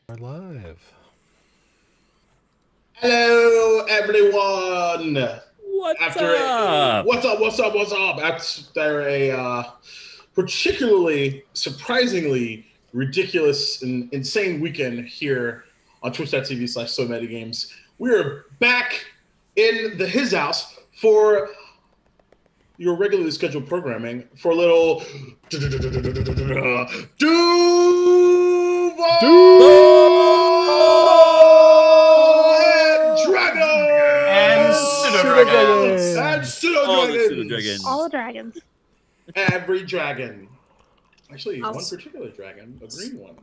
We're live. Hello, everyone. What's up? What's up? After a particularly, surprisingly ridiculous and insane weekend here on twitch.tv/SoMattyGameZ, we are back in his house for your regularly scheduled programming for a little Pseudo-dragons. All the dragons. Every dragon. Actually, one particular dragon, a green one.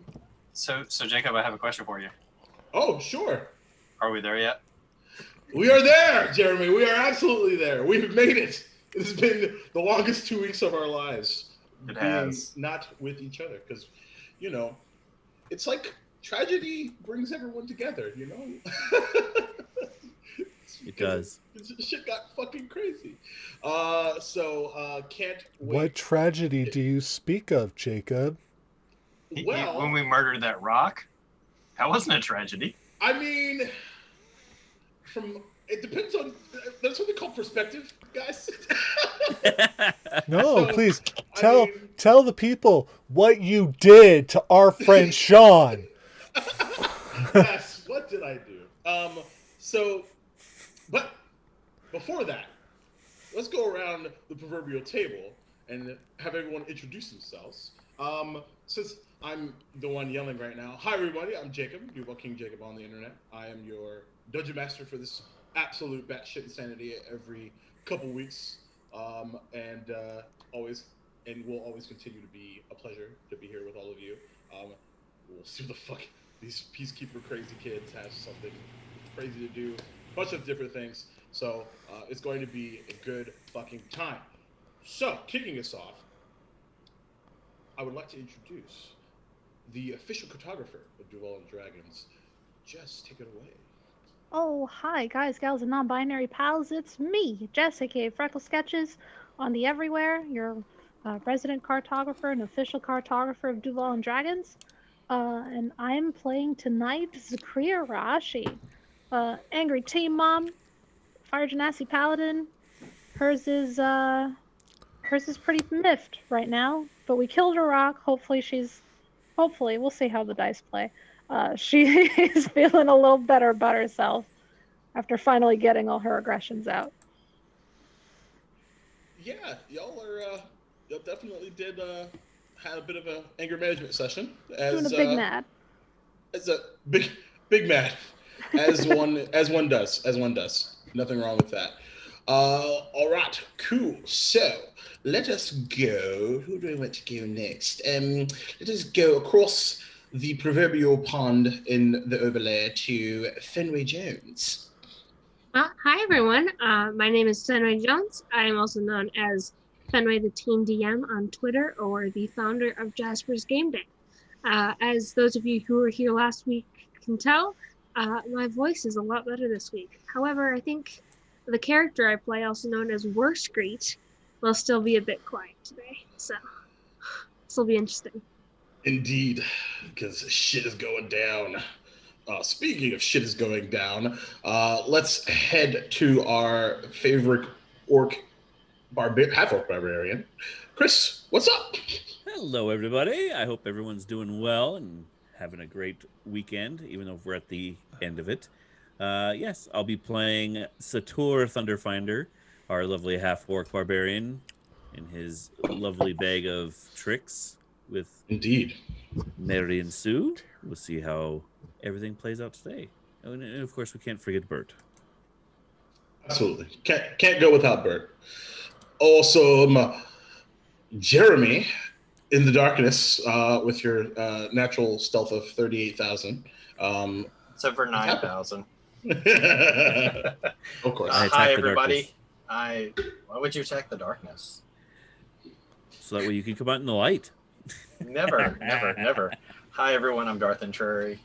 So Jacob, I have a question for you. Oh, sure. Are we there yet? We are there, Jeremy. We are absolutely there. We've made it. It has been the longest 2 weeks of our lives. It has. Not with each other, because, it's like tragedy brings everyone together, It does. Shit got fucking crazy. Can't wait. What tragedy do you speak of, Jacob? Well, when we murdered that rock, that wasn't a tragedy. I mean, it depends on. That's what they call perspective, guys. No, please tell the people what you did to our friend Sean. Yes, what did I do? But before that, let's go around the proverbial table and have everyone introduce themselves. Since I'm the one yelling right now, hi everybody, I'm Jacob, Duval King Jacob on the internet. I am your dungeon master for this absolute batshit insanity every couple weeks, and will always continue to be a pleasure to be here with all of you. We'll see what the fuck these peacekeeper crazy kids have something crazy to do, a bunch of different things. So it's going to be a good fucking time. So, kicking us off, I would like to introduce the official cartographer of Duval and Dragons. Jess, take it away. Oh, hi, guys, gals, and non-binary pals. It's me, Jessica, FreckleSketches, on the everywhere, your resident cartographer and official cartographer of Duval and Dragons. And I'm playing tonight Zakria Rashi, angry team mom, fire genasi paladin. Hers is pretty miffed right now, but we killed a rock. Hopefully, we'll see how the dice play. She is feeling a little better about herself after finally getting all her aggressions out. Yeah, y'all definitely had a bit of an anger management session. Doing a big mad. As a big mad, as one does. Nothing wrong with that. All right, cool. So let us go. Who do I want to go next? Let us go across the proverbial pond in the overlay to Fenway Jones. Hi, everyone. My name is Fenway Jones. I am also known as Fenway the Team DM on Twitter, or the founder of Jasper's Game Day. As those of you who were here last week can tell, my voice is a lot better this week. However, I think the character I play, also known as Worscreet, will still be a bit quiet today. So this will be interesting. Indeed, because shit is going down. Speaking of shit is going down, let's head to our favorite half-orc barbarian. Chris, what's up? Hello, everybody. I hope everyone's doing well and having a great weekend, even though we're at the end of it. Yes, I'll be playing Sator Thunderfinder, our lovely half-orc barbarian, in his lovely bag of tricks with Indeed Mary and Sue. We'll see how everything plays out today. And of course, we can't forget Bert. Absolutely. Can't go without Bert. Also, Jeremy in the darkness with your natural stealth of 38,000. Except for 9,000. Of course. Hi, everybody. Why would you attack the darkness? So that way you can come out in the light. Never. Hi, everyone. I'm Darth Entreri.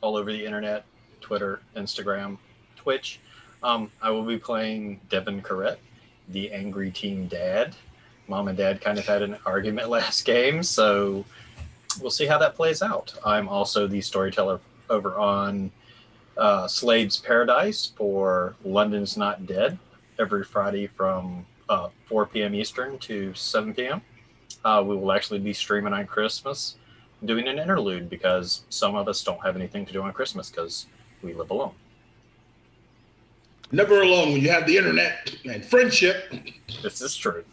All over the internet, Twitter, Instagram, Twitch. I will be playing Devin Corrett, the angry teen dad. Mom and dad kind of had an argument last game, so we'll see how that plays out. I'm also the storyteller over on Slade's Paradise for London's Not Dead every Friday from 4 p.m. Eastern to 7 p.m. We will actually be streaming on Christmas, doing an interlude because some of us don't have anything to do on Christmas because we live alone. Never alone when you have the internet and friendship. This is true.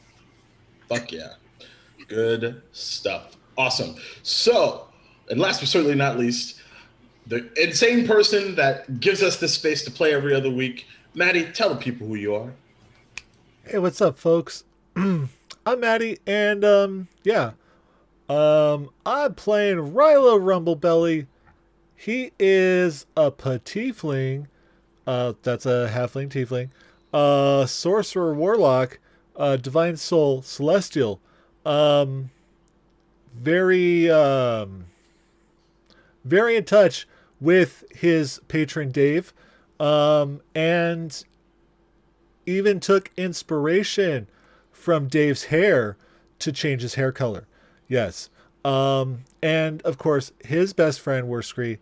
Fuck yeah. Good stuff. Awesome. So, and last but certainly not least, the insane person that gives us this space to play every other week. Maddie, tell the people who you are. Hey, what's up, folks? I'm Maddie, and I'm playing Rilo Rumblebelly. He is a petiefling. That's a halfling tiefling. Sorcerer warlock. Divine soul celestial. Very in touch with his patron Dave, and even took inspiration from Dave's hair to change his hair color. Yes. And of course, his best friend Worskree,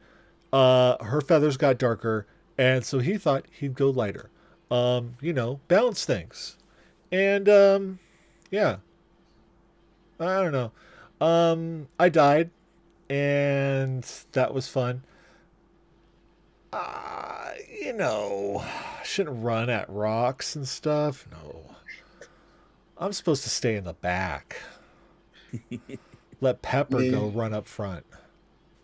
her feathers got darker, and so he thought he'd go lighter. Balance things. And yeah. I don't know. I died, and that was fun. Shouldn't run at rocks and stuff. No. I'm supposed to stay in the back. Let Pepper go run up front.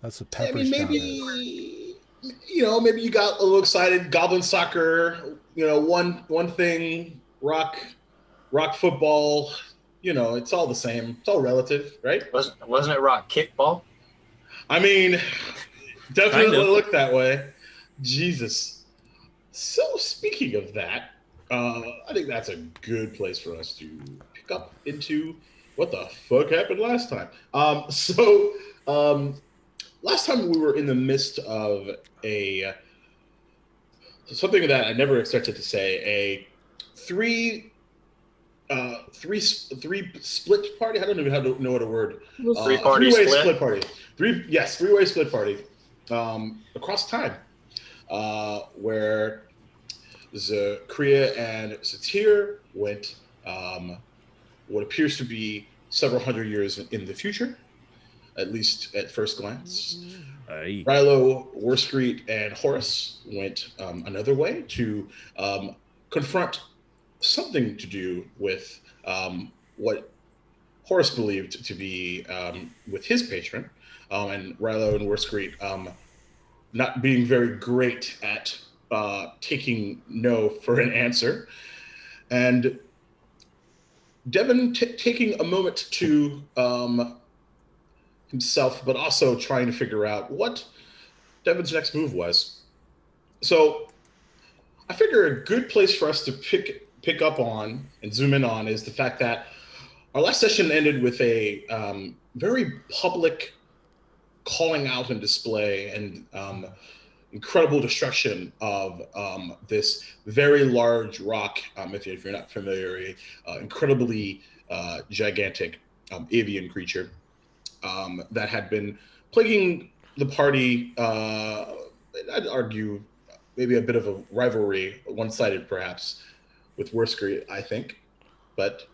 That's what Pepper's job is. Maybe you got a little excited. Goblin soccer, one thing, rock football, it's all the same. It's all relative, right? Wasn't it rock kickball? I mean, definitely look that way. Jesus. So speaking of that, I think that's a good place for us to pick up into what the fuck happened last time. Last time we were in the midst of something that I never expected to say, a three split party. I don't even know what a word. Three-way split party. Three-way split party. Across time, where Zakria and Satir went what appears to be several hundred years in the future, at least at first glance. Rilo, Worskree, and Horus went another way to confront something to do with what Horus believed to be with his patron, and Rilo and Worskree not being very great at taking no for an answer, and Devin taking a moment to himself, but also trying to figure out what Devin's next move was. So I figure a good place for us to pick up on and zoom in on is the fact that our last session ended with a very public calling out and display and incredible destruction of this very large rock, if you're not familiar, incredibly gigantic avian creature that had been plaguing the party. I'd argue maybe a bit of a rivalry, one-sided perhaps, with Worskree, I think. But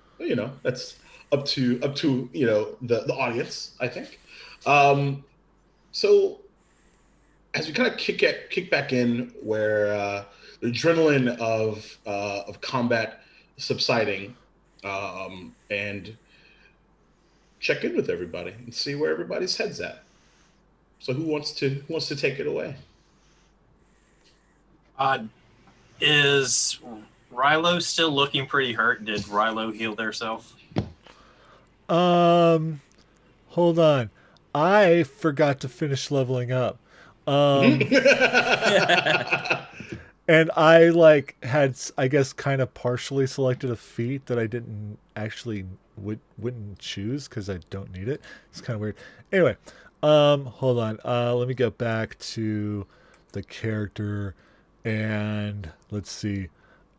that's up to the audience, I think. So as we kind of kick back in, where the adrenaline of combat subsiding, and check in with everybody and see where everybody's head's at. So who wants to take it away? Is Rilo still looking pretty hurt? Did Rilo heal theirself? Hold on. I forgot to finish leveling up. And I had, I guess, kind of partially selected a feat that I didn't actually wouldn't choose because I don't need it. It's kind of weird. Anyway, hold on. Let me get back to the character and let's see.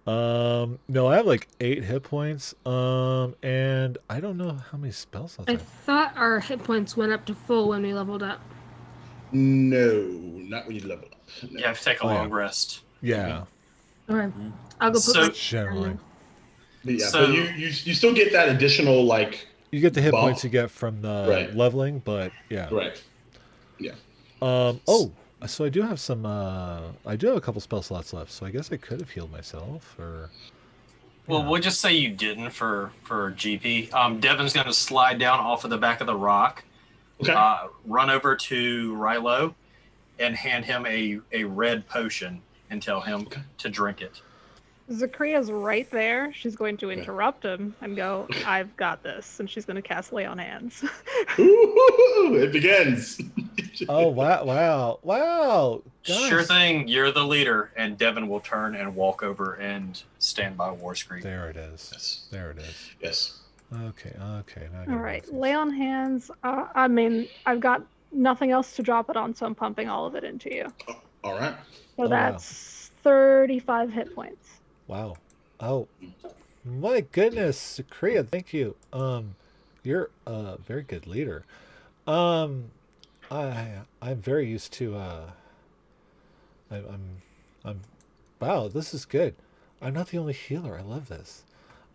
No, I have like 8 hit points. And I don't know how many spell slots I I have. thought our hit points went up to full when we leveled up. No, not when you level up. No. You have to take a Oh, yeah. long rest. Yeah, Okay. I'll go put So- my generally. But yeah, So- but you still get that additional like You get the hit bump. points you get from the Right. leveling, but yeah. Right. Yeah. Oh, so I do have some. I do have a couple spell slots left, so I guess I could have healed myself, or. Well, Yeah. we'll just say you didn't for GP. Devin's going to slide down off of the back of the rock, Okay. run over to Rilo, and hand him a red potion and tell him to drink it. Zakria's right there. She's going to interrupt him and go, I've got this. And she's going to cast Lay on Hands. Ooh, it begins. Oh wow! Gosh. Sure thing, you're the leader, and Devin will turn and walk over and stand by War Screen. There it is. Yes. There it is. Yes. Okay. Now I All gotta right. move Lay on Hands. I mean, I've got nothing else to drop it on, so I'm pumping all of it into you. All right. So wow. that's 35 hit points. Wow. Oh, my goodness, Zakria, thank you. You're a very good leader. I'm very used to. I'm. Wow, this is good. I'm not the only healer. I love this.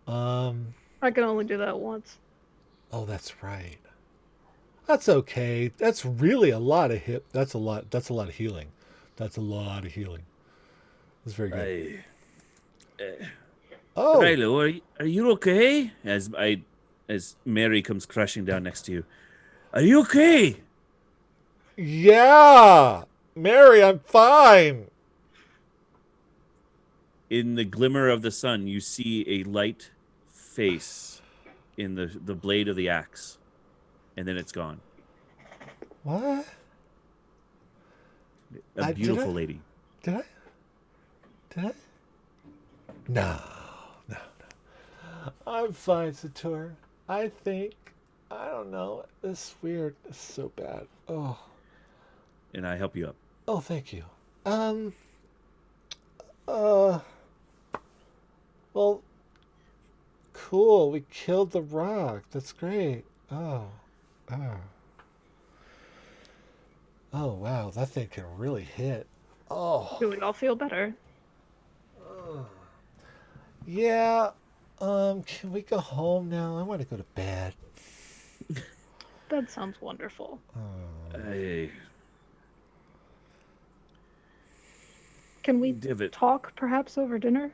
I can only do that once. Oh, that's right. That's okay. That's really a lot of hit. That's a lot. That's a lot of healing. That's a lot of healing. That's very good. Oh, Rilo, are you okay? As Mary comes crashing down next to you. Are you okay? yeah, Mary, I'm fine. In the glimmer of the sun, you see a light face in the blade of the axe, and then it's gone. What? A Did beautiful I? lady. Did I? No. I'm fine, Sator. I think, I don't know. It's weird. It's so bad. Oh. And I help you up. Oh, thank you. Well, cool. We killed the rock. That's great. Oh. Oh, wow. That thing can really hit. Oh. Do we all feel better? Yeah. Can we go home now? I want to go to bed. That sounds wonderful. Hey, Can we Divot. talk perhaps over dinner?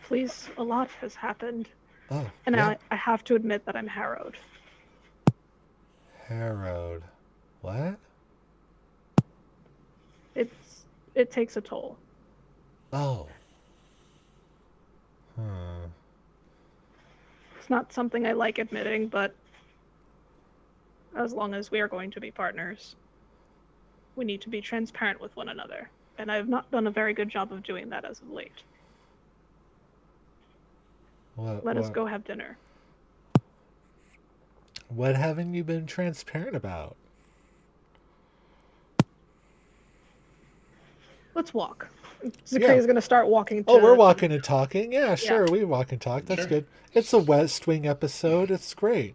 Please, a lot has happened. Oh, And yeah. I have to admit that I'm harrowed. Harrowed. What? It takes a toll. Oh. It's not something I like admitting, but as long as we are going to be partners, we need to be transparent with one another. And I've not done a very good job of doing that as of late. Let us go have dinner. What haven't you been transparent about? Let's walk. Zakaria's going to start walking to... Oh, we're walking and talking? Yeah, sure. Yeah. We walk and talk. That's Sure. good. It's a West Wing episode. It's great.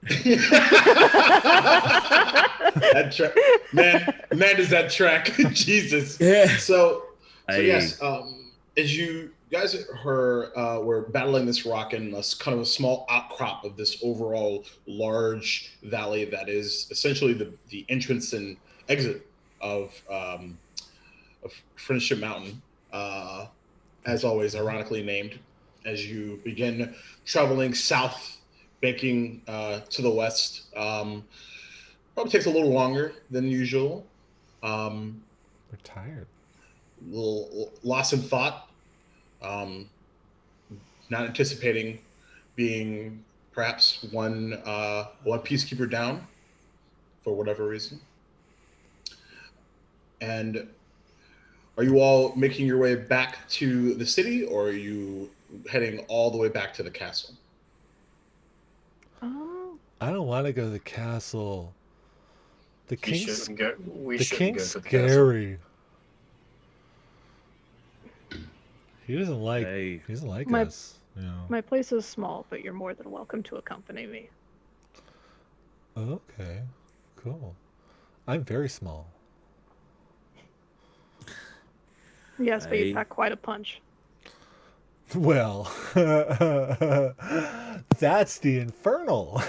That track, man, does that track? Jesus. Yeah. So Aye. yes, as you guys were battling this rock in a kind of a small outcrop of this overall large valley that is essentially the entrance and exit of Friendship Mountain, as always, ironically named. As you begin traveling south, banking to the west, probably takes a little longer than usual. We're tired. Little lost in thought, not anticipating being perhaps one peacekeeper down for whatever reason. And are you all making your way back to the city, or are you heading all the way back to the castle? Oh, I don't want to go to the castle. The We king's shouldn't go. We the shouldn't king's go to the castle. scary. He doesn't like. Hey. He doesn't like My- us. You know. My place is small, but you're more than welcome to accompany me. Okay. Cool. I'm very small. Yes, but you I- pack quite a punch. Well, that's the infernal.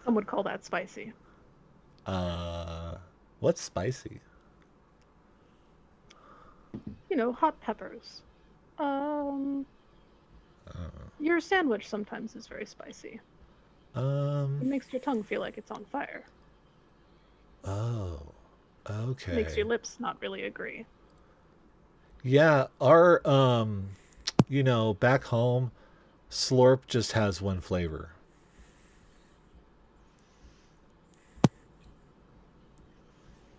Some would call that spicy. What's spicy? You know, hot peppers. Your sandwich sometimes is very spicy. It makes your tongue feel like it's on fire. Oh, okay. Makes your lips not really agree. Yeah, our back home, Slurp just has one flavor.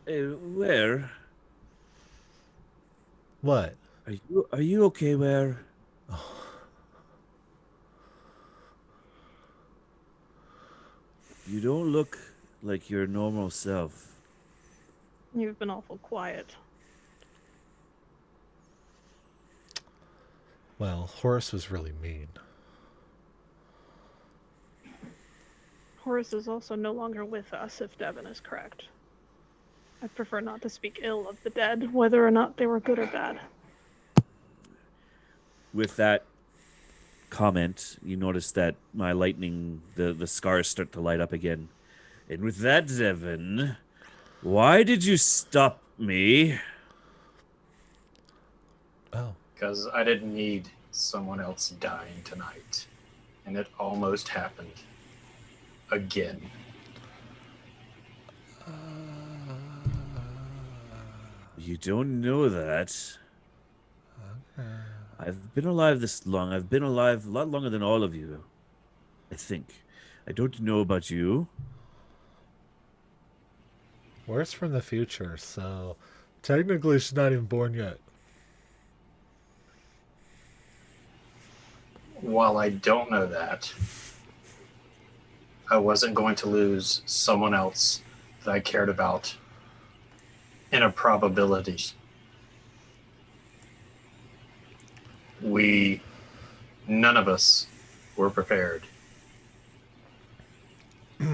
Where What? are you okay? Where? You don't look like your normal self. You've been awful quiet. Well, Horace was really mean. Horace is also no longer with us, if Devon is correct. I prefer not to speak ill of the dead, whether or not they were good or bad. With that comment, you notice that my lightning, the scars start to light up again. And with that, Devon, why did you stop me? Oh. Because I didn't need someone else dying tonight. And it almost happened. Again. You don't know that. Okay. I've been alive this long. I've been alive a lot longer than all of you, I think. I don't know about you. Horace from the future, so technically she's not even born yet. While I don't know that, I wasn't going to lose someone else that I cared about in a probability. None of us were prepared.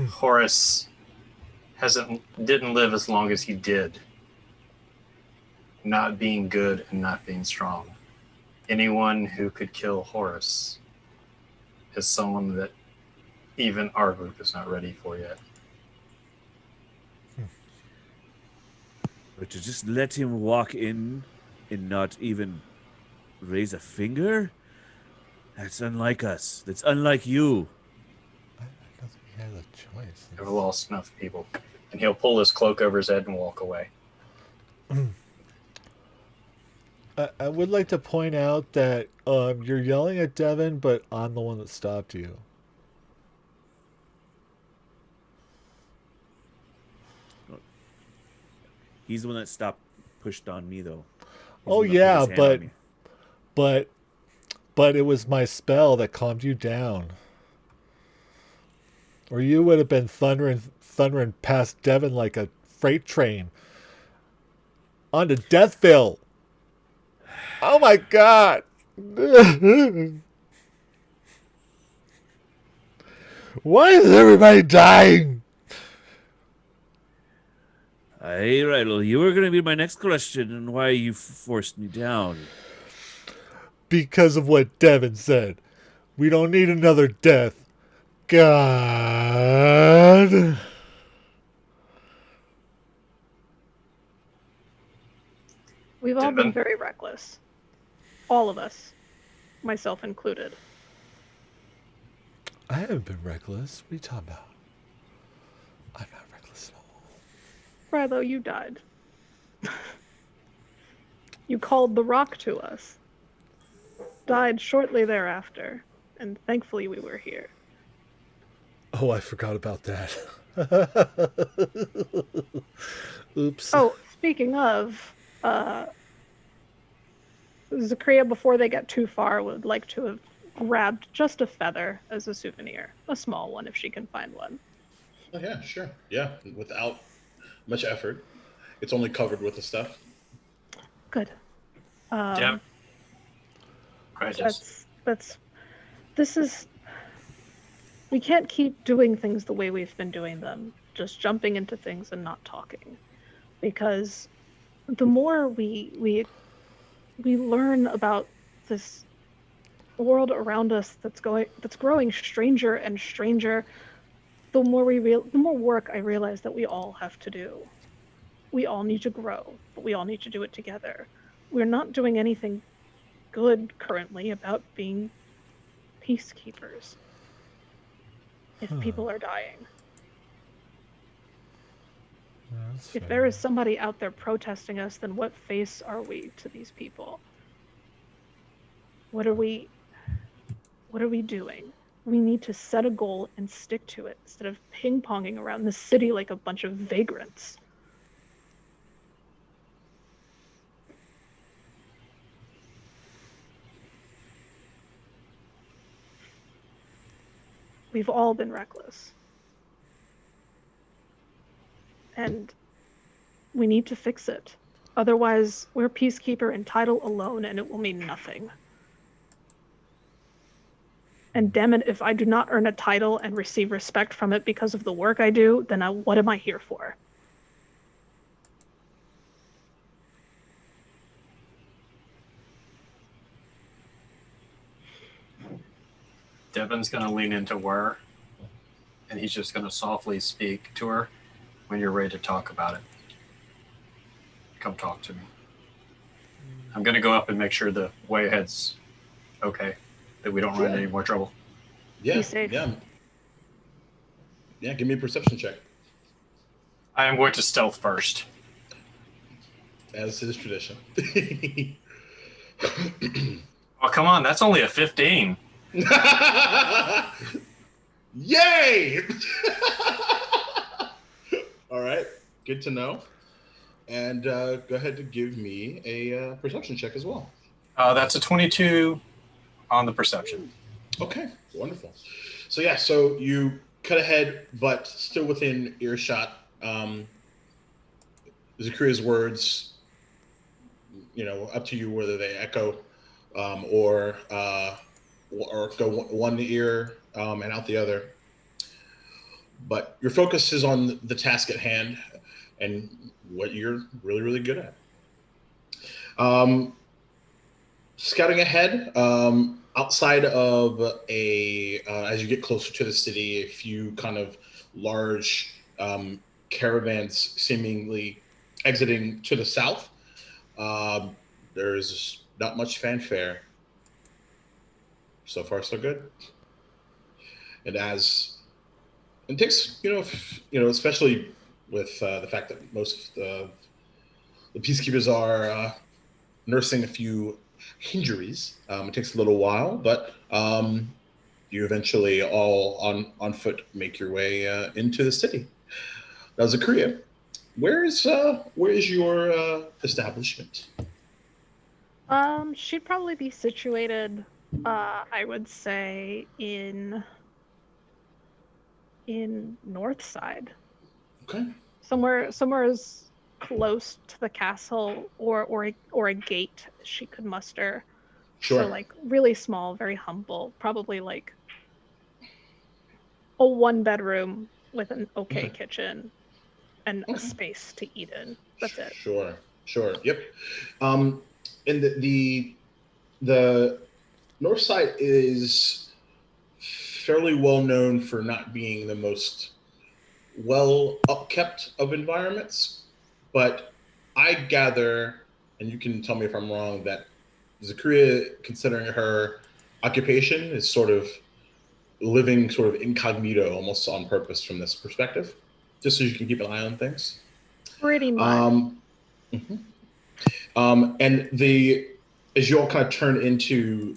Horace didn't live as long as he did, not being good and not being strong. Anyone who could kill Horace is someone that even our group is not ready for yet. But to just let him walk in and not even raise a finger? That's unlike us. That's unlike you. I don't think he has a choice. I've lost enough people. And he'll pull his cloak over his head and walk away. I would like to point out that you're yelling at Devin, but I'm the one that stopped you. He's the one that pushed on me, though. He's the Oh one that put yeah, his hand on me. but it was my spell that calmed you down. Or you would have been thundering past Devin like a freight train onto Deathville. Oh my god. Why is everybody dying? Hey, right. Well, you were going to be my next question, and why you forced me down. Because of what Devin said. We don't need another death. God. We've all been Devon? very reckless. All of us. Myself included. I haven't been reckless. What are you talking about? I'm not reckless at all. Rilo, you died. You called the rock to us. Died shortly thereafter. And thankfully we were here. Oh, I forgot about that. Oops. Oh, speaking of, Zakria, before they get too far, would like to have grabbed just a feather as a souvenir. A small one, if she can find one. Oh, yeah, sure. Yeah, without much effort. It's only covered with the stuff. Good. Yep. Go ahead, Jess. This is, we can't keep doing things the way we've been doing them, just jumping into things and not talking, because the more we learn about this world around us that's growing stranger and stranger, the more work I realize that we all have to do. We all need to grow, but we all need to do it together. We're not doing anything good currently about being peacekeepers if people are dying. That's If fair. there is somebody out there protesting us, then what face are we to these people? What are we doing? We need to set a goal and stick to it instead of ping-ponging around the city like a bunch of vagrants. We've all been reckless. And we need to fix it. Otherwise, we're peacekeeper in title alone, and it will mean nothing. And damn it, if I do not earn a title and receive respect from it because of the work I do, then what am I here for? Devin's going to lean into her, and he's just going to softly speak to her. When you're ready to talk about it, come talk to me. I'm going to go up and make sure the way ahead's okay, that we don't run into any more trouble. Yeah, Be safe. yeah. Give me a perception check. I am going to stealth first. As is tradition. Oh, come on. That's only a 15. Yay! All right, good to know. And go ahead and give me a perception check as well. That's a 22 on the perception. Okay, wonderful. So you cut ahead, but still within earshot. Zakaria's words, up to you whether they echo or go one ear and out the other. But your focus is on the task at hand and what you're really, really good at. Scouting ahead, outside of as you get closer to the city, a few kind of large caravans seemingly exiting to the south. There's not much fanfare. So far, so good. And it takes, especially with the fact that most the peacekeepers are nursing a few injuries. It takes a little while, but you eventually all on foot make your way into the city. Now, Zakaria, where is your establishment? She'd probably be situated, I would say, in north side. Okay. Somewhere as close to the castle or a gate she could muster. Sure. So like really small, very humble, probably like a 1-bedroom with an okay kitchen and a space to eat in. That's it. Sure. Yep. And the north side is fairly well known for not being the most well upkept of environments, but I gather, and you can tell me if I'm wrong, that Zakaria, considering her occupation, is sort of living sort of incognito, almost on purpose from this perspective, just so you can keep an eye on things. Pretty much. And as you all kind of turn into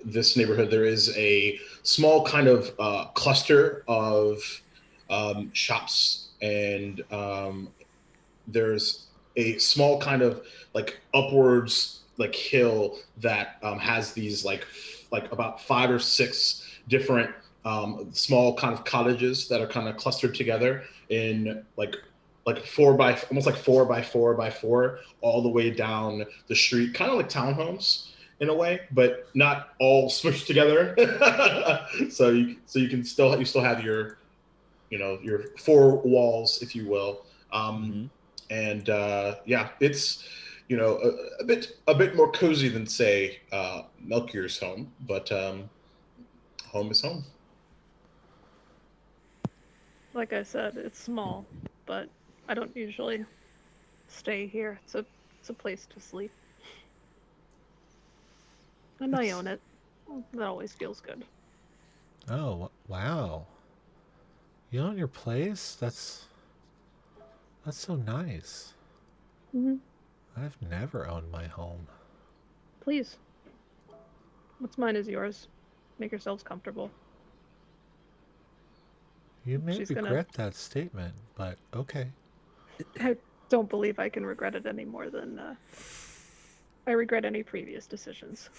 this neighborhood, there is a small kind of cluster of shops, and there's a small kind of like upwards like hill that has these like about 5 or 6 different small kind of cottages that are kind of clustered together in like like almost like 4x4x4, all the way down the street, kind of like townhomes in a way, but not all smushed together. so you still have your, your four walls, if you will. And yeah, it's a bit more cozy than say Melchior's home, but home is home. Like I said, it's small, but I don't usually stay here. It's a place to sleep. And I own it. That always feels good. Oh, wow. You own your place? That's so nice. Mm-hmm. I've never owned my home. Please. What's mine is yours. Make yourselves comfortable. You may regret that statement, but okay. I don't believe I can regret it any more than I regret any previous decisions.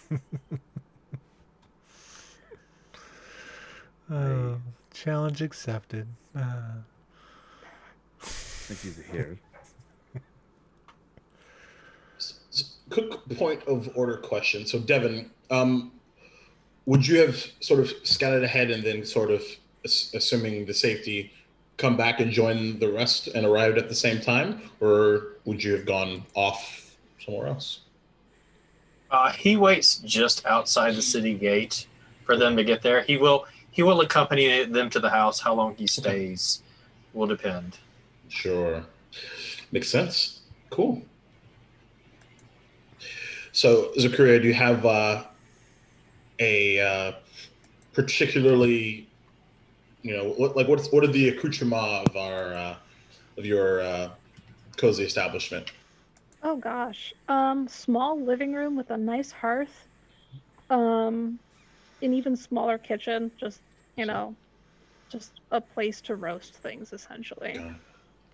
Challenge accepted. I think he's here. Quick point of order question. So, Devin, would you have sort of scouted ahead and then sort of, assuming the safety, come back and join the rest and arrived at the same time? Or would you have gone off somewhere else? He waits just outside the city gate for them to get there. He will accompany them to the house. How long he stays will depend. Sure. Makes sense. Cool. So, Zakaria, do you have a particularly, what are the accoutrements of your cozy establishment? Oh gosh. Small living room with a nice hearth. An even smaller kitchen, just a place to roast things essentially.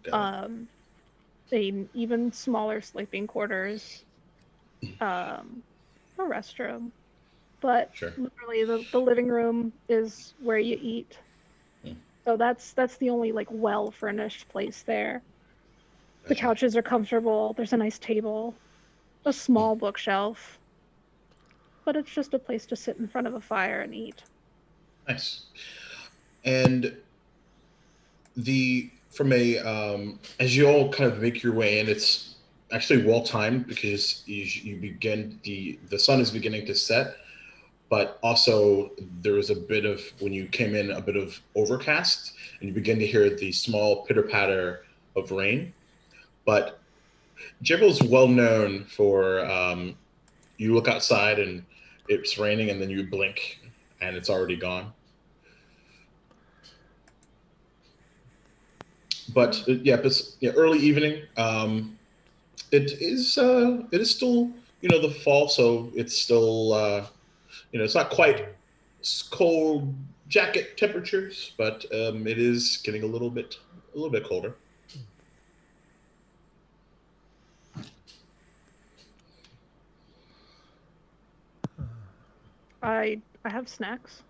Got it. An even smaller sleeping quarters. A restroom. But Sure. literally the living room is where you eat. So that's the only well furnished place there. The couches are comfortable. There's a nice table, a small bookshelf, but it's just a place to sit in front of a fire and eat. Nice. And as you all kind of make your way in, it's actually well timed because you begin the sun is beginning to set, but also there was when you came in, a bit of overcast, and you begin to hear the small pitter patter of rain. But Jacksonville's well known for you look outside and it's raining, and then you blink and it's already gone. But early evening. It is still the fall, so it's still it's not quite cold jacket temperatures, but it is getting a little bit colder. I have snacks.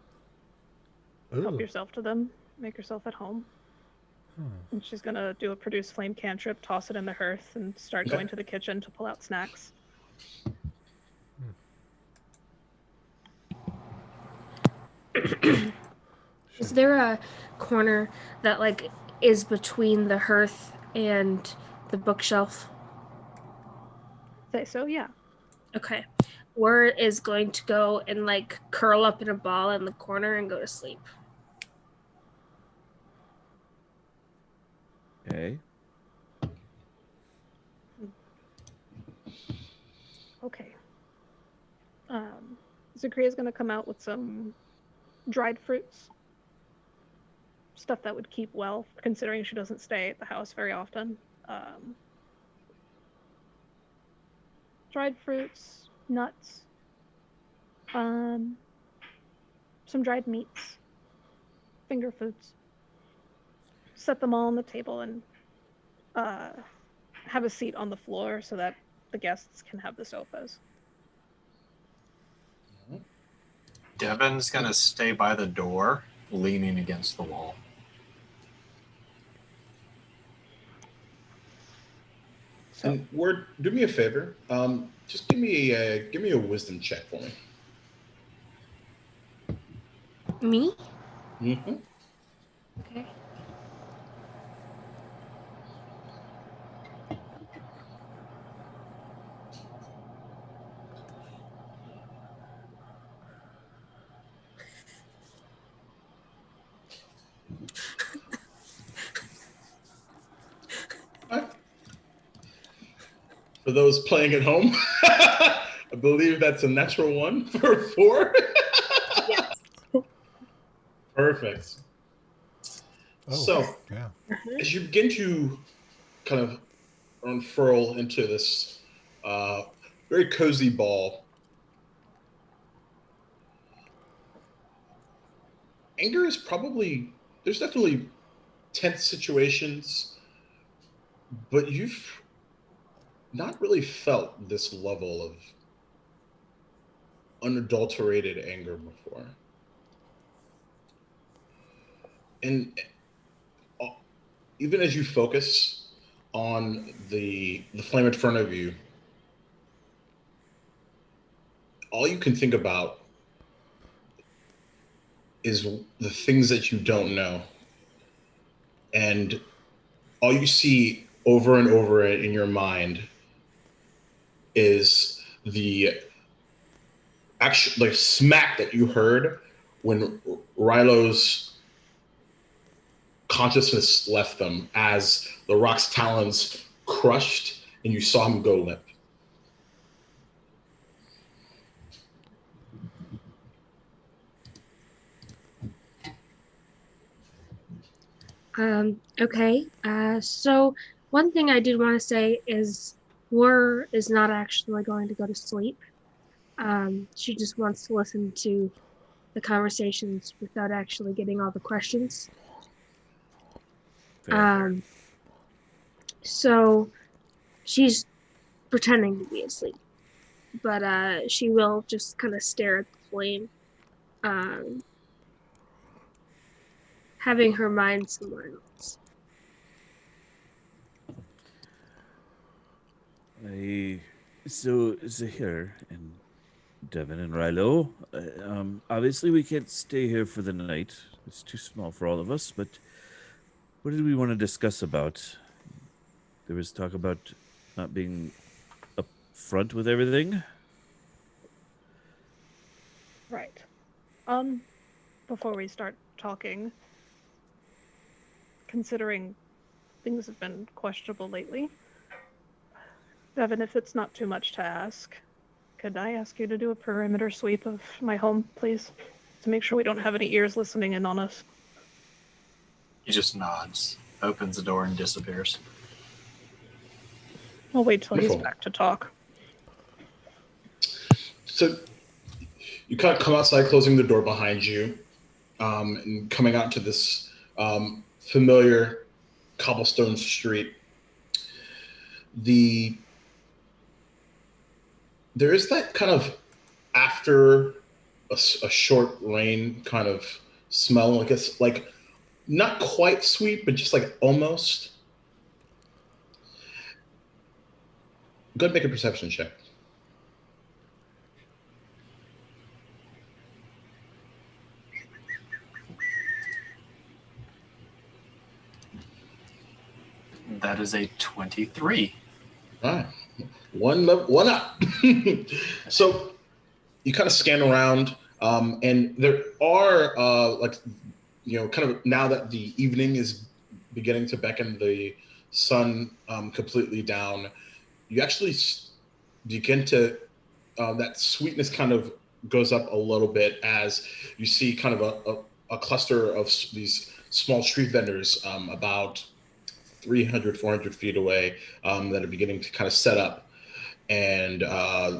Ooh. Help yourself to them. Make yourself at home. And she's gonna do a produce flame cantrip, toss it in the hearth, and start going to the kitchen to pull out snacks. Is there a corner that is between the hearth and the bookshelf? Say so, yeah. Okay. Word is going to go and curl up in a ball in the corner and go to sleep. Okay. Okay. Zakaria's gonna come out with some dried fruits. Stuff that would keep well, considering she doesn't stay at the house very often. Dried fruits, nuts, some dried meats, finger foods. Set them all on the table and have a seat on the floor so that the guests can have the sofas. Devin's going to stay by the door, leaning against the wall. And Word, do me a favor. Just give me a wisdom check for me. Me? Mm-hmm. Okay. For those playing at home, I believe that's a natural one for 4. Yes. Perfect. Oh, So, yeah. as you begin to kind of unfurl into this very cozy ball, anger is there's definitely tense situations, but you've not really felt this level of unadulterated anger before. And even as you focus on the flame in front of you, all you can think about is the things that you don't know. And all you see over and over in your mind is the actual like smack that you heard when Rilo's consciousness left them as the rock's talons crushed and you saw him go limp. Okay. So one thing I did want to say is War is not actually going to go to sleep. She just wants to listen to the conversations without actually getting all the questions. Fair. So she's pretending to be asleep, but she will just kind of stare at the flame, having her mind somewhere else. So Zahir and Devin and Rilo, obviously we can't stay here for the night. It's too small for all of us, but what did we want to discuss about? There was talk about not being upfront with everything. Right. Before we start talking, considering things have been questionable lately, Devin, if it's not too much to ask, could I ask you to do a perimeter sweep of my home, please? To make sure we don't have any ears listening in on us. He just nods, opens the door, and disappears. I'll wait till he's Wonderful. back to talk. So you kind of come outside, closing the door behind you, and coming out to this familiar cobblestone street. There is that kind of after a short rain kind of smell, like it's like not quite sweet, but just like almost. Go ahead and make a perception check. That is a 23. All right. One up. So you kind of scan around, and there are kind of now that the evening is beginning to beckon the sun completely down, you actually begin to that sweetness kind of goes up a little bit as you see kind of a cluster of these small street vendors about 300, 400 feet away that are beginning to kind of set up. And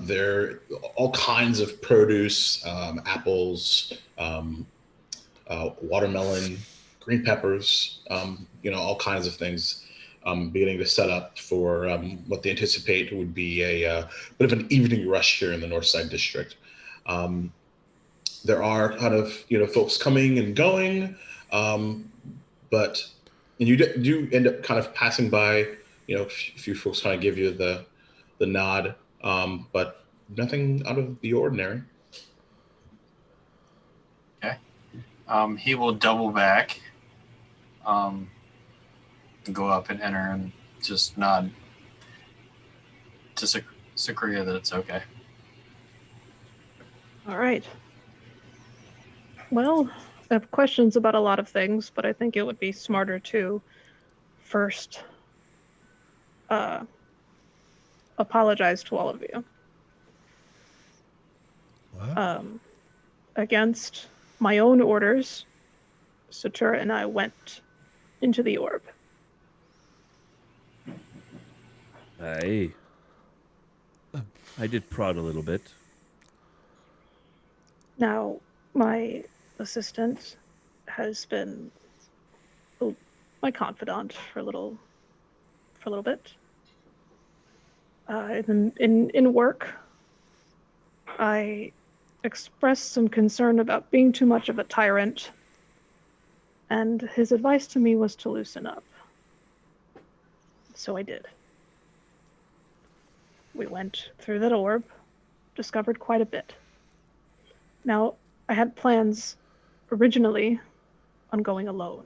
there are all kinds of produce, apples, watermelon, green peppers, all kinds of things beginning to set up for what they anticipate would be a bit of an evening rush here in the Northside District. There are kind of, folks coming and going, but you do end up kind of passing by a few folks kind of give you the nod, but nothing out of the ordinary. Okay. He will double back, go up and enter and just nod to Sakria that it's okay. All right. Well, I have questions about a lot of things, but I think it would be smarter to first apologize to all of you. What? Against my own orders, Satura and I went into the orb. I did prod a little bit. Now, my assistant has been my confidant for a little bit. In work, I expressed some concern about being too much of a tyrant, and his advice to me was to loosen up. So I did. We went through that orb, discovered quite a bit. Now, I had plans originally on going alone.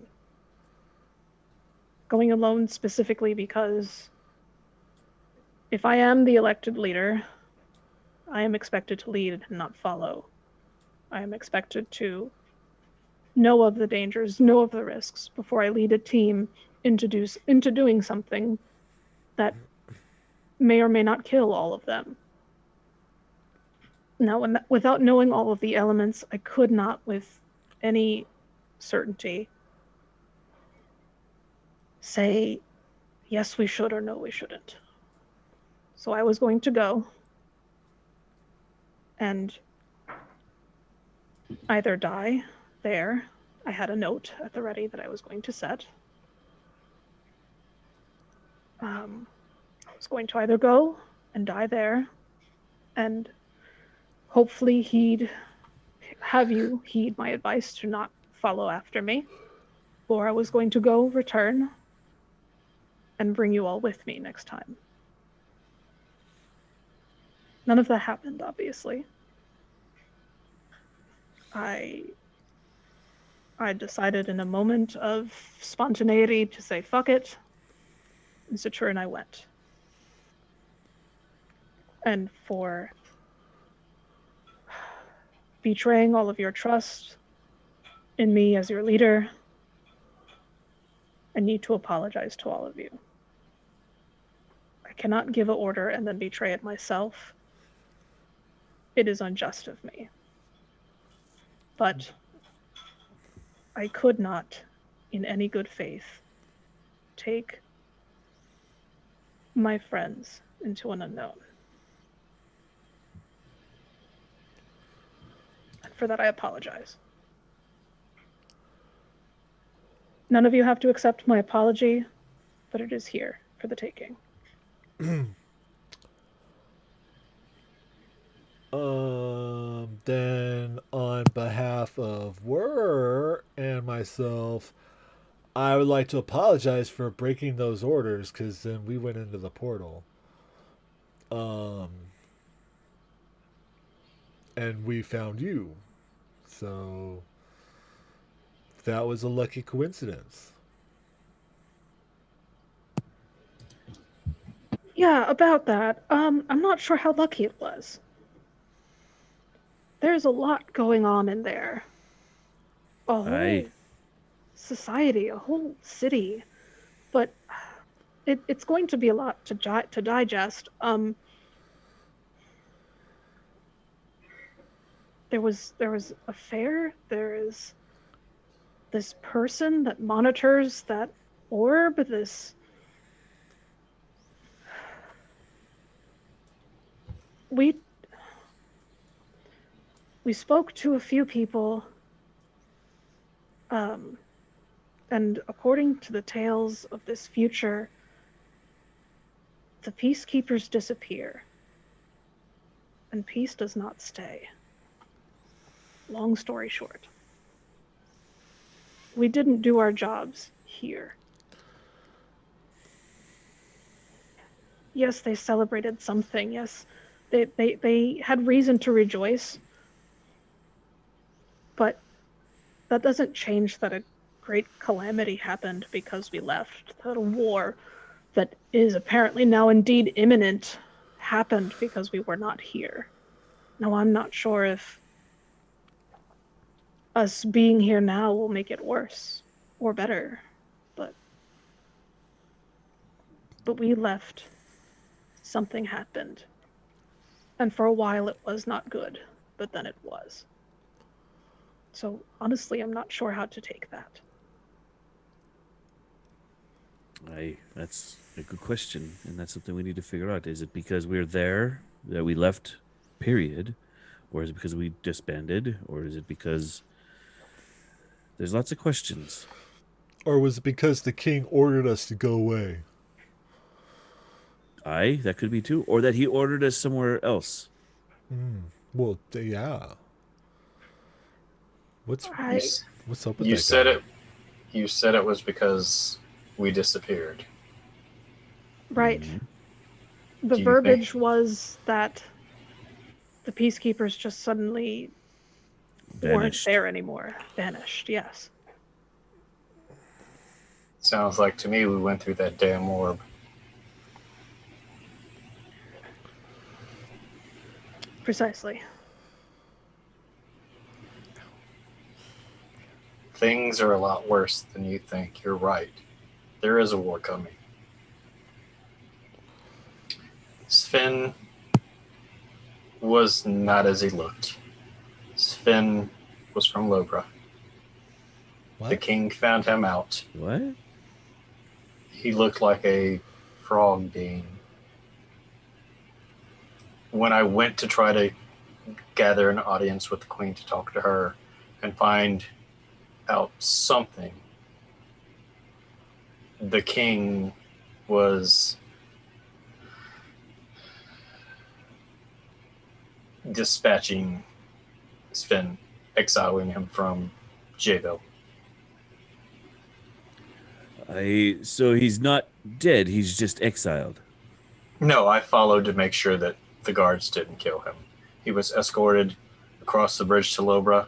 Going alone specifically because if I am the elected leader, I am expected to lead and not follow. I am expected to know of the dangers, know of the risks before I lead a team into doing something that may or may not kill all of them. Now, without knowing all of the elements, I could not, with any certainty, say, yes, we should, or no, we shouldn't. So I was going to go and either die there. I had a note at the ready that I was going to set. I was going to either go and die there and hopefully have you heed my advice to not follow after me, or I was going to go, return, and bring you all with me next time. None of that happened, obviously. I decided in a moment of spontaneity to say, fuck it, and Satura and I went. And for betraying all of your trust in me as your leader, I need to apologize to all of you. I cannot give an order and then betray it myself. It is unjust of me. But I could not, in any good faith, take my friends into an unknown. And for that, I apologize. None of you have to accept my apology, but it is here for the taking. Then on behalf of Whir and myself, I would like to apologize for breaking those orders, because then we went into the portal. And we found you. So that was a lucky coincidence. Yeah, about that. I'm not sure how lucky it was. There's a lot going on in there. A whole society, a whole city. But it's going to be a lot to digest. There was a fair. There is this person that monitors that orb. We spoke to a few people, and according to the tales of this future, the peacekeepers disappear, and peace does not stay. Long story short, we didn't do our jobs here. Yes, they celebrated something. Yes, they had reason to rejoice. But that doesn't change that a great calamity happened because we left. That a war that is apparently now indeed imminent happened because we were not here. Now, I'm not sure if us being here now will make it worse or better, but we left. Something happened. And for a while it was not good, but then it was. So honestly, I'm not sure how to take that. That's a good question, and that's something we need to figure out. Is it because we're there that we left, period, or is it because we disbanded, or is it because there's lots of questions? Or was it because the king ordered us to go away? That could be too, or that he ordered us somewhere else. Well, yeah. What's You, s- what's up with you that said guy? it. You said it was because we disappeared. Right. Mhm. The Do you verbiage think- was that the peacekeepers just suddenly weren't Vanished. there anymore. Vanished, yes. Sounds like to me we went through that damn orb. Precisely. Things are a lot worse than you think. You're right. There is a war coming. Sven was not as he looked. Sven was from Lobra. The What? king found him out. What? He looked like a frog being. When I went to try to gather an audience with the queen to talk to her and find out something, the king was dispatching Sven, exiling him from Jayville. So he's not dead. He's just exiled. No, I followed to make sure that the guards didn't kill him. He was escorted across the bridge to Lobra,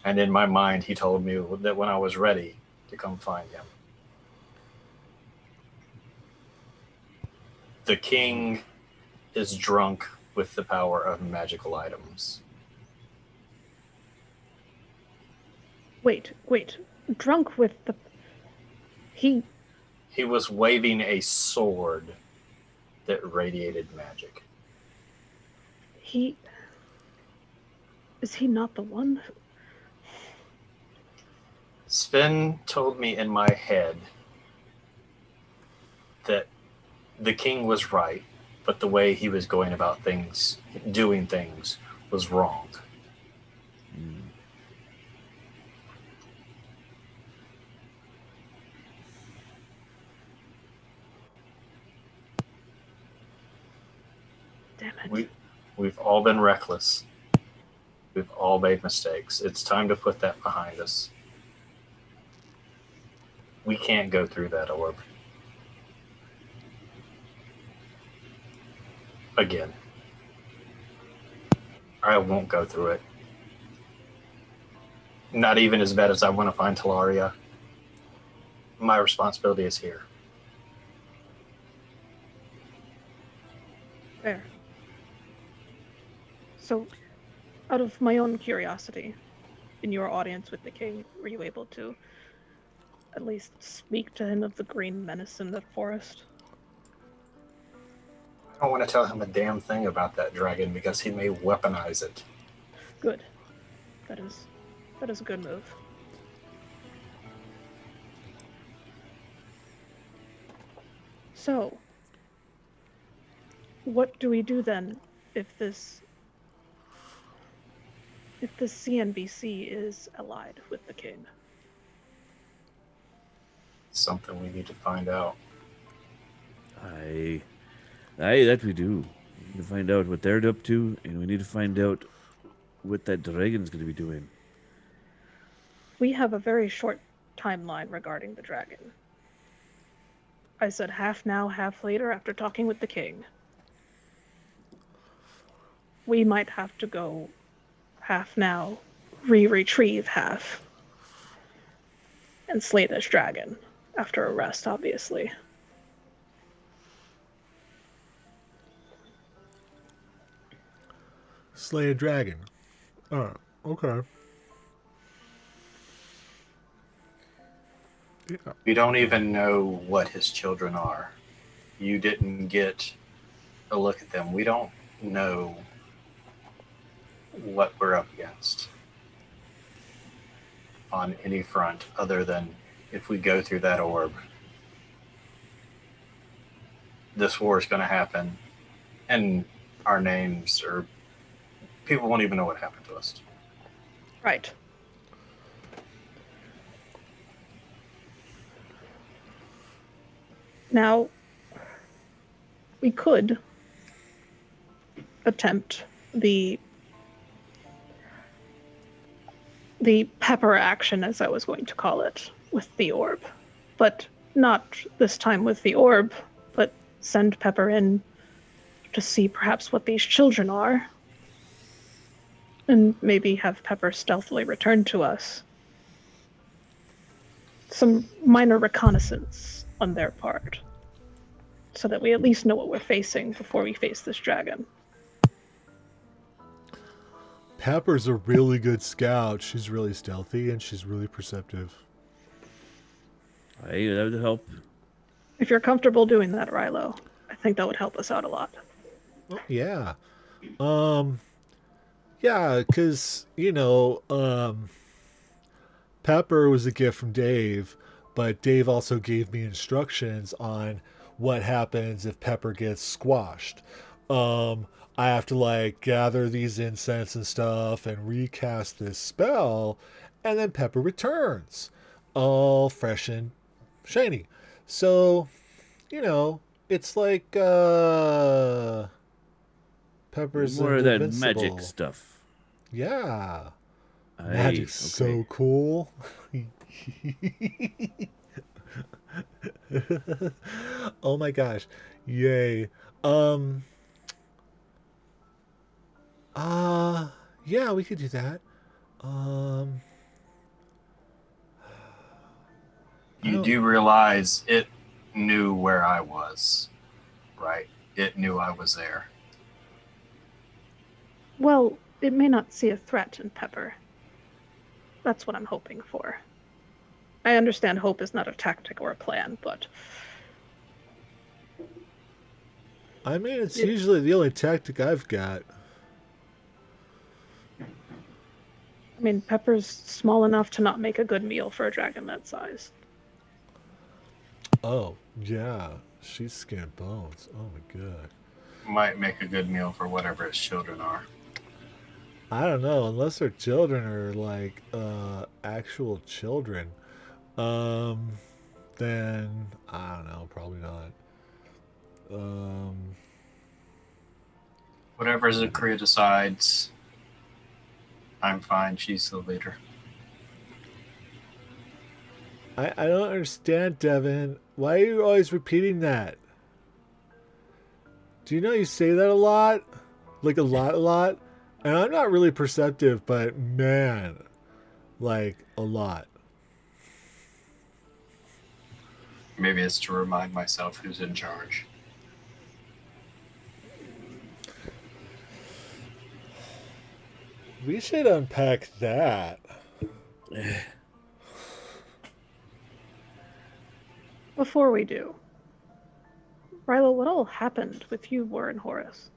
and in my mind, he told me that when I was ready to come find him. The king is drunk with the power of magical items. Wait. Drunk with the... He was waving a sword that radiated magic. Is he not the one? Sven told me in my head that the king was right, but the way he was going about things, doing things, was wrong. Damn it. We've all been reckless. We've all made mistakes. It's time to put that behind us. We can't go through that orb again. I won't go through it. Not even as bad as I want to find Talaria. My responsibility is here. Fair. So, out of my own curiosity, in your audience with the king, were you able to at least speak to him of the green menace in that forest? I don't want to tell him a damn thing about that dragon because he may weaponize it. Good. That is a good move. So, what do we do then if this CNBC is allied with the king? Something we need to find out. Aye, that we do. We need to find out what they're up to, and we need to find out what that dragon's going to be doing. We have a very short timeline regarding the dragon. I said half now, half later after talking with the king. We might have to go half now, retrieve half, and slay this dragon after a rest, obviously. Slay a dragon. Oh, okay. Yeah. We don't even know what his children are. You didn't get a look at them. We don't know what we're up against on any front other than if we go through that orb, this war is going to happen, and our names, or people won't even know what happened to us. Right. Now, we could attempt the pepper action, as I was going to call it, with the orb. But not this time with the orb, but send Pepper in to see perhaps what these children are. And maybe have Pepper stealthily return to us. Some minor reconnaissance on their part, so that we at least know what we're facing before we face this dragon. Pepper's a really good scout. She's really stealthy and she's really perceptive. Hey, that would help. If you're comfortable doing that, Rilo, I think that would help us out a lot. Oh, yeah. Yeah, because, Pepper was a gift from Dave, but Dave also gave me instructions on what happens if Pepper gets squashed. I have to, gather these incense and stuff and recast this spell, and then Pepper returns, all fresh and shiny. So, it's like, Pepper's more of that invincible. magic stuff. Yeah. Aye, Magic's so cool. Oh my gosh. Yay. Yeah, we could do that. You do realize it knew where I was, right? It knew I was there. Well, it may not see a threat in Pepper. That's what I'm hoping for. I understand hope is not a tactic or a plan, but... I mean, it's usually the only tactic I've got. I mean, Pepper's small enough to not make a good meal for a dragon that size. Oh, yeah. She's skin and bones. Oh my god. Might make a good meal for whatever his children are. I don't know, unless their children are actual children. Then I don't know, probably not. Whatever Zakria decides, I'm fine. She's the leader. I don't understand, Devin. Why are you always repeating that? Do you know you say that a lot? Like a lot? And I'm not really perceptive, but man, a lot. Maybe it's to remind myself who's in charge. We should unpack that. Before we do, Rilo, what all happened with you, Warren Horace?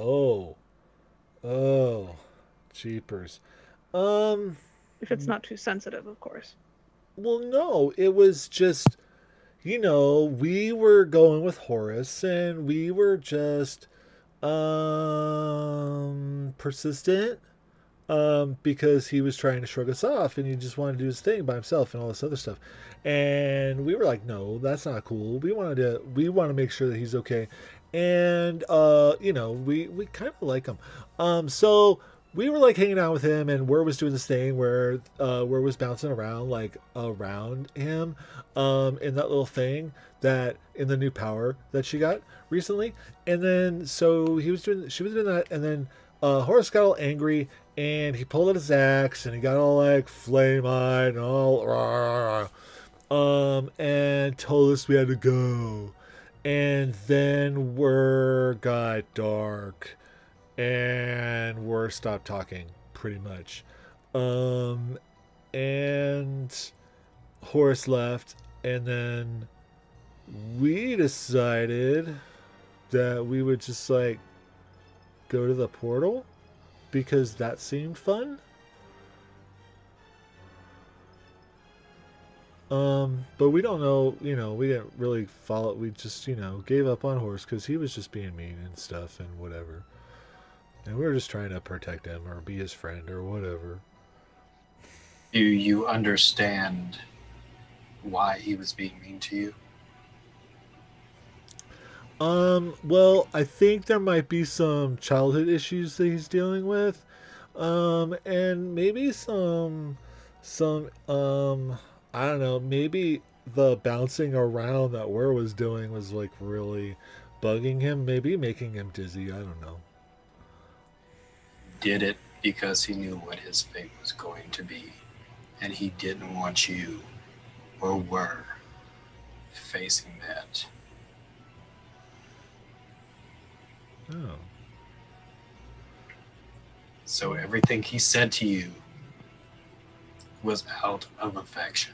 Oh, jeepers. If it's not too sensitive, of course. Well, no, it was just, we were going with Horace and we were just, persistent, because he was trying to shrug us off and he just wanted to do his thing by himself and all this other stuff. And we were like, no, that's not cool. We want to make sure that he's okay. And, we kind of like him. So we were like hanging out with him, and Where was doing this thing where Where was bouncing around like around him in that little thing that in the new power that she got recently. And then so she was doing that, and then Horace got all angry and he pulled out his axe and he got all like flame eyed and all and told us we had to go. And then Were got dark and Were stopped talking pretty much. And Horace left, and then we decided that we would just like go to the portal because that seemed fun. But we don't know, we didn't really follow. We just, gave up on Horace because he was just being mean and stuff and whatever. And we were just trying to protect him or be his friend or whatever. Do you understand why he was being mean to you? Well, I think there might be some childhood issues that he's dealing with. And maybe I don't know, maybe the bouncing around that Ware was doing was like really bugging him, maybe making him dizzy. I don't know. Did it because he knew what his fate was going to be, and he didn't want you or Were facing that. Oh. So everything he said to you was out of affection.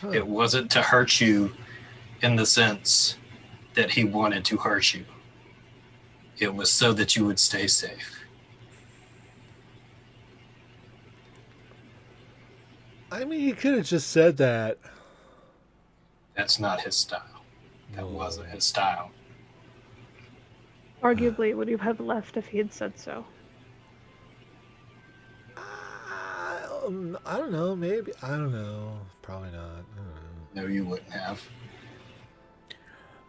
Huh. It wasn't to hurt you in the sense that he wanted to hurt you. It was so that you would stay safe. I mean, he could have just said that. That's not his style. That wasn't his style. Arguably, would you have left if he had said so? I don't know. Maybe. I don't know. Probably not. I don't know. No, you wouldn't have.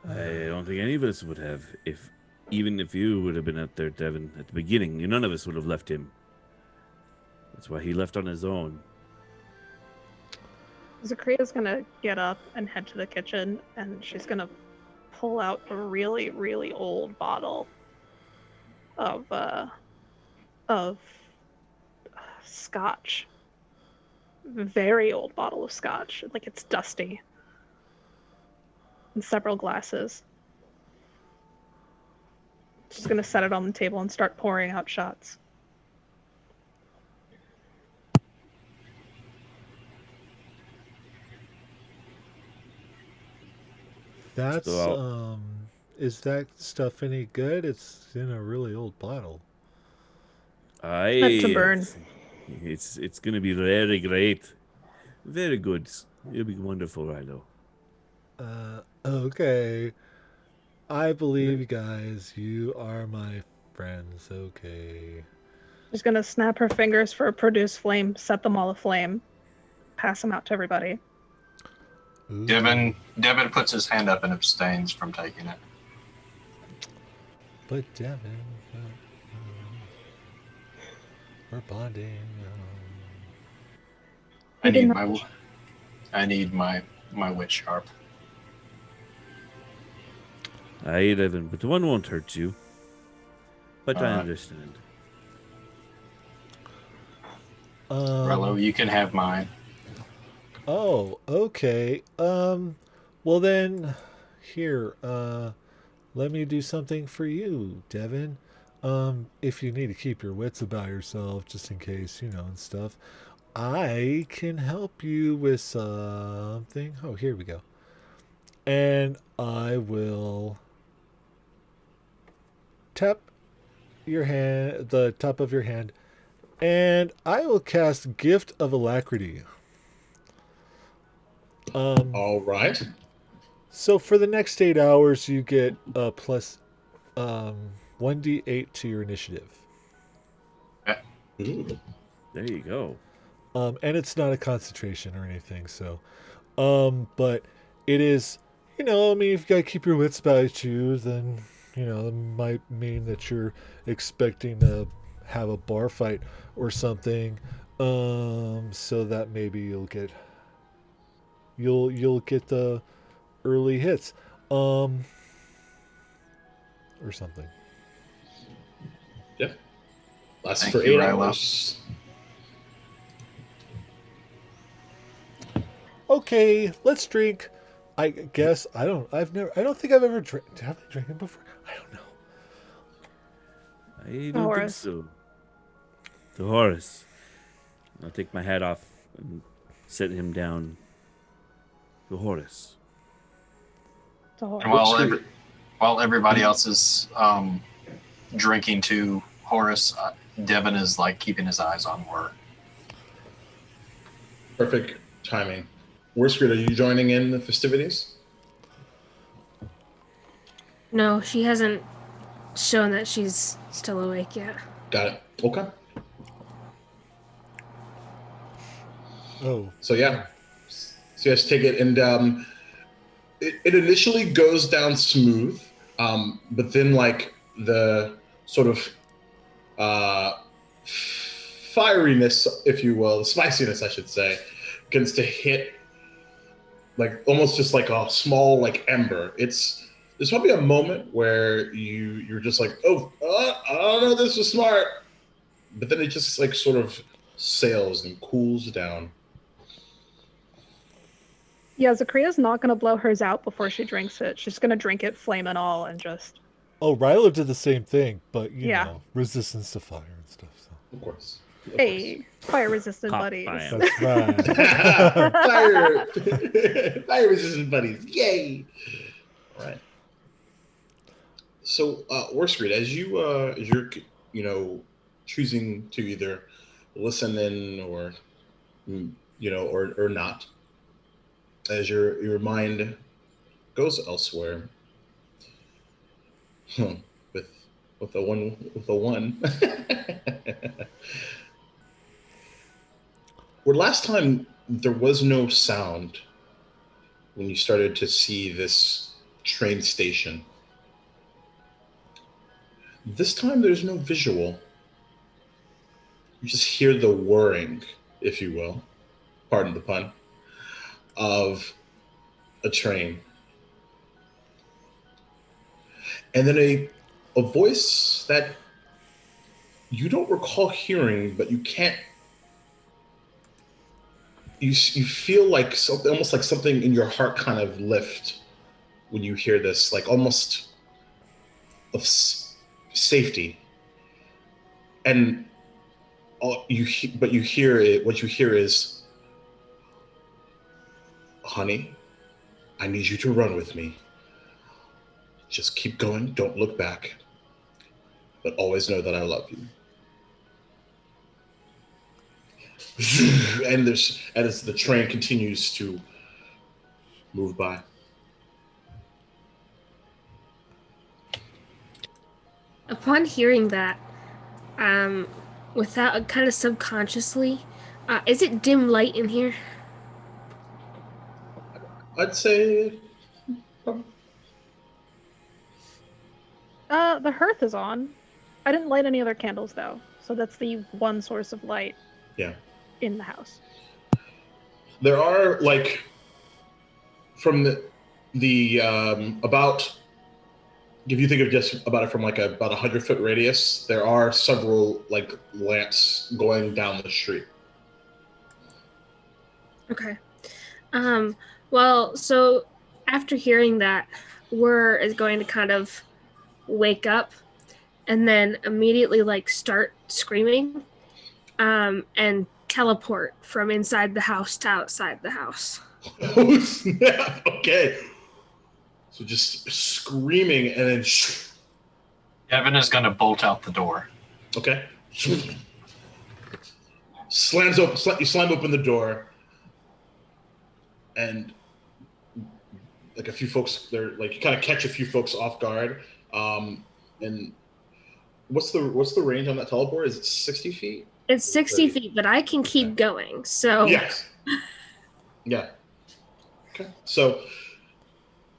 I don't think any of us would have. Even if you would have been out there, Devin, at the beginning, none of us would have left him. That's why he left on his own. Zakria's gonna get up and head to the kitchen, and she's gonna pull out a really, really old bottle of scotch. Very old bottle of scotch. Like, it's dusty. And several glasses. She's gonna set it on the table and start pouring out shots. That's So is that stuff any good? It's in a really old bottle. Meant to burn. It's gonna be very great, very good. It'll be wonderful, Rilo. Okay. I believe you guys. You are my friends. Okay. She's gonna snap her fingers for a produce flame, set them all aflame, pass them out to everybody. Ooh. Devin puts his hand up and abstains from taking it. But Devin, we're bonding. I need my wit sharp. Aye, Devin, but the one won't hurt you. But I understand. Rello, you can have mine. Oh, okay. Well then, here, let me do something for you, Devin. If you need to keep your wits about yourself, just in case, and stuff, I can help you with something. Oh, here we go. And I will tap your hand, the top of your hand, and I will cast Gift of Alacrity. All right. So for the next 8 hours, you get a plus 1d8 to your initiative. Ooh. There you go. And it's not a concentration or anything, so. But it is, if you got to keep your wits about you, then That might mean that you're expecting to have a bar fight or something. So that maybe you'll get the early hits. Or something. Yeah. Lasts Thank for you, 8 Ryla. hours. Okay, let's drink. I guess I don't think I've ever drank. Have I drank it before? I don't know. I don't think Horace. so. To Horace. I'll take my hat off and set him down. To Horace. To Horace. And while everybody else is drinking to Horace, Devin is like keeping his eyes on Word. Perfect timing. Worskrit, are you joining in the festivities? No, she hasn't shown that she's still awake yet. Got it. Okay. Oh, So yeah. So yes, take it, and it initially goes down smooth, but then like the sort of fieriness, if you will, the spiciness, I should say, begins to hit like almost just like a small like ember. There's probably a moment where you're just like, I don't know if this was smart, but then it just like sort of sails and cools down. Yeah, Zakria's not going to blow hers out before she drinks it. She's going to drink it flame and all and just... Oh, Rylo did the same thing, but Yeah. resistance to fire and stuff. So. Of course. Hey, fire-resistant Caught buddies. by him. That's right. fire, fire resistant buddies! Yay! All right. So, Worskrit, as you're choosing to either listen in or or not, as your mind goes elsewhere, with a one. Where last time there was no sound when you started to see this train station. This time there's no visual. You just hear the whirring, if you will, pardon the pun, of a train. And then a voice that you don't recall hearing, but you can't. You feel like something, almost like something in your heart kind of lift when you hear this, like almost of safety. And but you hear it. What you hear is, "Honey, I need you to run with me. Just keep going. Don't look back. But always know that I love you." And as the train continues to move by. Upon hearing that, without kind of subconsciously, is it dim light in here? I'd say The hearth is on. I didn't light any other candles though, so that's the one source of light. Yeah. In the house. There are like from the about, if you think of just about it from like about 100-foot radius, there are several like lamps going down the street. Okay. Well, so after hearing that, Whir is going to kind of wake up and then immediately like start screaming and teleport from inside the house to outside the house. Oh snap! Okay. So just screaming and then Devin is going to bolt out the door. Okay. Slams open. You slam open the door, and like a few folks, they're like you kind of catch a few folks off guard. And what's the range on that teleport? Is it 60 feet? It's 60 feet, but I can keep going. So Yes. Yeah. Okay. So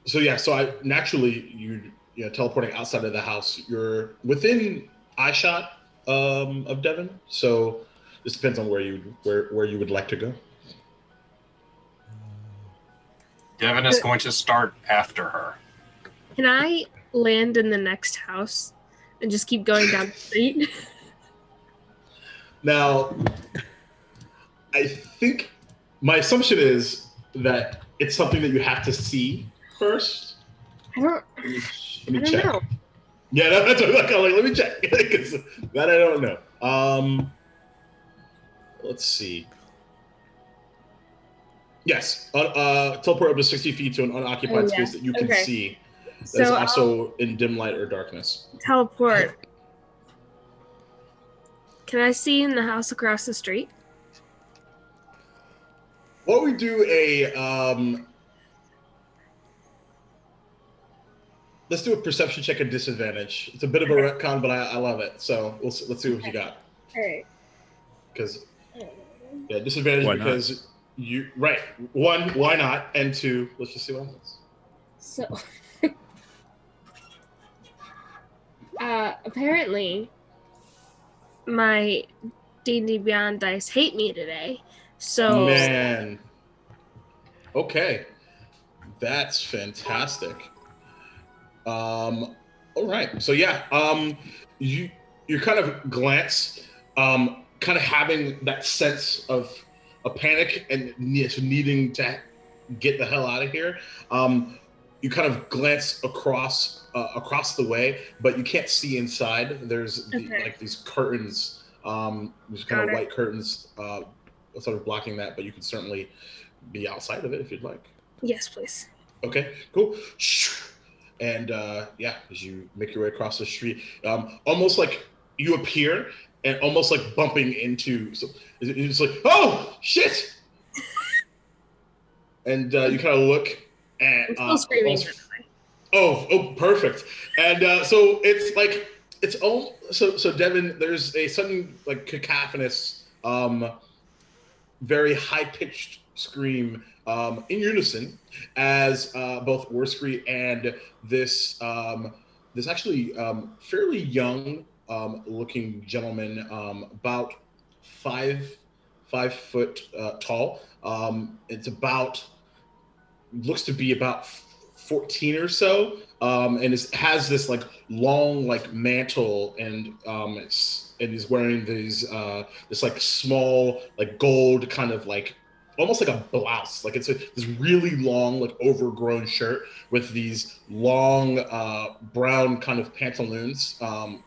I naturally teleporting outside of the house. You're within eyeshot of Devon, so this depends on where you would like to go. Devin is going to start after her. Can I land in the next house and just keep going down the street? Now, I think my assumption is that it's something that you have to see first. I don't check. know. Yeah, that's what I'm like. Let me check. 'Cause that I don't know. Let's see. Yes, teleport up to 60 feet to an unoccupied space that you can see. That is also in dim light or darkness. Teleport. Can I see in the house across the street? What we do let's do a perception check at disadvantage. It's a bit of a retcon, but I love it. So let's see what you got. All right. Because disadvantage because you right. One, why not? And two, let's just see what happens. So apparently my D&D Beyond dice hate me today. So man. Okay. That's fantastic. All right. So you kind of glance, kind of having that sense of a panic and needing to get the hell out of here. You kind of glance across the way, but you can't see inside. There's these curtains, these kind of white curtains, sort of blocking that, but you can certainly be outside of it if you'd like. Yes, please. Okay, cool. And as you make your way across the street, almost like you appear and almost like bumping into. So it's like, oh shit! And you kind of look at. I'm still screaming. Oh, perfect. And so it's like it's all. So Devin, there's a sudden like cacophonous, very high pitched scream in unison as both Worsky and this actually fairly young looking gentleman, about 5 foot tall. It's looks to be about 14 or so, and has this like long like mantle, and he's wearing these this like small like gold kind of like almost like a blouse, like it's this really long like overgrown shirt with these long brown kind of pantaloons,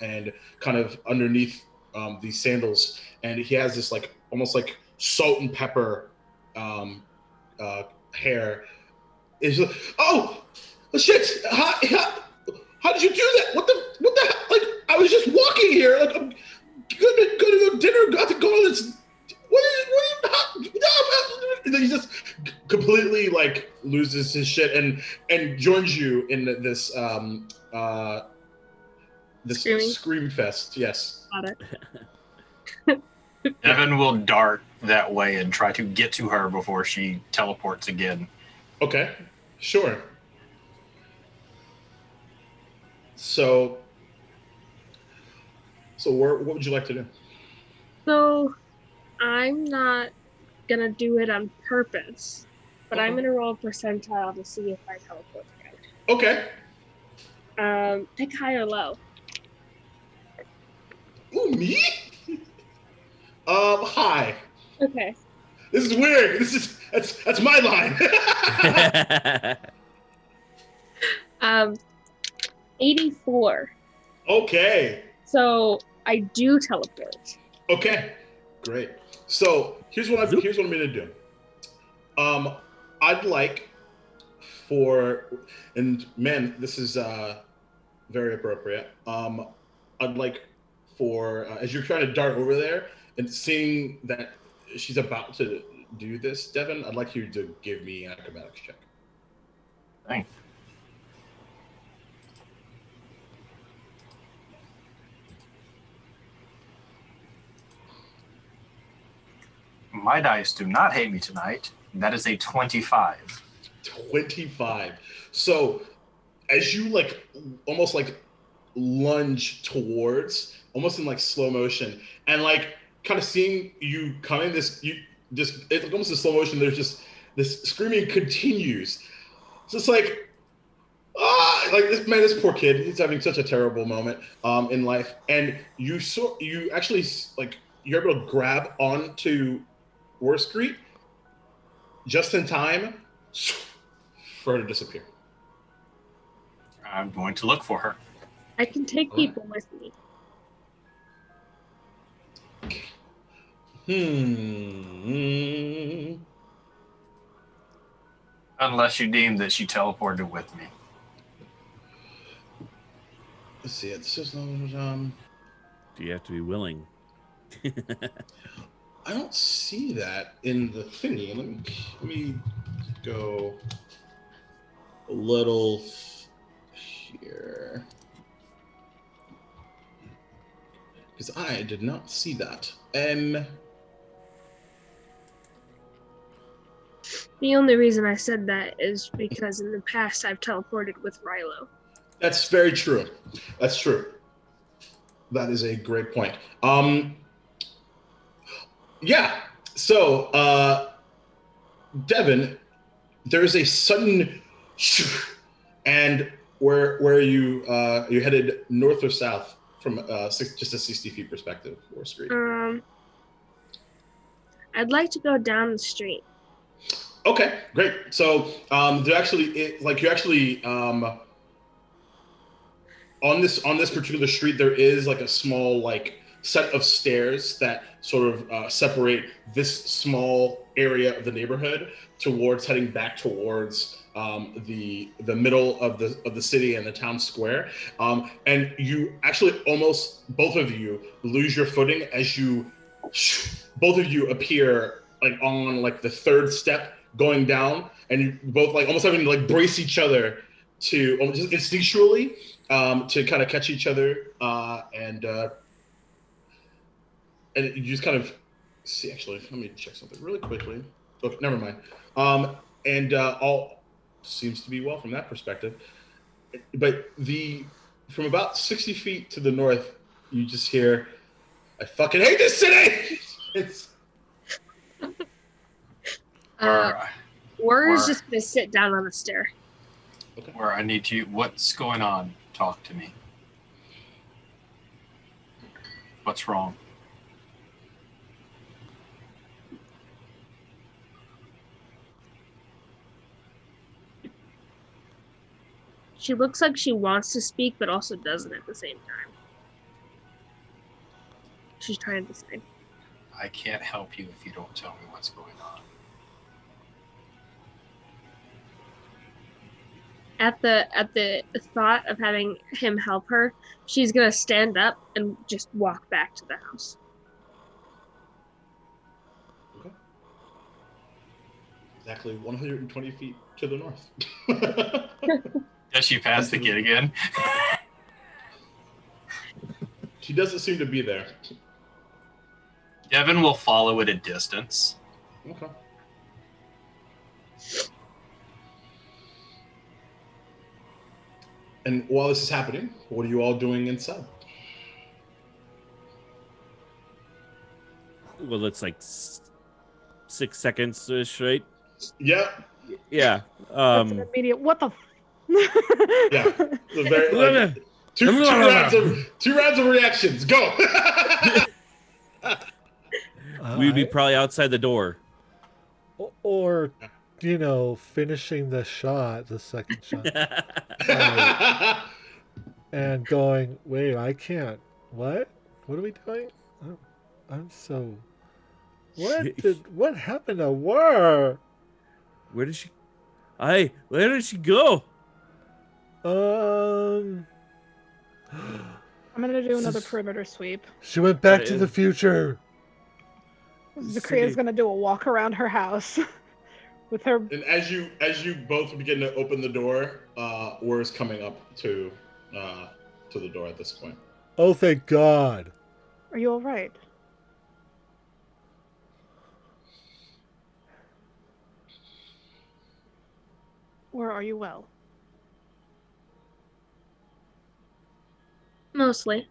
and kind of underneath these sandals, and he has this like almost like salt and pepper hair. It's like, oh shit! How did you do that? What the like? I was just walking here. Like I'm gonna go to dinner. Got to go on this. And then he just completely like loses his shit and joins you in this scream fest. Yes. Got it. Evan will dart that way and try to get to her before she teleports again. Okay, sure. So what would you like to do? So I'm not gonna do it on purpose, but I'm gonna roll a percentile to see if I teleport again. Okay. Pick high or low. Ooh, me? High. Okay. This is weird. That's my line. 84. Okay. So I do teleport. Okay. Great. So here's what I'm gonna do. I'd like for, and man, this is very appropriate. I'd like for as you're trying to dart over there and seeing that she's about to do this, Devin, I'd like you to give me an acrobatics check. Thanks. My dice do not hate me tonight. That is a 25. 25. So as you like almost like lunge towards, almost in like slow motion, and like kind of seeing you coming, it's like almost in slow motion. There's just this screaming continues. It's just like like this poor kid, he's having such a terrible moment in life, and you actually like you're able to grab onto War Street just in time for her to disappear. I'm going to look for her. I can take people with me. Unless you deem that she teleported with me. Let's see. It's just Do you have to be willing? I don't see that in the thingy. Let me go a little here, because I did not see that. The only reason I said that is because in the past I've teleported with Rilo. That's very true. That's true. That is a great point. Yeah. So, Devin, there's a sudden, and where you headed north or south from just a 60 feet perspective, War Street. I'd like to go down the street. Okay, great. So there actually, on this particular street, there is like a small like set of stairs that sort of separate this small area of the neighborhood towards heading back towards the middle of the city and the town square. And you actually almost both of you lose your footing as both of you appear like on like the third step going down, and you both like almost having to like brace each other to just instinctually to kind of catch each other, and you just kind of see. Actually, let me check something really quickly. Okay, never mind. And all seems to be well from that perspective. But from about 60 feet to the north, you just hear, "I fucking hate this city." We're just gonna sit down on the stair. Okay. Where I need to. What's going on? Talk to me. What's wrong? She looks like she wants to speak, but also doesn't at the same time. She's trying to decide. I can't help you if you don't tell me what's going on. At the thought of having him help her, she's gonna stand up and just walk back to the house. Okay. Exactly 120 feet to the north. Does she pass the kid again? She doesn't seem to be there. Devin will follow at a distance. Okay. And while this is happening, what are you all doing inside? Well, it's like 6 seconds right? Yep. Yeah. That's an immediate. What the? Yeah. So two rounds of reactions. Go. We'd be probably outside the door. Or, finishing the second shot. And going, wait, I can't. What? What are we doing? Oh, I'm so. What happened to War? Where did she go? I'm gonna do another perimeter sweep. She went back to the future. Zakria's gonna do a walk around her house with her. And as you both begin to open the door, War is coming up to the door at this point. Oh, thank God. Are you all right? Or are you well? Mostly.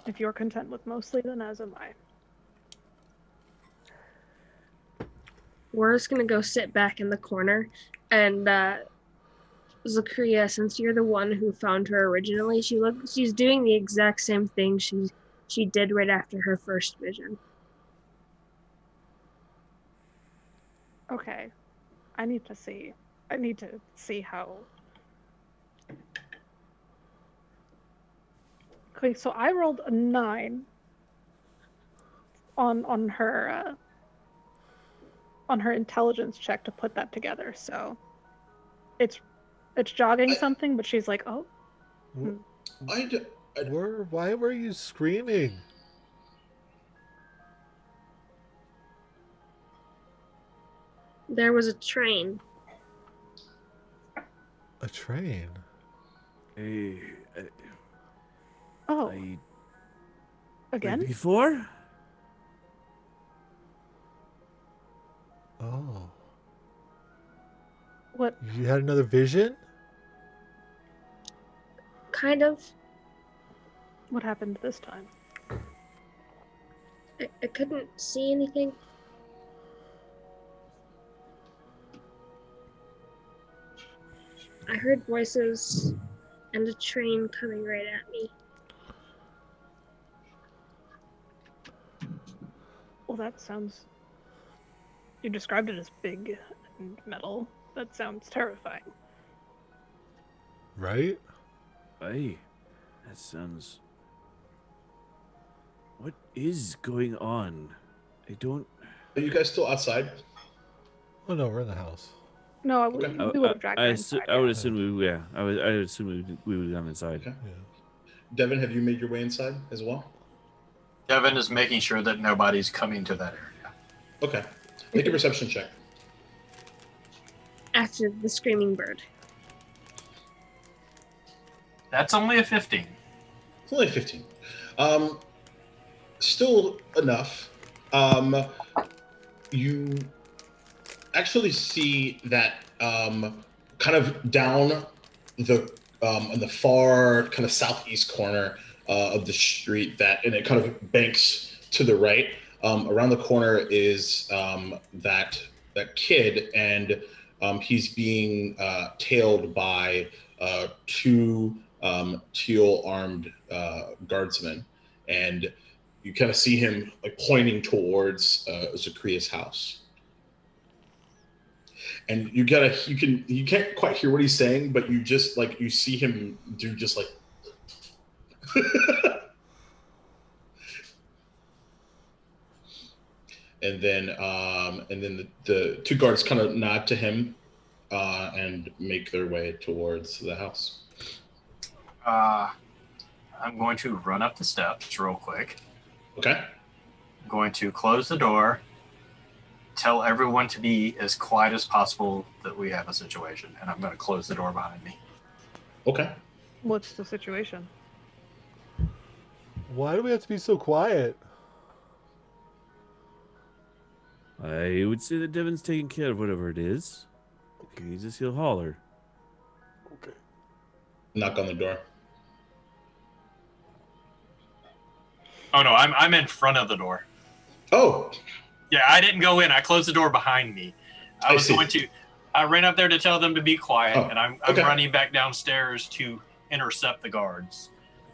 If you're content with mostly, then as am I. We're just gonna go sit back in the corner, and Zakria, since you're the one who found her originally, she's doing the exact same thing she did right after her first vision. Okay. I need to see how. Okay, so I rolled a 9 on her intelligence check to put that together. So it's jogging something, but she's like, oh. Why were you screaming? There was a train. A train? Hey, Oh. I Again? like before? Oh. What? You had another vision? Kind of. What happened this time? I couldn't see anything. I heard voices and a train coming right at me. Well, that sounds. You described it as big and metal. That sounds terrifying. Right? Hey, that sounds. What is going on? I don't. Are you guys still outside? Oh no, we're in the house. No, Okay. we would have dragged her inside. I would assume we. Yeah, I would assume we would have gone inside. Okay. Yeah. Devin, have you made your way inside as well? Devin is making sure that nobody's coming to that area. Okay. Make a perception check. After the screaming bird. That's only a 15. It's only 15. Still enough. You actually see that kind of down the on the far kind of southeast corner of the street, and it kind of banks to the right. Around the corner is that kid, and he's being tailed by two teal-armed guardsmen, and you kind of see him like pointing towards Zakria's house. And you can't quite hear what he's saying, but you just like you see him do just like and then the two guards kind of nod to him and make their way towards the house. I'm going to run up the steps real quick. Okay. I'm going to close the door, tell everyone to be as quiet as possible that we have a situation, and I'm going to close the door behind me. Okay. What's the situation? Why do we have to be so quiet? I would say that Devin's taking care of whatever it is. He's just he'll holler. Okay. Knock on the door. Oh no, I'm in front of the door. Oh. Yeah, I didn't go in. I closed the door behind me. I ran up there to tell them to be quiet, and I'm running back downstairs to intercept the guards.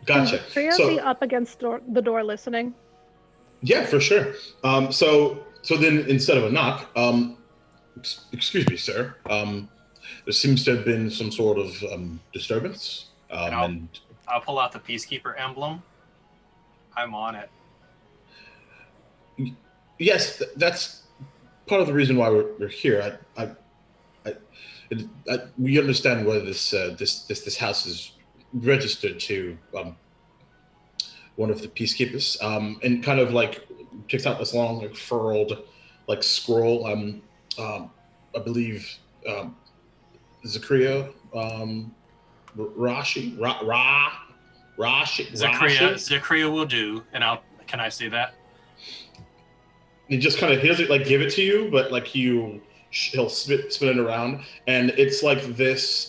Gotcha. Should you be up against the door listening? Yeah, for sure. So then instead of a knock, excuse me, sir. There seems to have been some sort of disturbance. I'll pull out the Peacekeeper emblem. I'm on it. Yes, that's part of the reason why we're here. We understand whether this house is registered to one of the peacekeepers, and kind of like takes out this long, like furled, like scroll. I believe Zakria, Zakria will do, and can I say that? He just kind of, he doesn't like give it to you, but like you he'll spin it around, and it's like this.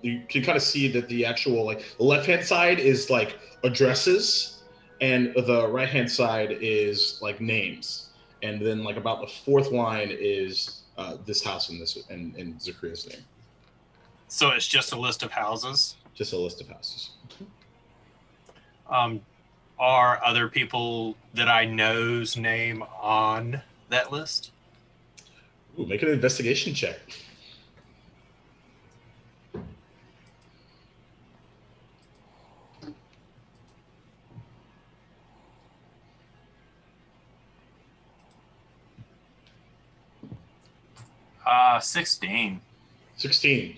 You can kind of see that the actual the left hand side is like addresses, and the right hand side is like names, and then like about the fourth line is this house and this and Zakria's name. So it's just a list of houses. Just a list of houses. Are other people that I know's name on that list? Ooh, make an investigation check. Uh, 16. 16.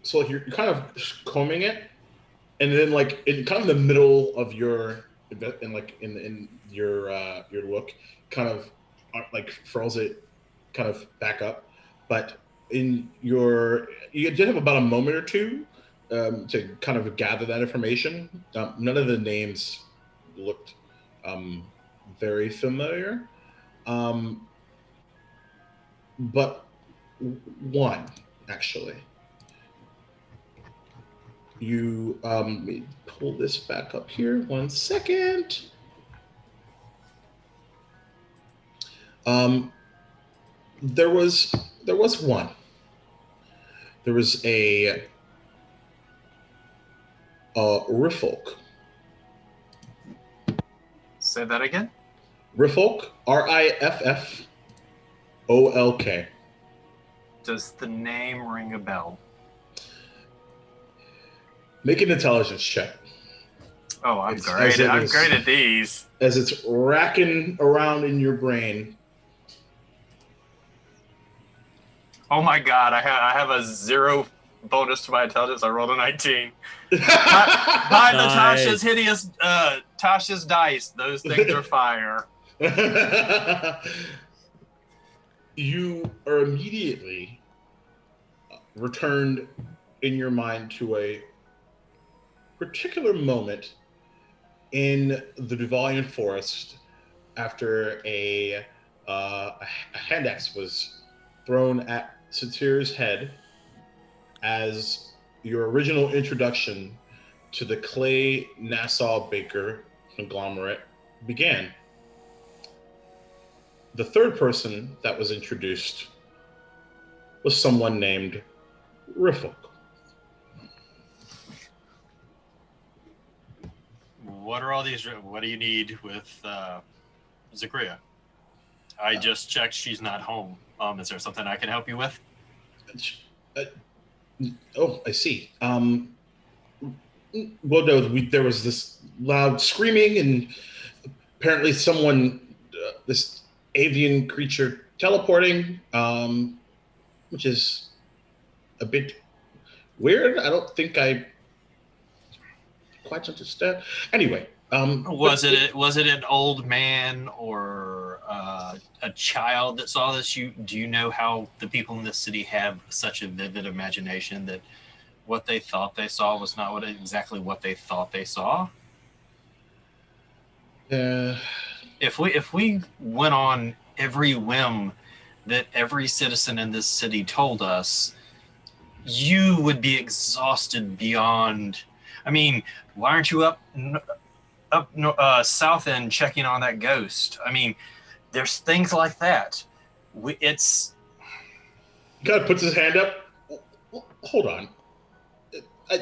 So like you're kind of combing it, and then like in kind of the middle of your in your look, kind of like furls it kind of back up, but you did have about a moment or two to kind of gather that information. None of the names looked very familiar, but one actually. You let me pull this back up here 1 second. There was one. There was a Riffolk. Say that again. Riffolk, Rifffolk. Does the name ring a bell? Make an intelligence check. Oh, I'm great at these. As it's racking around in your brain. Oh my god, I have a 0 bonus to my intelligence. I rolled a 19. By Nice. Tasha's dice. Those things are fire. You are immediately returned in your mind to a particular moment in the Duvalian forest after a hand axe was thrown at Satir's head as your original introduction to the Clay Nassau Baker conglomerate began. The third person that was introduced was someone named Riffolk. What are all these? What do you need with Zakria? I just checked. She's not home. Is there something I can help you with? Oh, I see. Well, no, there was this loud screaming, and apparently someone, this avian creature teleporting, which is a bit weird. I don't think I quite understand. Anyway, Was it an old man or a child that saw this? Do you know how the people in this city have such a vivid imagination that what they thought they saw was not exactly what they thought they saw? If we went on every whim that every citizen in this city told us, you would be exhausted beyond. I mean, why aren't you up south end checking on that ghost? I mean, there's things like that. It's. God puts his hand up. Hold on. I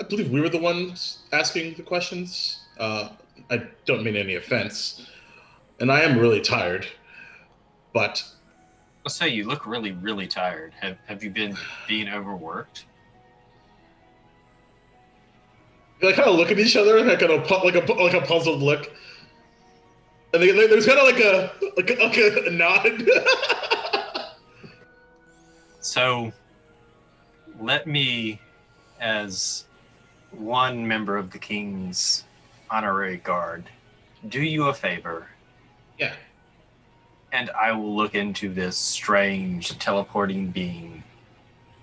believe we were the ones asking the questions. I don't mean any offense, and I am really tired. But Let's say you look really, really tired. Have you been being overworked? they kind of look at each other and kind of like a puzzled look, and there's kind of like a nod. So, let me, as one member of the King's honorary guard, do you a favor. Yeah. And I will look into this strange teleporting being.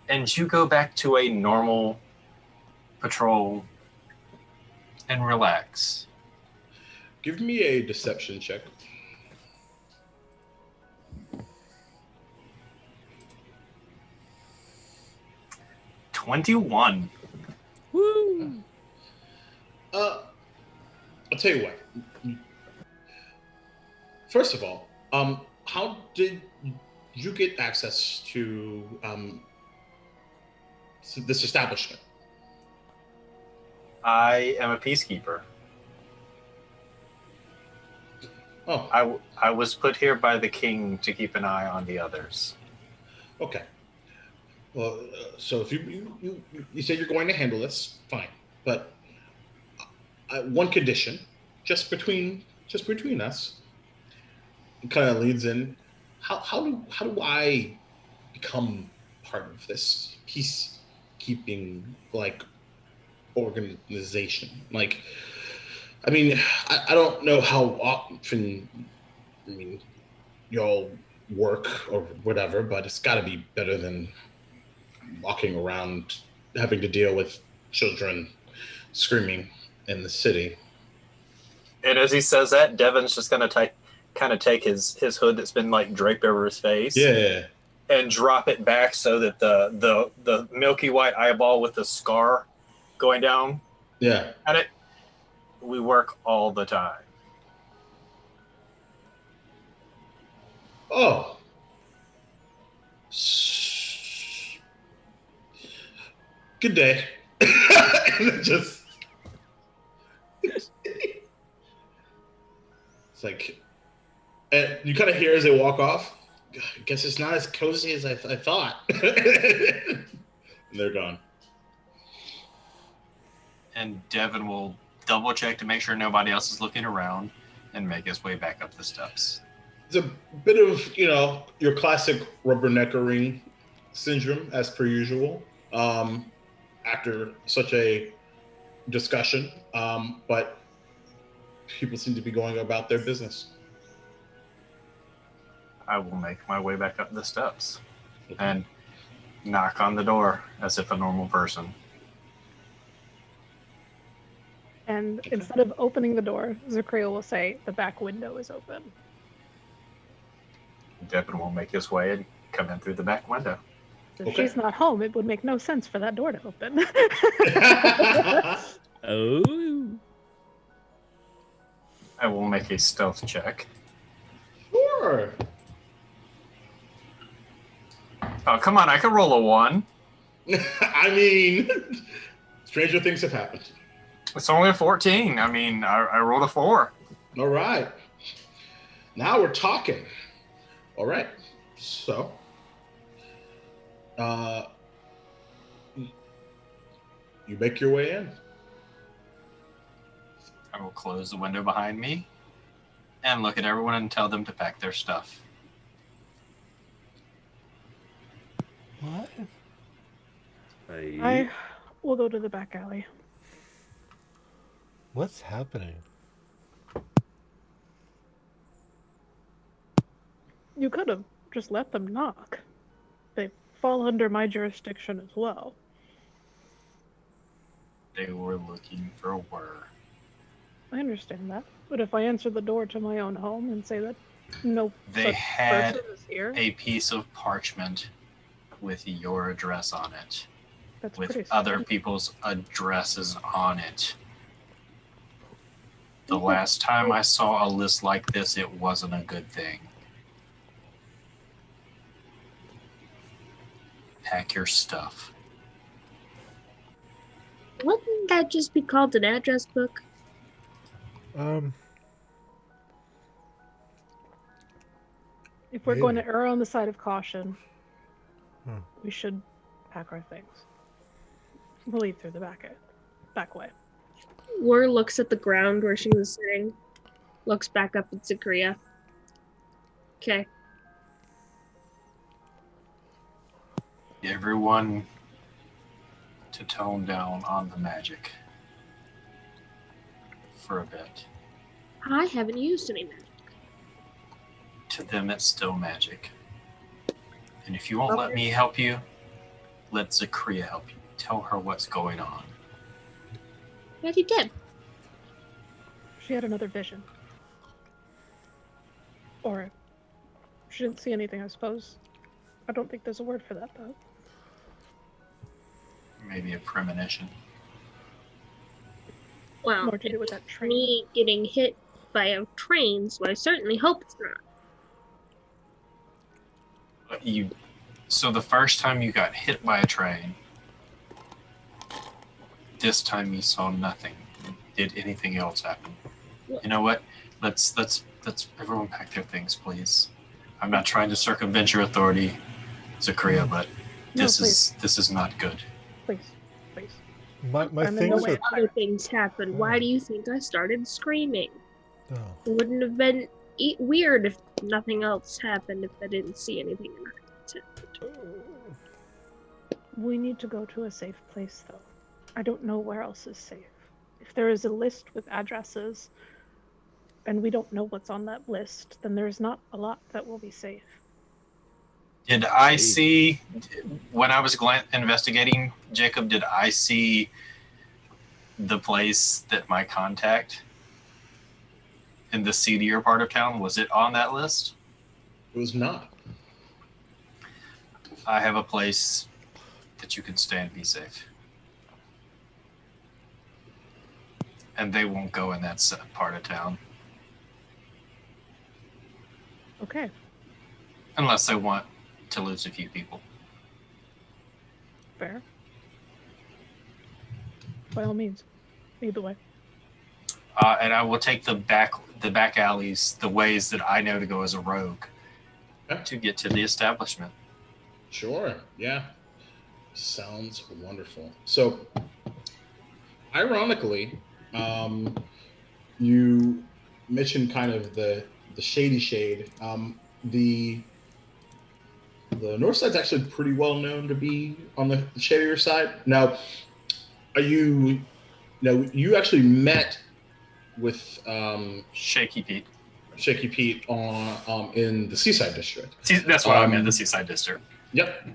And you go back to a normal patrol and relax. Give me a deception check. 21. Woo! I'll tell you what. First of all, how did you get access to this establishment? I am a peacekeeper. Oh, I was put here by the king to keep an eye on the others. okay. Well, so if you say you're going to handle this, fine. But one condition, just between us, it kind of leads in. How do I become part of this peacekeeping organization? Like, I mean, I don't know how often. I mean, y'all work or whatever, but it's got to be better than walking around having to deal with children screaming in the city. And as he says that, Devin's just gonna kind of take his hood that's been like draped over his face, Yeah. and drop it back so that the milky white eyeball with the scar going down. Yeah. At it, we work all the time. Oh. Good day. Just. It's like, and you kind of hear as they walk off. I guess it's not as cozy as I thought. And they're gone. And Devin will double check to make sure nobody else is looking around and make his way back up the steps. It's a bit of, your classic rubbernecking syndrome, as per usual, after such a discussion. But people seem to be going about their business. I will make my way back up the steps and knock on the door as if a normal person. And instead of opening the door, Zakriel will say, the back window is open. Devin will make his way and come in through the back window. If Okay. she's not home, it would make no sense for that door to open. Oh. I will make a stealth check. Sure. Oh, come on, I can roll a 1. I mean, stranger things have happened. It's only a 14. I mean, I rolled a 4. All right. Now we're talking. All right. So, you make your way in. I will close the window behind me and look at everyone and tell them to pack their stuff. What? I will go to the back alley. What's happening? You could have just let them knock. They fall under my jurisdiction as well. They were looking for work. I understand that. But if I answer the door to my own home and say that no They such had person is here, a piece of parchment with your address on it, that's with pretty other strange. people's addresses on it. The last time I saw a list like this, it wasn't a good thing. Pack your stuff. Wouldn't that just be called an address book? If we're going to Maybe. err on the side of caution, Hmm. we should pack our things. We'll leave through the back way. War looks at the ground where she was sitting, looks back up at Zakria. Okay. Everyone to tone down on the magic for a bit. I haven't used any magic. To them, it's still magic. And if you won't let me help you, let Zakria help you. Tell her what's going on. But you did. She had another vision. Or she didn't see anything, I suppose. I don't think there's a word for that, though. maybe a premonition. Well, More to do with that train. me getting hit by a train, so I certainly hope it's not. So the first time you got hit by a train, this time you saw nothing. Did anything else happen? You know what? Let's everyone pack their things, please. I'm not trying to circumvent your authority, Zakaria, but this is not good. Please. My I things know are. other things happened. Why do you think I started screaming? Oh. It wouldn't have been weird if nothing else happened, if I didn't see anything. We need to go to a safe place, though. I don't know where else is safe. If there is a list with addresses, and we don't know what's on that list, then there's not a lot that will be safe. Did I see, when I was investigating, Jacob, did I see the place that my contact in the seedier part of town, was it on that list? It was not. I have a place that you can stay and be safe. And they won't go in that part of town. Okay. Unless they want to lose a few people. Fair. By all means. Either way. And I will take the back alleys, the ways that I know to go as a rogue, to get to the establishment. Sure. Yeah. Sounds wonderful. So, ironically, you mentioned kind of the shady shade. The north side's actually pretty well known to be on the shadier side. Now, you actually met with Shaky Pete. Shaky Pete on in the Seaside District. That's what I meant, the Seaside District. Yep.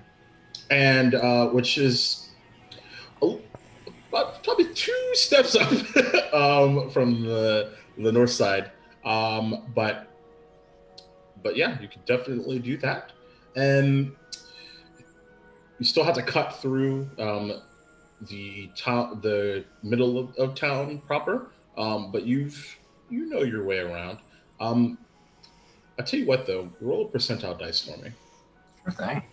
And which is about probably 2 steps up from the north side. But yeah, you can definitely do that. And you still have to cut through the middle of town proper. But you know your way around. I tell you what, though, roll a percentile dice for me. Sure thing.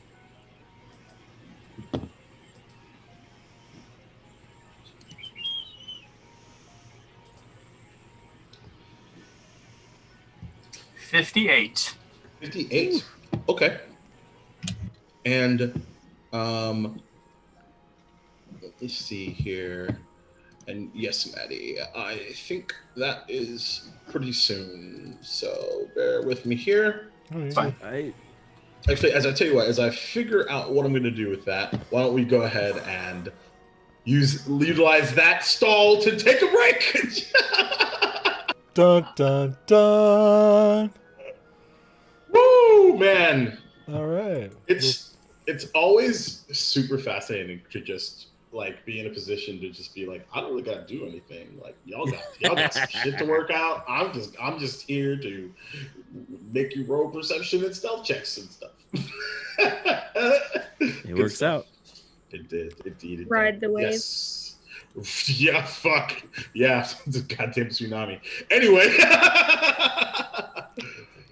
$58. 58. Okay. And let me see here. And yes, Maddie, I think that is pretty soon. So bear with me here. It's fine. Actually, as I tell you what, as I figure out what I'm going to do with that, why don't we go ahead and utilize that stall to take a break? Dun dun dun. Woo, man! All right. It's always super fascinating to just like be in a position to just be like, I don't really gotta do anything. Like y'all got some shit to work out. I'm just here to make you roll perception and stealth checks and stuff. It works out. It did. Indeed. Ride the wave. Yes. Yeah, fuck. Yeah, it's a goddamn tsunami. Anyway.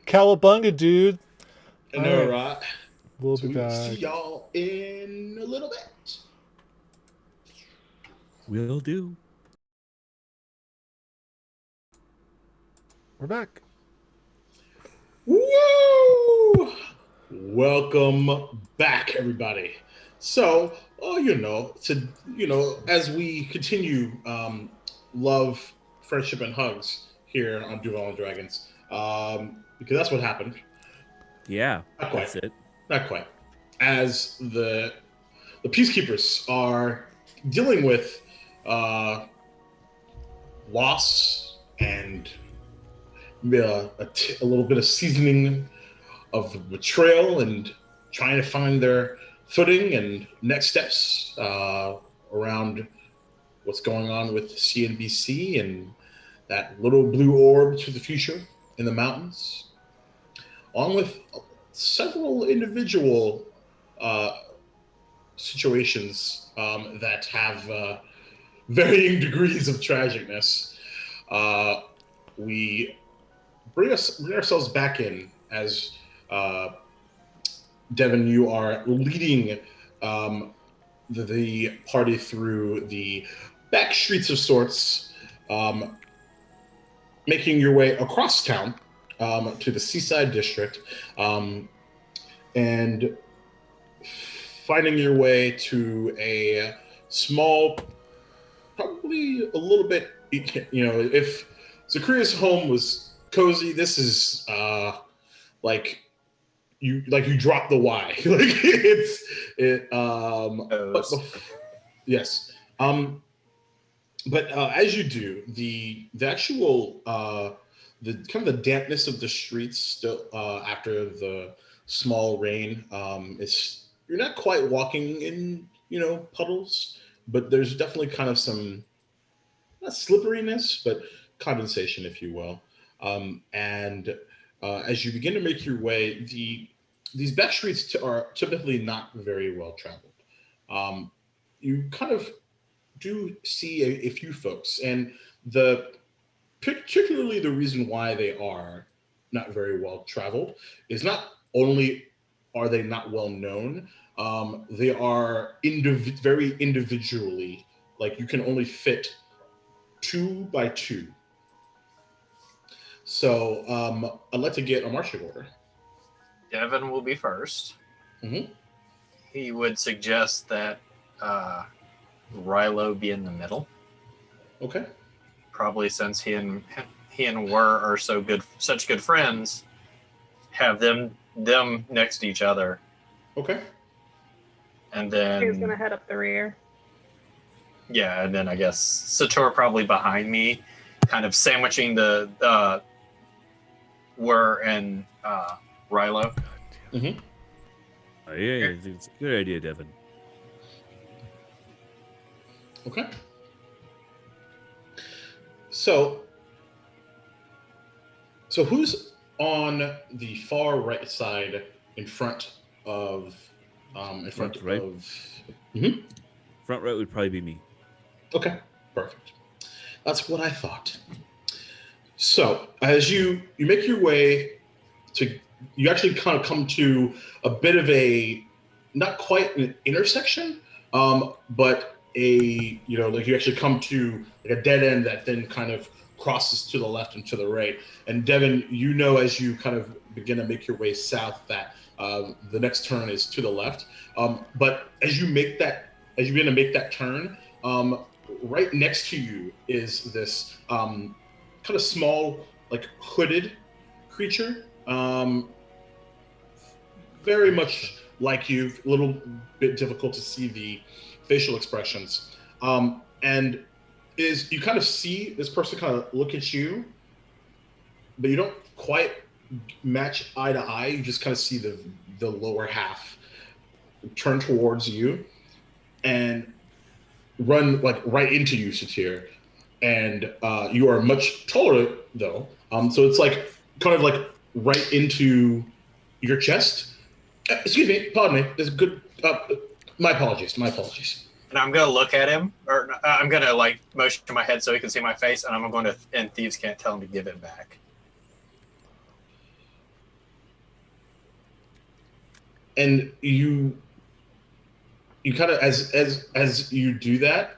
Cowabunga, dude. I know, right? We'll So be we back. see y'all in a little bit. Will do. We're back. Woo! Welcome back, everybody. So, as we continue love, friendship, and hugs here on Duval and Dragons, because that's what happened. Yeah, Not quite. that's it. Not quite. As the peacekeepers are dealing with loss and a little bit of seasoning of the betrayal and trying to find their footing and next steps around what's going on with CNBC and that little blue orb to the future in the mountains, along with several individual situations that have varying degrees of tragicness, we bring ourselves back in as Devin, you are leading the party through the back streets of sorts, making your way across town to the Seaside District, and finding your way to a small, probably a little bit, if Zakaria's home was cozy, this is like you drop the Y. Yes. But as you do, the actual the kind of the dampness of the streets still after the small rain is, you're not quite walking in puddles, but there's definitely kind of some, not slipperiness, but condensation, if you will. And as you begin to make your way, these back streets are typically not very well traveled. You kind of do see a few folks, and particularly the reason why they are not very well traveled is not only are they not well known, they are very individually, like you can only fit 2 by 2. So I'd like to get a marching order. Devin will be first. Mm-hmm. He would suggest that Rilo be in the middle. Okay. Probably since he and Wur are such good friends, have them next to each other. Okay. And then He's gonna head up the rear. Yeah, and then I guess Sator probably behind me, kind of sandwiching the Wur and Rilo. Mm-hmm. Oh, yeah, I think it's a good idea, Devin. Okay. So who's on the far right side in front of Front right? Mm-hmm. Front right would probably be me. Okay, perfect. That's what I thought. So as you make your way to, you actually kind of come to a bit of a, not quite an intersection, but a, like you actually come to like a dead end that then kind of crosses to the left and to the right. And Devin, as you kind of begin to make your way south, that the next turn is to the left. But as you begin to make that turn, right next to you is this kind of small, like hooded creature, very much like you, a little bit difficult to see the facial expressions, and you kind of see this person kind of look at you, but you don't quite match eye to eye. You just kind of see the lower half turn towards you and run like right into you, Satir. And you are much taller though, so it's like kind of like right into your chest. Excuse me, pardon me. There's good. My apologies. And I'm gonna look at him, or I'm gonna like motion my head so he can see my face, and I'm going to. And thieves can't tell him to give it back. And you kind of as you do that,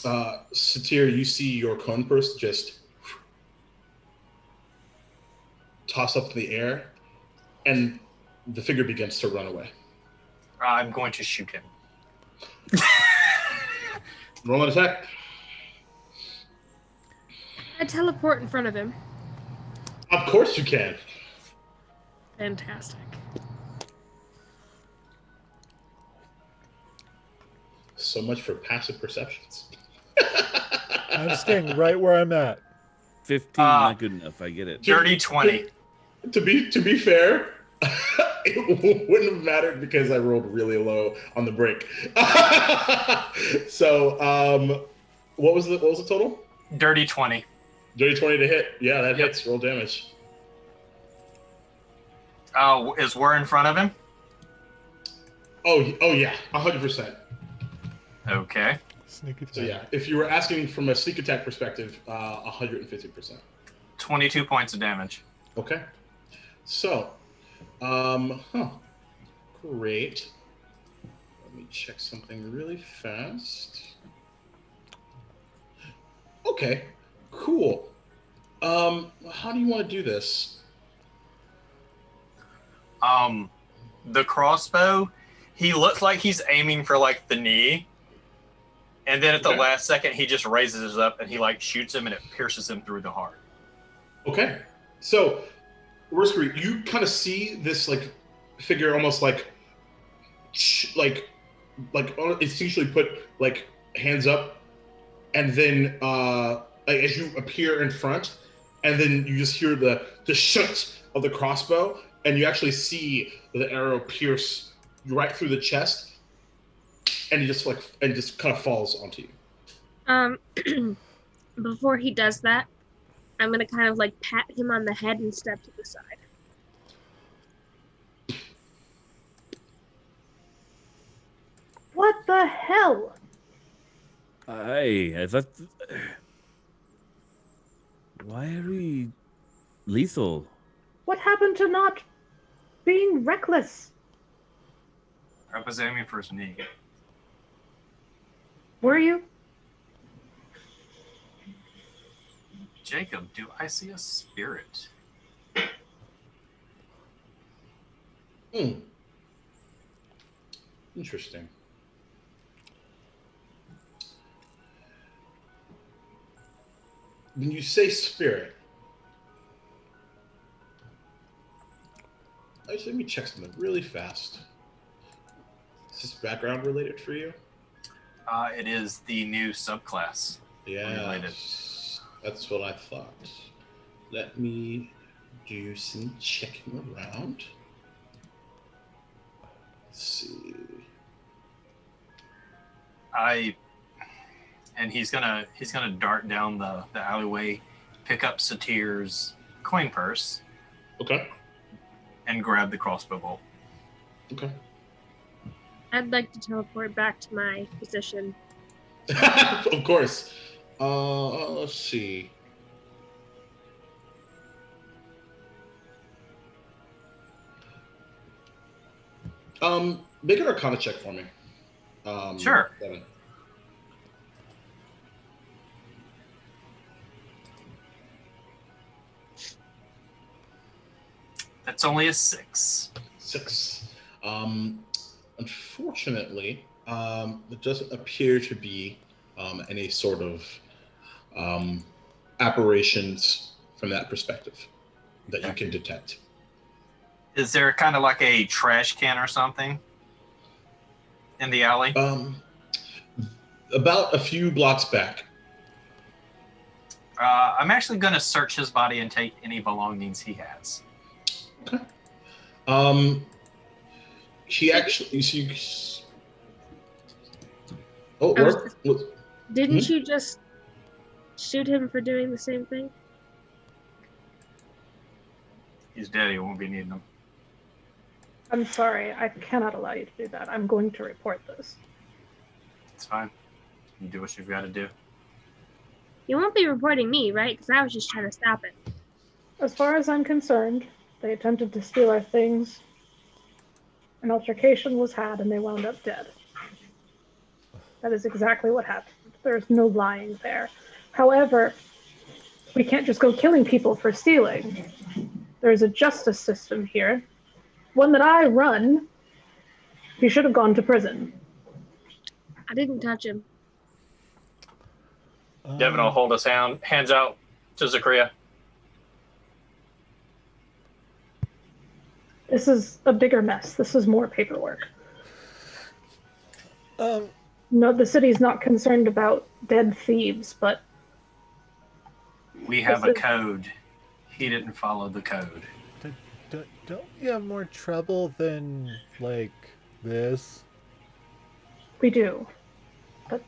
Satir, you see your cone purse just toss up in the air, and the figure begins to run away. I'm going to shoot him. Roll an attack. I teleport in front of him. Of course you can. Fantastic. So much for passive perceptions. I'm staying right where I'm at. 15, not good enough. I get it. Dirty 20. To be fair, it wouldn't have mattered because I rolled really low on the break. So, what was the total? Dirty 20. Dirty 20 to hit. Yeah, that hits. Roll damage. Is Wur in front of him? Oh yeah, 100%. Okay. Sneak attack. So yeah, if you were asking from a sneak attack perspective, 150%. 22 points of damage. Okay. So, great. Let me check something really fast. Okay, cool. How do you want to do this? The crossbow, he looks like he's aiming for like the knee, and then at the Okay. last second he just raises it up and he like shoots him and it pierces him through the heart. Okay. So, Riskery, you kind of see this like figure almost like essentially put like hands up, and then like, as you appear in front, and then you just hear the shunt of the crossbow, and you actually see the arrow pierce right through the chest, and he just kind of falls onto you. Before he does that, I'm gonna kind of like pat him on the head and step to the side. What the hell? I thought. Why are we lethal? What happened to not being reckless? I was aiming for his knee. Were you? Jacob, do I see a spirit? Interesting. When you say spirit, actually, let me check something really fast. Is this background related for you? It is the new subclass. Yeah, Related. that's what I thought. Let me do some checking around. Let's see. And he's gonna dart down the alleyway, pick up Satir's coin purse, Okay. and grab the crossbow bolt. Okay. I'd like to teleport back to my position. Of course. Let's see. Make an Arcana check for me. Sure. Devin. That's only a 6. 6. Unfortunately, it doesn't appear to be any sort of aberrations from that perspective that you can detect. Is there kind of like a trash can or something in the alley? About a few blocks back. I'm actually going to search his body and take any belongings he has. Okay. He actually. Didn't you just shoot him for doing the same thing? He's dead. He won't be needing them. I'm sorry, I cannot allow you to do that. I'm going to report this. It's fine. You do what you've got to do. You won't be reporting me, right? Because I was just trying to stop it. As far as I'm concerned, they attempted to steal our things. An altercation was had and they wound up dead. That is exactly what happened. There's no lying there. However, we can't just go killing people for stealing. There's a justice system here. One that I run. He should have gone to prison. I didn't touch him. Devin will hold his hands out to Zachariah. This is a bigger mess. This is more paperwork. No, the city's not concerned about dead thieves, but... We have a code. He didn't follow the code. Don't we have more trouble than, like, this? We do. But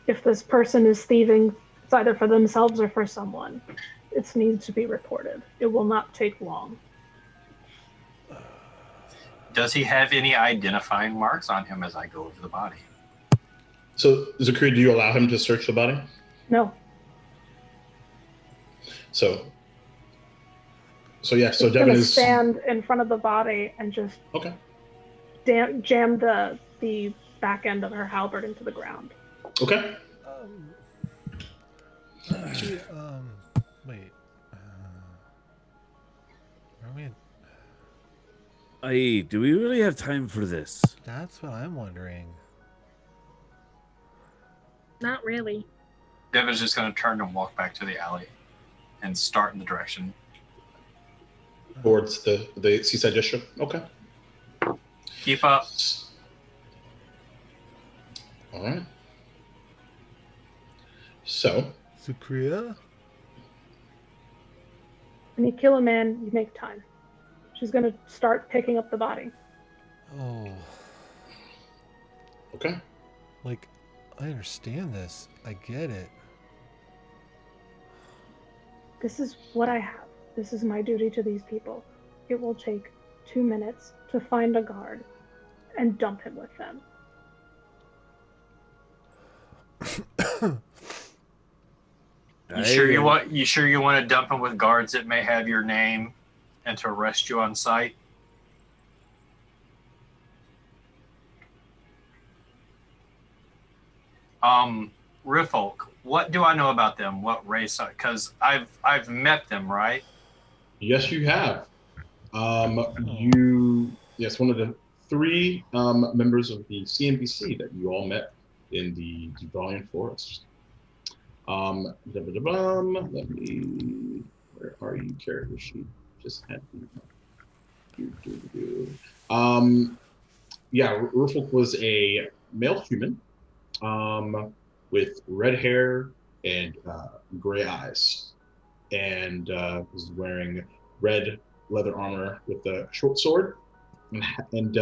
if this person is thieving, it's either for themselves or for someone. It needs to be reported. It will not take long. Does he have any identifying marks on him as I go over the body? So, Zakria, do you allow him to search the body? No. So yeah. So He's Devin gonna is stand in front of the body and just okay. jam the back end of her halberd into the ground. Okay. Actually, wait. I mean, Do we really have time for this? that's what I'm wondering. Not really. Devin's just going to turn and walk back to the alley and start in the direction. Towards the seaside district. Okay. Keep up. All right. So, Zakria? When you kill a man, you make time. She's gonna start picking up the body. Oh, okay. like, I understand this. I get it. This is what I have. This is my duty to these people. It will take 2 minutes to find a guard and dump him with them. You sure you want to dump him with guards that may have your name and to arrest you on sight? Riffolk, what do I know about them? What race? Because I've met them, right? Yes, you have. Yes, one of the 3 members of the CNBC that you all met in the Duval Forest. Let me. Where are you, character sheet? Just had yeah, Ruffolk was a male human, with red hair and gray eyes, and was wearing red leather armor with a short sword, and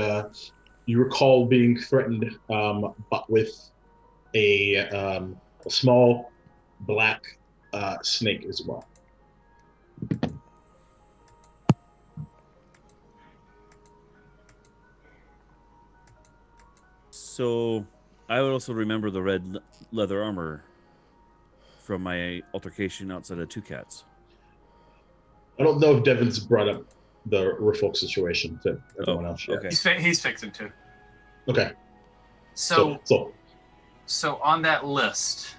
you recall being threatened, but with a small black snake as well. So I would also remember the red leather armor from my altercation outside of Two Cats. I don't know if Devin's brought up the Riffolk situation to everyone else yet. Okay. He's fixing to. Okay. So So on that list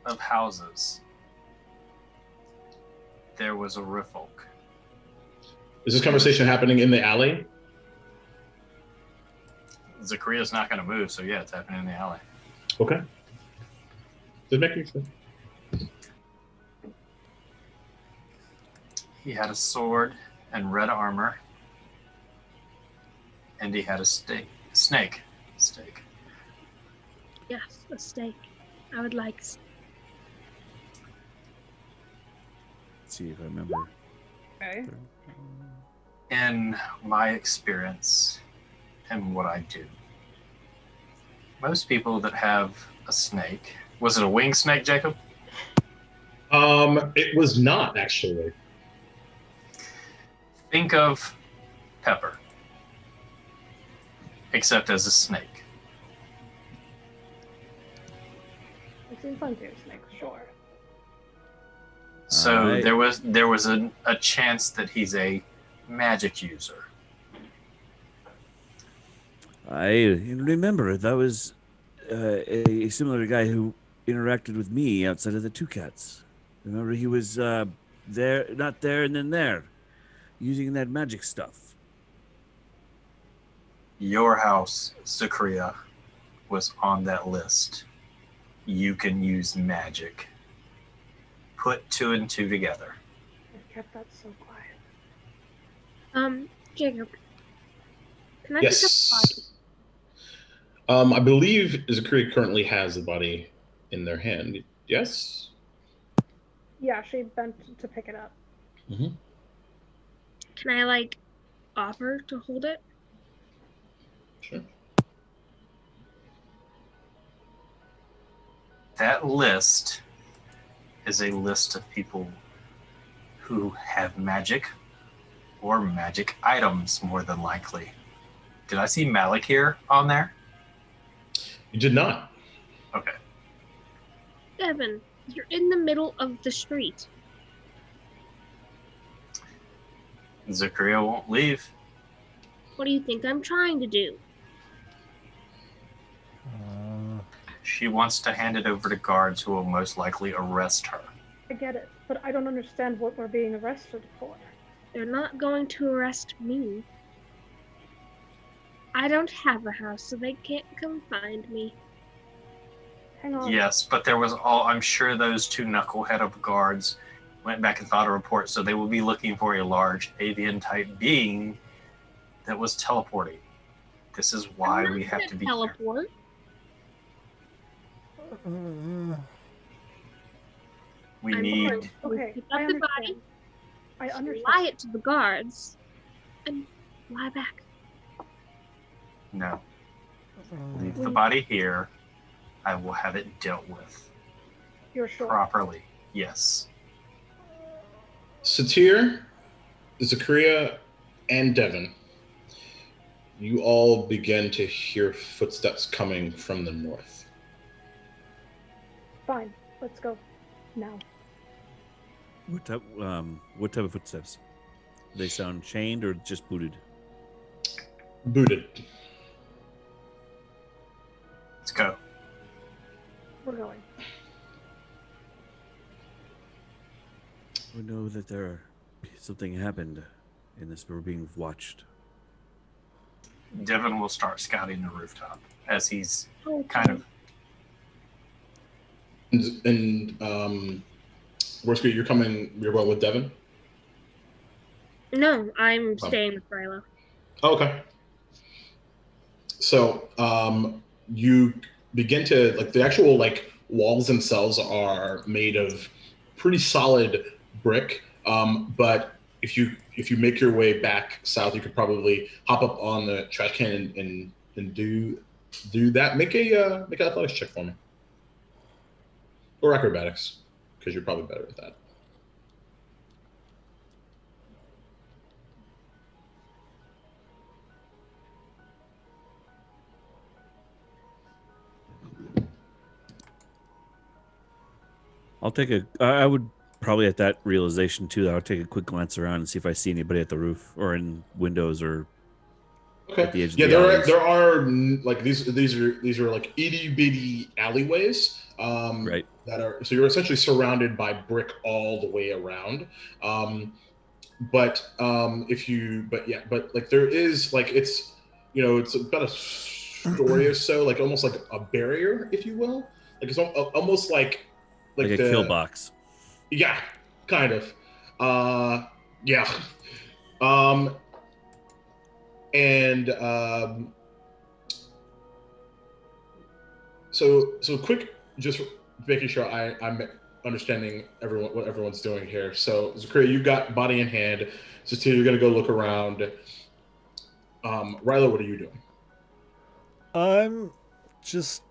of houses, there was a Riffolk. is this conversation happening in the alley? Zakria's not going to move, so yeah, it's happening in the alley. Okay. Just making sure. He had a sword and red armor, and he had a snake. Yes, a steak. I would like. Let's see if I remember. Okay. In my experience and what I do, most people that have a snake, was it a winged snake, Jacob? It was not actually. Think of Pepper, except as a snake. It seems like there's snake, sure. So there was a chance that he's a magic user. I remember that was a similar guy who interacted with me outside of the Two Cats. Remember, he was there, not there, and then there, using that magic stuff. Your house, Zakria, was on that list. You can use magic. Put 2 and 2 together. I've kept that so quiet. Jacob, can I Yes. pick up the body? I believe Zakria currently has the body in their hand. Yes? Yeah, she bent to pick it up. Mm-hmm. Can I offer to hold it? Sure. That list is a list of people who have magic Or magic items, more than likely. Did I see Malik here on there? You did not. Okay. Devin, you're in the middle of the street. Zakaria won't leave. What do you think I'm trying to do? She wants to hand it over to guards who will most likely arrest her. I get it, but I don't understand what we're being arrested for. They're not going to arrest me. I don't have a house, so they can't come find me. Hang on. Yes, but there was I'm sure those two knucklehead of guards went back and thought a report, so they will be looking for a large avian-type being that was teleporting. This is why we have to be careful. Teleport. We I'm need... going to Okay, pick I up the understand. body, I understand. fly it to the guards, and fly back. No. Leave the body here. I will have it dealt with You're sure? properly. Yes. Satir, Zakaria, and Devin, you all begin to hear footsteps coming from the north. Fine, let's go. Now. What type of footsteps? They sound chained or just booted? Booted. Let's go. We're going. We know that something happened in this. We're being watched. Devin will start scouting the rooftop as he's Okay. kind of... And Worski, you're going with Devin? No, I'm staying with Rilo. Oh, okay. So you begin to, like, the actual, like, walls themselves are made of pretty solid brick, but if you make your way back south, you could probably hop up on the trash can and do that. Make an athletics check for me, or acrobatics, because you're probably better at that. I would probably, at that realization too, I would take a quick glance around and see if I see anybody at the roof or in windows or at the edge of the alleys. there are like these are like itty bitty alleyways. Right. That are, so you're essentially surrounded by brick all the way around. But like there is, like, it's, it's about a story or so, like almost like a barrier, if you will. Like it's almost like a kill box. Yeah, kind of. Yeah. So quick, just making sure I'm understanding what everyone's doing here. So Zakaria, you got body in hand. So you're gonna go look around. Rilo, what are you doing? I'm just,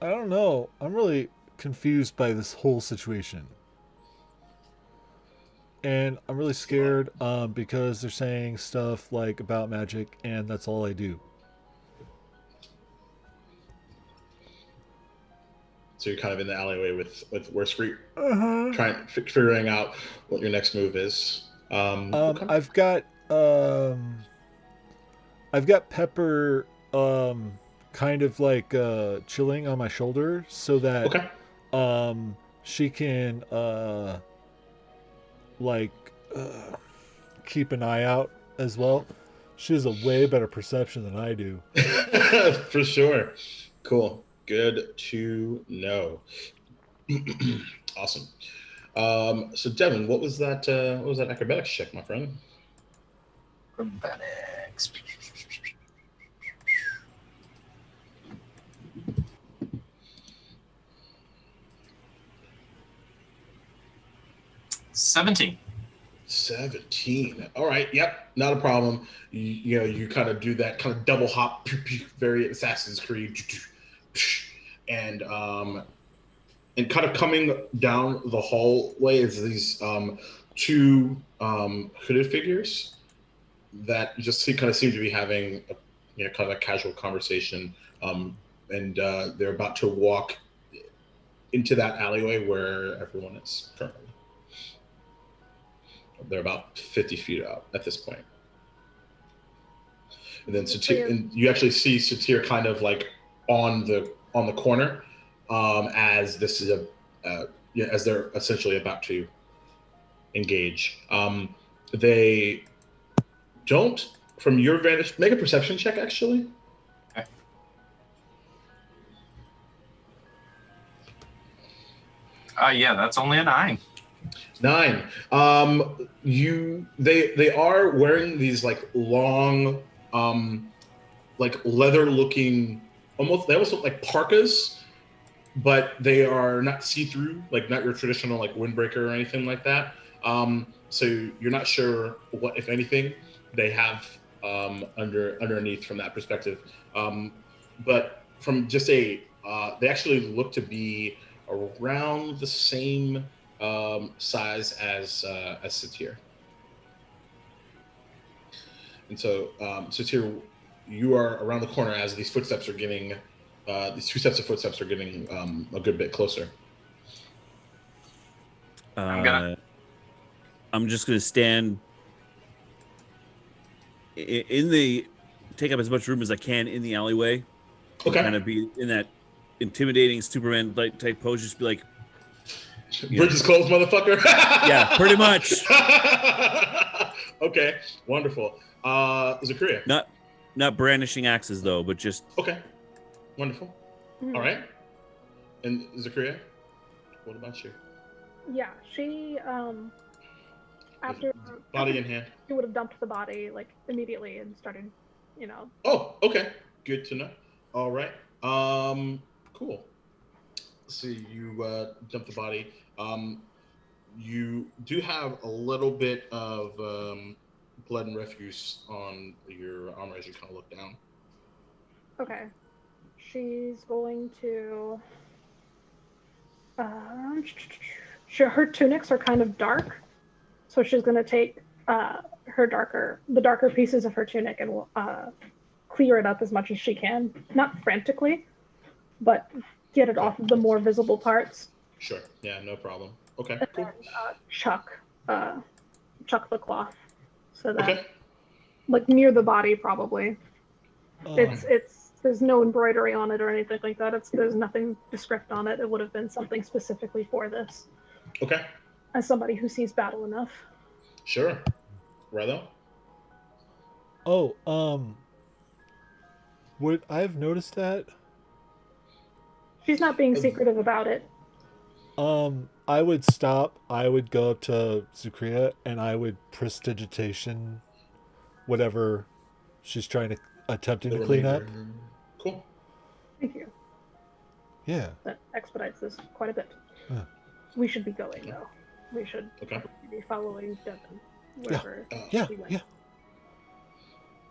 I don't know. I'm really confused by this whole situation. And I'm really scared because they're saying stuff like about magic, and that's all I do. So you're kind of in the alleyway with Worskreet, figuring out what your next move is. Okay. I've got Pepper kind of like chilling on my shoulder so that she can keep an eye out as well. She has a way better perception than I do. For sure. Cool. Good to know. Awesome. So Devin, what was that acrobatics check, my friend? Acrobatics. 17. 17. All right. Yep. Not a problem. You kind of do that kind of double hop, very Assassin's Creed, and kind of coming down the hallway is these two hooded figures that just kind of seem to be having kind of a casual conversation, and they're about to walk into that alleyway where everyone is currently. They're about 50 feet out at this point. And then Satir, and you actually see Satir kind of like on the corner, as this is as they're essentially about to engage. They don't, from your vantage, make a perception check actually. Okay. Yeah, that's only a 9. 9. They are wearing these like long, like leather looking, they almost look like parkas, but they are not see-through, like not your traditional like windbreaker or anything like that. So you're not sure what, if anything, they have underneath from that perspective. But from just they actually look to be around the same size as Satir. And so, Satir, you are around the corner as these footsteps are getting, these 2 sets of footsteps are getting a good bit closer. I'm just gonna stand take up as much room as I can in the alleyway. Okay. Kind of be in that intimidating Superman type pose. Just be like, bridge is closed, motherfucker. Yeah, pretty much. Okay, wonderful. Zakaria. Not brandishing axes though, but just okay. Wonderful. All right. And Zakaria, what about you? Yeah, she after body in hand, she would have dumped the body like immediately and started, Oh, okay. Good to know. All right. Cool. So you dump the body. You do have a little bit of blood and refuse on your armor as you kind of look down. Okay. She's going to her tunics are kind of dark, so she's going to take the darker pieces of her tunic and clear it up as much as she can, not frantically, but get it off of the more visible parts. Sure. Yeah, no problem. Okay, and cool. Then, chuck the cloth so that Okay. like near the body probably. It's there's no embroidery on it or anything like that. There's nothing descript on it. It would have been something specifically for this. Okay. As somebody who sees battle enough. Sure. Relo? Oh, would I have noticed that? She's not being secretive about it. I would stop. I would go up to Zukria and I would prestidigitation whatever she's attempting to clean up. Cool. Thank you. Yeah. That expedites this quite a bit. Yeah. We should be going though. We should be following Devin wherever she went.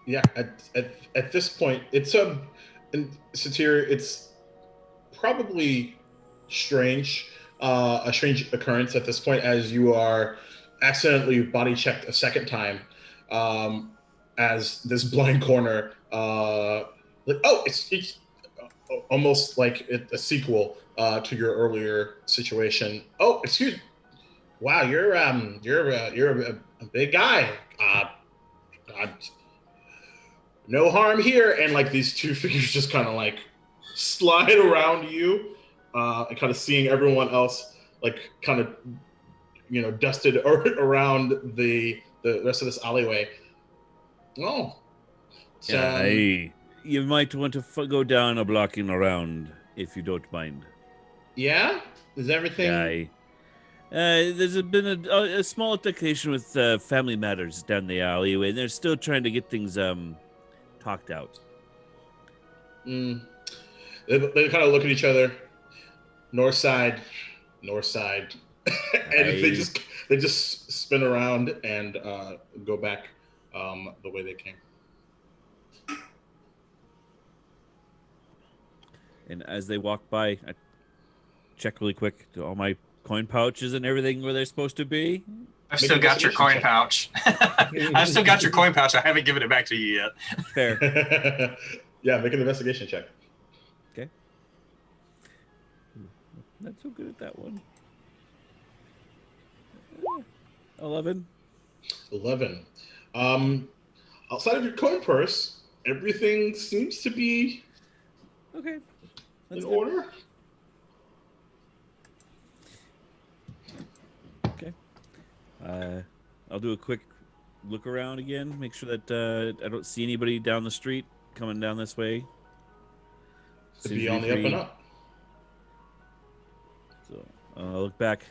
Yeah. At this point, it's and Satir, it's probably strange, a strange occurrence at this point as you are accidentally body checked a second time, as this blind corner, it's almost like a sequel to your earlier situation. Oh, excuse me. Wow, you're a big guy. No harm here. And like these 2 figures just kind of like slide around you, and kind of seeing everyone else like kind of dusted around the rest of this alleyway. Oh, yeah. You might want to go down a blocking around if you don't mind. Yeah, is everything? Yeah. There's been a small altercation with family matters down the alleyway, and they're still trying to get things talked out. They kind of look at each other. North side, and they just spin around and go back the way they came. And as they walk by, I check really quick. Do all my coin pouches and everything where they're supposed to be? I've Make still an got your coin investigation pouch. I've still got your coin pouch. I haven't given it back to you yet. Fair. check. Yeah, make an investigation check. Okay. Not so good at that one. 11. 11. Outside of your coin purse, everything seems to be Okay. That's in good. order. Okay. I'll do a quick look around again, make sure that I don't see anybody down the street coming down this way. To Seems be to on the up and pretty- up. So I'll look back.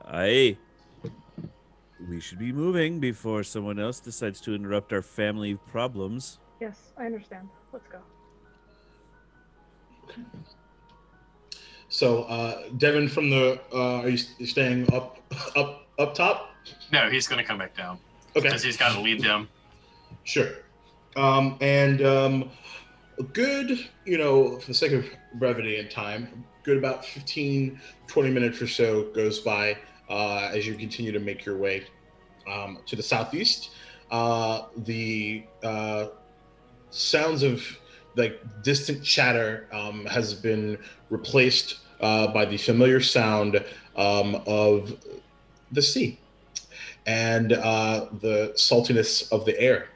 Aye. We should be moving before someone else decides to interrupt our family problems. Yes, I understand. Let's go. So, Devin, from the are you staying up top? No, he's going to come back down Okay, because he's got to lead them. sure. A good, for the sake of brevity and time, good about 15, 20 minutes or so goes by as you continue to make your way to the southeast. The sounds of like distant chatter has been replaced by the familiar sound of the sea and the saltiness of the air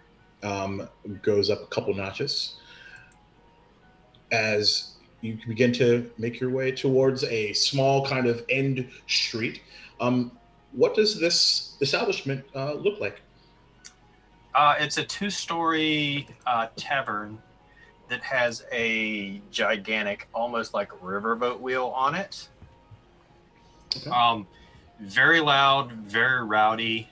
goes up a couple notches as you begin to make your way towards a small kind of end street. What does this establishment look like? It's a 2-story tavern that has a gigantic, almost like riverboat wheel on it. Okay. Very loud, very rowdy.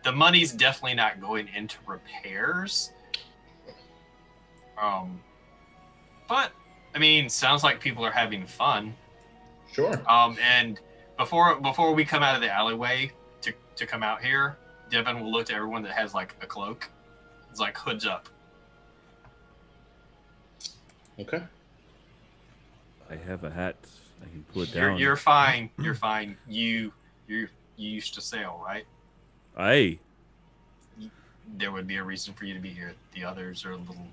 The money's definitely not going into repairs. But I mean, sounds like people are having fun. Sure. And before we come out of the alleyway to come out here, Devin will look to everyone that has like a cloak. It's like hoods up. Okay. I have a hat. I can pull it down. You're fine. You're fine. You used to sail, right? Aye. There would be a reason for you to be here. The others are a little.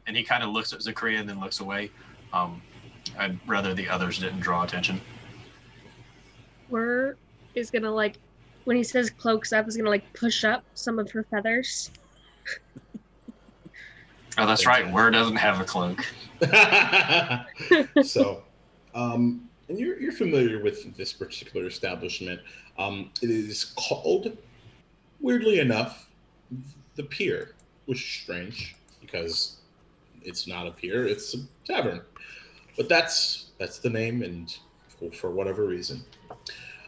And he kind of looks at Zakaria and then looks away. I'd rather the others didn't draw attention. Whir is gonna like, when he says cloaks up, is gonna like push up some of her feathers. Oh, that's right. Whir doesn't have a cloak. So, and you're familiar with this particular establishment. It is called, weirdly enough, the Pier, which is strange because it's not a pier; it's a tavern. But that's the name, and for whatever reason.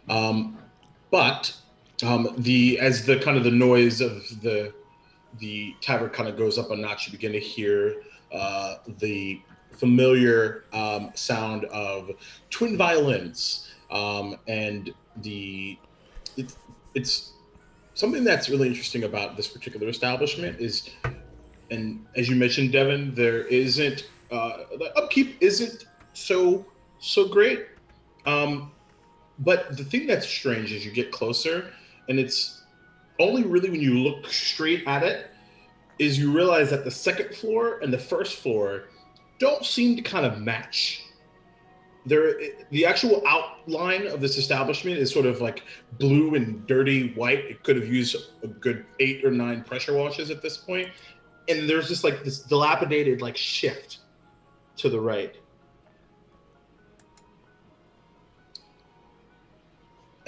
But as the kind of the noise of the tavern kind of goes up a notch, you begin to hear the familiar sound of twin violins, and it's something that's really interesting about this particular establishment is, and as you mentioned, Devin, there isn't the upkeep isn't so great. But the thing that's strange is you get closer, and it's only really when you look straight at it is you realize that the second floor and the first floor don't seem to kind of match. The actual outline of this establishment is sort of like blue and dirty white. It could have used a good 8 or 9 pressure washes at this point. And there's just like this dilapidated like shift to the right.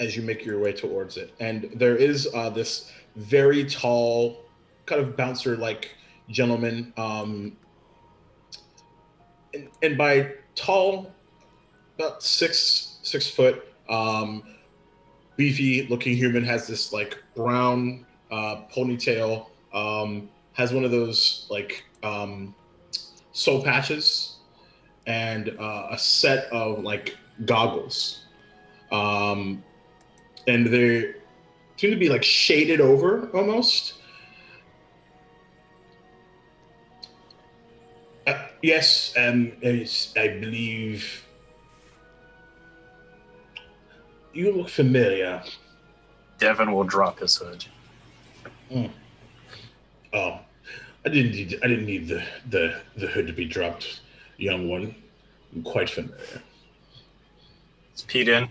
As you make your way towards it. And there is this very tall, kind of bouncer-like gentleman. And by tall, about 6 foot, beefy-looking human, has this like brown ponytail, has one of those like soul patches, and a set of like goggles. And they seem to be like shaded over almost. Yes, I believe You look familiar. Devin will drop his hood. Oh, I didn't need the hood to be dropped, young one. I'm quite familiar. Is Pete in?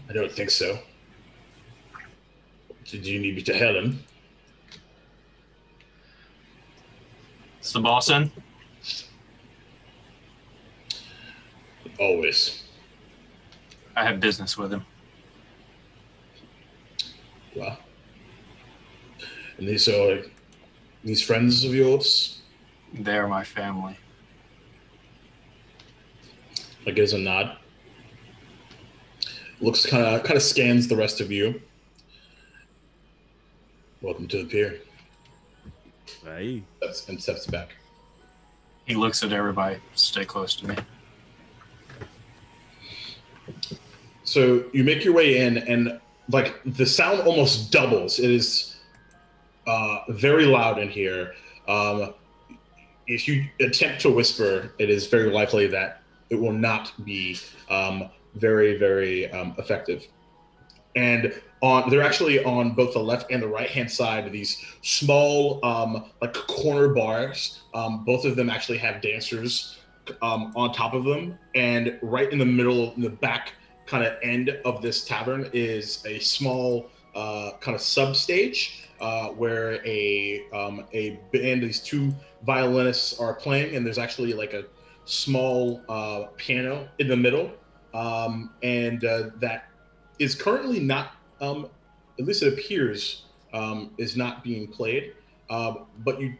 I don't think so. Did you need me to Helen? Is the boss in? Always. I have business with him. Well, and these friends of yours? They're my family. I gives a nod. Looks kind of scans the rest of you. Welcome to the pier. Hey. And steps back. He looks at everybody. Stay close to me. So you make your way in, and like the sound almost doubles. It is very loud in here. If you attempt to whisper, it is very likely that it will not be very, very effective. And they're actually on both the left and the right hand side, these small like corner bars. Both of them actually have dancers on top of them. And right in the middle, in the back kind of end of this tavern is a small kind of sub stage where a band, these two violinists are playing, and there's actually like a small piano in the middle, and that is currently not, at least it appears, is not being played, but you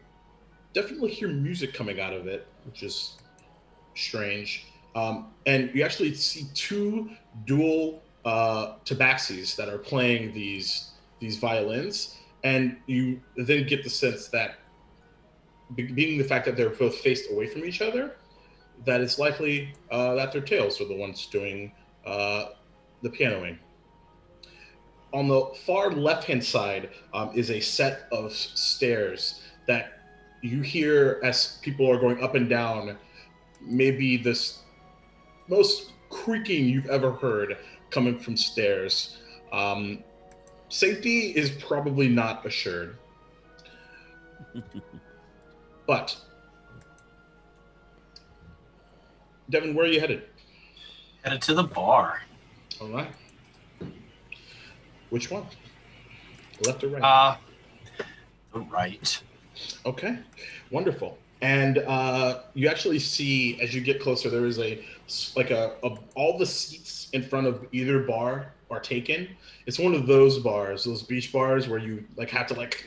definitely hear music coming out of it, which is strange. And you actually see two dual tabaxis that are playing these violins, and you then get the sense that, being the fact that they're both faced away from each other, that it's likely that their tails are the ones doing the pianoing. On the far left-hand side is a set of stairs that you hear as people are going up and down, maybe this most creaking you've ever heard coming from stairs. Safety is probably not assured. But, Devin, where are you headed? Headed to the bar. All right. Which one? Left or right? The right. Okay, wonderful. And you actually see, as you get closer, there is all the seats in front of either bar are taken. It's one of those bars, those beach bars where you like have to like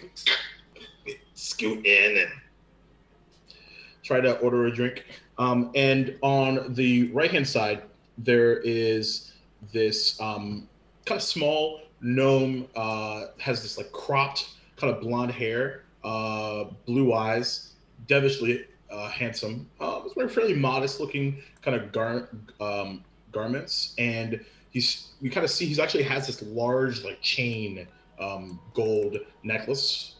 scoot in and try to order a drink. And on the right-hand side, there is this kind of small gnome, has this like cropped kind of blonde hair, blue eyes, devilishly handsome. He's wearing fairly modest-looking kind of garments, and you kind of see he actually has this large like chain gold necklace,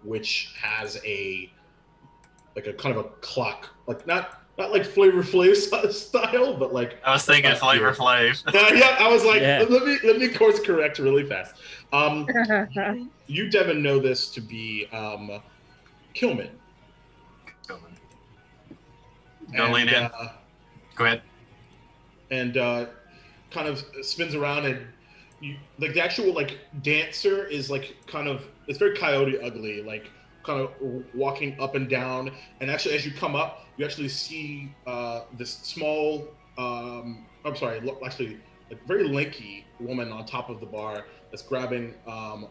which has a kind of a clock, like not like Flavor Flav style, but like I was thinking Flavor Flav. Yeah, I was like, Yeah. let me course correct really fast. You Devin know this to be Kilman. Go lean in. Go ahead. And kind of spins around, and you like the actual like dancer is like kind of, it's very Coyote Ugly, like kind of walking up and down. And actually, as you come up, you actually see this small, actually like very lanky woman on top of the bar that's grabbing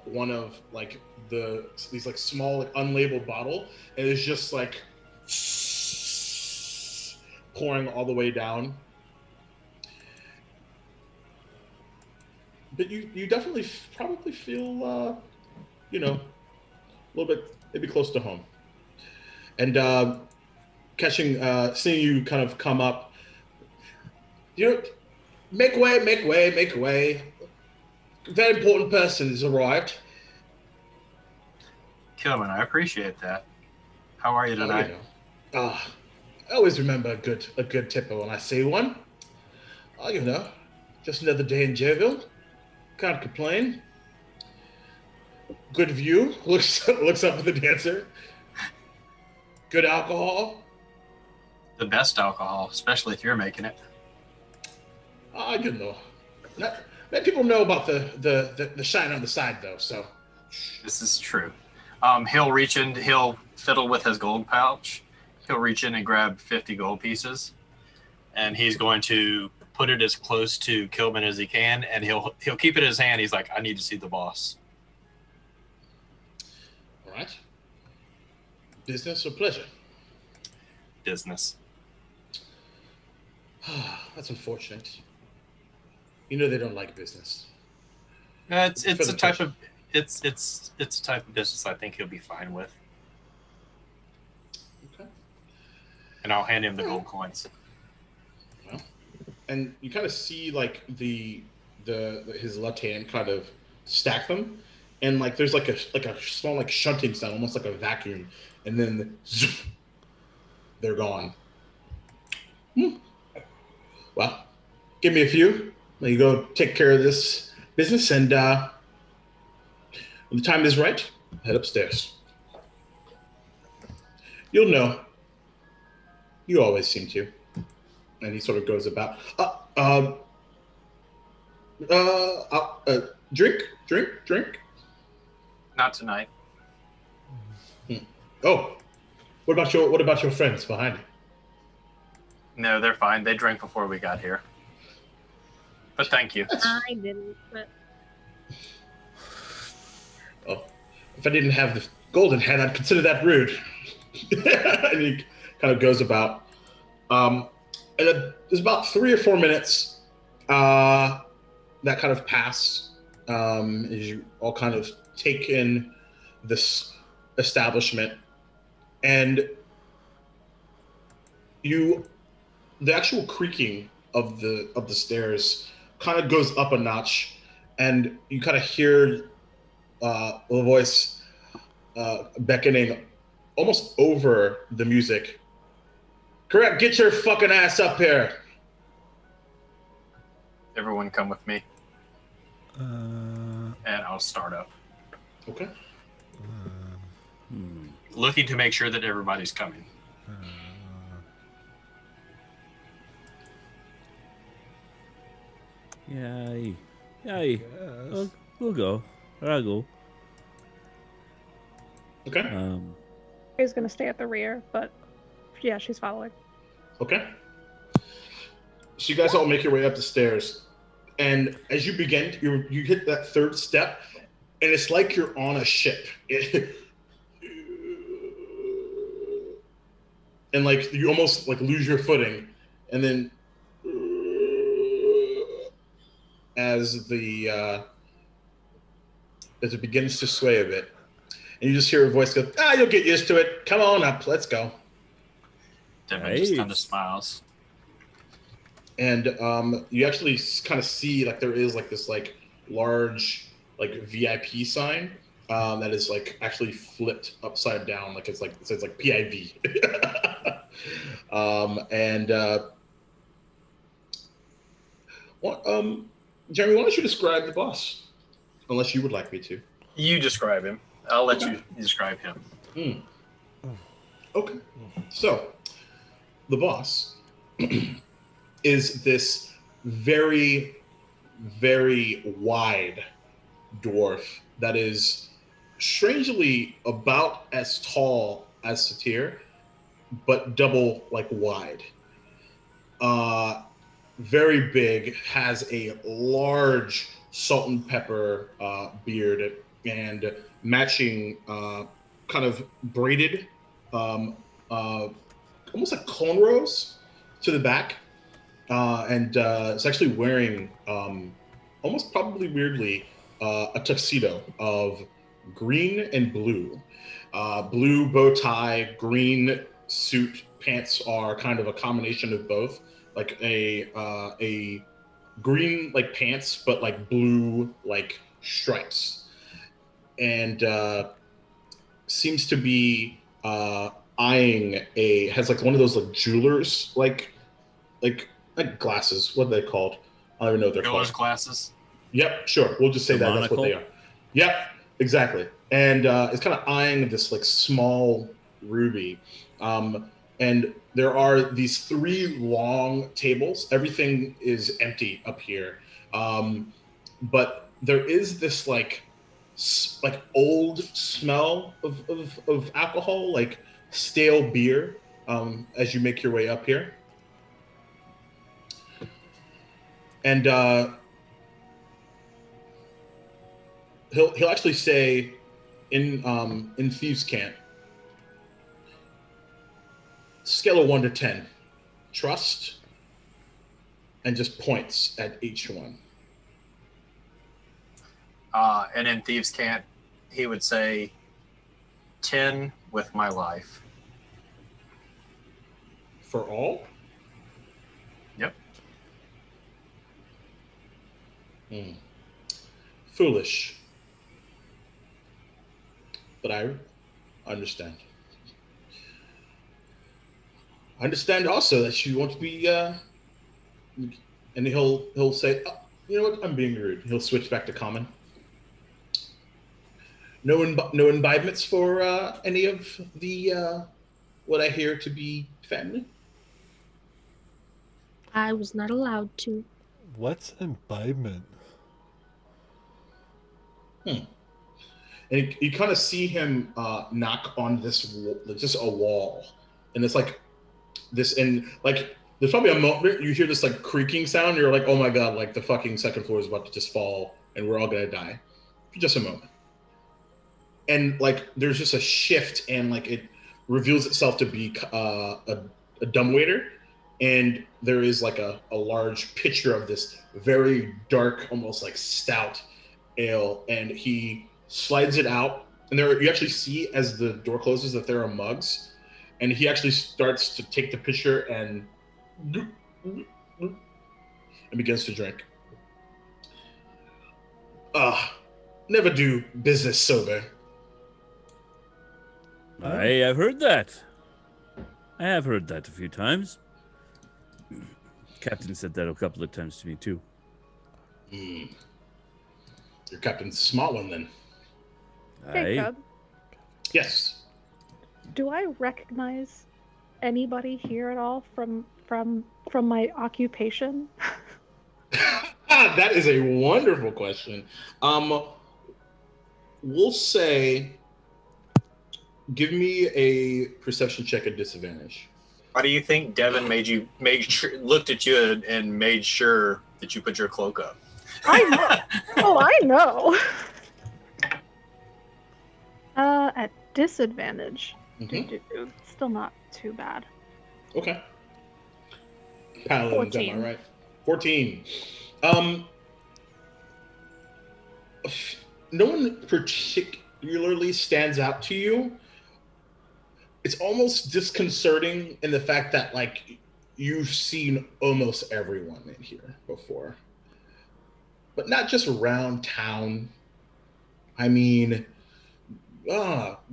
one of like these like small like unlabeled bottle, and it's just like pouring all the way down. But you definitely probably feel a little bit maybe close to home. And seeing you kind of come up, make way. Very important person has arrived. Kilman, I appreciate that. How are you tonight? I always remember a good tipper when I see one. Oh, just another day in Jacksonville. Can't complain. Good view. Looks up at the dancer. Good alcohol. The best alcohol, especially if you're making it. Let people know about the shine on the side, though. So This is true. He'll reach in, he'll fiddle with his gold pouch. He'll reach in and grab 50 gold pieces, and he's going to put it as close to Kilman as he can, and he'll keep it in his hand. He's like, I need to see the boss. all right. Business or pleasure? Business. That's unfortunate. They don't like business. It's a type of it's a type of business I think he'll be fine with. Okay. And I'll hand him the gold coins. Well, and you kind of see like his left hand kind of stack them, and like there's like a small like shunting sound, almost like a vacuum, and then zoom, they're gone. Well, give me a few. Let you go take care of this business, and when the time is right, head upstairs. You'll know. You always seem to. And he sort of goes about. Drink. Not tonight. Oh, what about your friends behind you? No, they're fine. They drank before we got here. But thank you. I didn't, but Oh, if I didn't have the golden head, I'd consider that rude. And he kind of goes about. And there's about 3 or 4 minutes that kind of pass as you all kind of take in this establishment, and the actual creaking of the stairs kind of goes up a notch, and you kind of hear a voice beckoning almost over the music. Correct, get your fucking ass up here. Everyone come with me, Uh, and I'll start up. Okay. Looking to make sure that everybody's coming. Yay. yes. We'll go. I'll go. Okay. She's gonna stay at the rear, but yeah, she's following. Okay. So you guys all make your way up the stairs, and as you begin, you hit that 3rd step, and it's like you're on a ship. And like you almost like lose your footing, and then as it begins to sway a bit, and you just hear a voice go, you'll get used to it. Come on up, let's go. Devin just kind of smiles. And you actually kind of see like there is like this like large like VIP sign that is like actually flipped upside down, like it's like it says like PIV. Jeremy, why don't you describe the boss, unless you would like me to? You describe him. I'll let you describe him. Okay. So, the boss is this very, very wide dwarf that is strangely about as tall as Satyr, but double like wide. Very big, has a large salt and pepper beard and matching kind of braided almost like cornrows to the back, and it's actually wearing almost probably weirdly a tuxedo of green and blue. Blue bow tie, green suit pants are kind of a combination of both, like a green like pants but like blue like stripes, and seems to be eyeing has like one of those like jewelers like like glasses. What are they called? I don't even know what they're Goer's called. glasses. Yep, sure. We'll just say The that's what they monocle? are. Yep, exactly. And it's kind of eyeing this like small ruby. And there are these 3 long tables. Everything is empty up here. But there is this like old smell of alcohol, like stale beer, as you make your way up here. And he'll actually say in Thieves' Cant, scale of 1 to 10, trust, and just points at each one. And in Thieves' Cant, he would say 10 with my life. For all? Yep. Foolish. But I understand. I understand also that you want to be, and he'll say, oh, you know what, I'm being rude. He'll switch back to common. No imbibements for any of the what I hear to be family. I was not allowed to. What's imbibement? And you kind of see him knock on this just a wall, and it's like this, and like there's probably a moment you hear this like creaking sound. And you're like, oh my god, like the fucking second floor is about to just fall, and we're all gonna die. For just a moment. And like there's just a shift, and like it reveals itself to be a dumbwaiter, and there is like a large pitcher of this very dark, almost like stout ale, and he slides it out, and there you actually see as the door closes that there are mugs, and he actually starts to take the pitcher and begins to drink. Never do business sober. I have heard that. I have heard that a few times. Captain said that a couple of times to me too. Your captain's a smart one then. Jacob, Yes. do I recognize anybody here at all from my occupation? That is a wonderful question. We'll say, give me a perception check at disadvantage. Why do you think Devin looked at you and made sure that you put your cloak up? I know. Oh, I know. At disadvantage. Still not too bad. Okay. Paladin, am I right? 14. No one particularly stands out to you. It's almost disconcerting in the fact that like you've seen almost everyone in here before, but not just around town. I mean,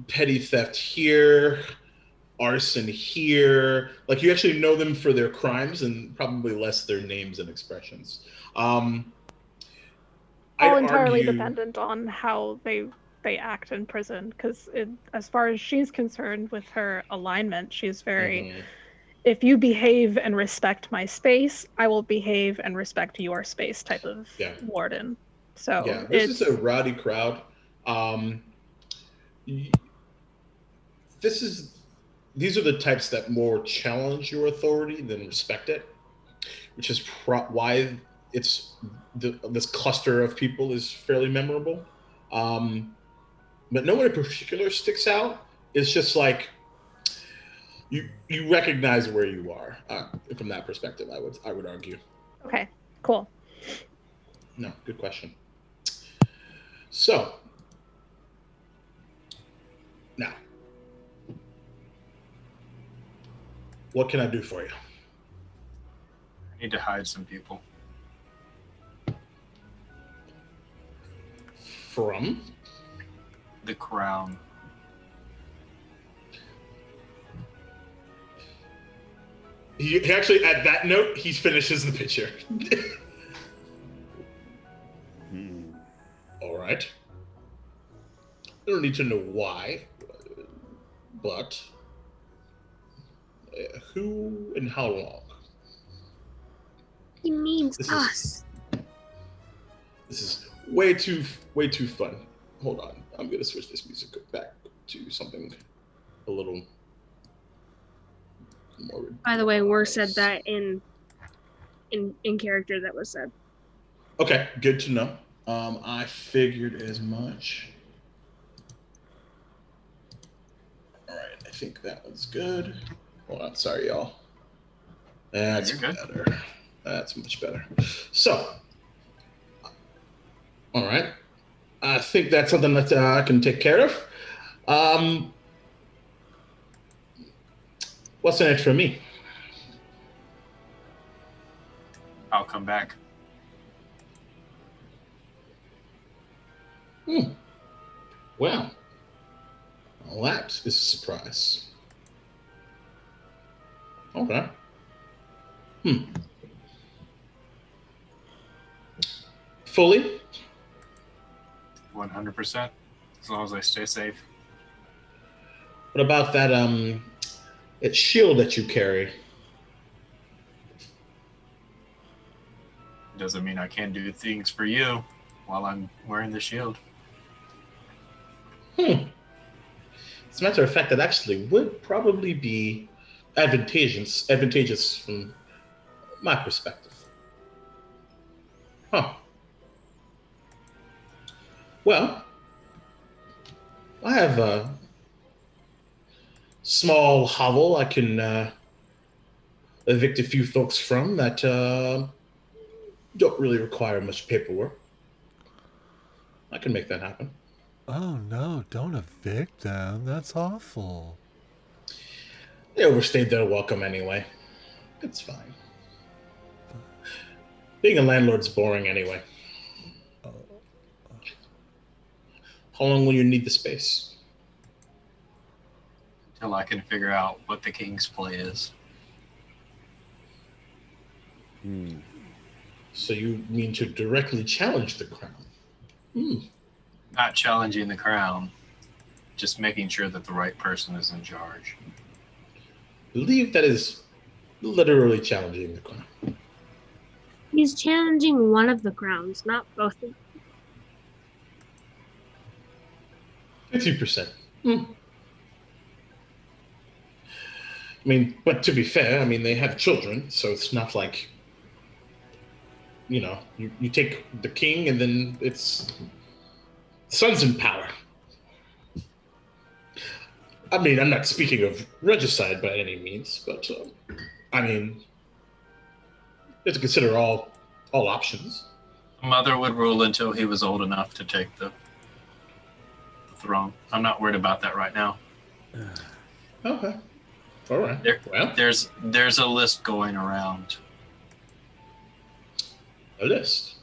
petty theft here, arson here. Like you actually know them for their crimes and probably less their names and expressions. All entirely dependent on how they act in prison, because as far as she's concerned with her alignment, she's very if you behave and respect my space, I will behave and respect your space type of warden. So this is a rowdy crowd. These are the types that more challenge your authority than respect it, which is why it's this cluster of people is fairly memorable. But no one in particular sticks out. It's just like you recognize where you are from that perspective. I would argue. Okay, cool. No, good question. So now, what can I do for you? I need to hide some people. From? The crown. He actually, at that note, he finishes the picture. All right. I don't need to know why, but who and how long? He means This us. This is way too fun. Hold on, I'm gonna switch this music back to something a little more. By the way, War said that in character that was said. Okay, good to know. I figured as much. All right, I think that was good. Hold on, sorry, y'all. That's You're good. better. That's much better. So, all right. I think that's something that I can take care of. What's in it for me? I'll come back. Well, that is a surprise. Okay. Fully? 100%. As long as I stay safe. What about that shield that you carry? Doesn't mean I can't do things for you while I'm wearing the shield. As a matter of fact, that actually would probably be advantageous from my perspective. Huh. Well, I have a small hovel I can evict a few folks from that don't really require much paperwork. I can make that happen. Oh no, don't evict them. That's awful. They overstayed their welcome anyway. It's fine. Being a landlord's boring anyway. How long will you need the space? Until I can figure out what the king's play is. So you mean to directly challenge the crown? Not challenging the crown, just making sure that the right person is in charge. I believe that is literally challenging the crown. He's challenging one of the crowns, not both of them. 50%. I mean, but to be fair, I mean, they have children, so it's not like, you take the king and then it's son's in power. I mean, I'm not speaking of regicide by any means, but I mean, you have to consider all options. Mother would rule until he was old enough to take the throne. I'm not worried about that right now. Okay. All right. Well, there's a list going around. A list?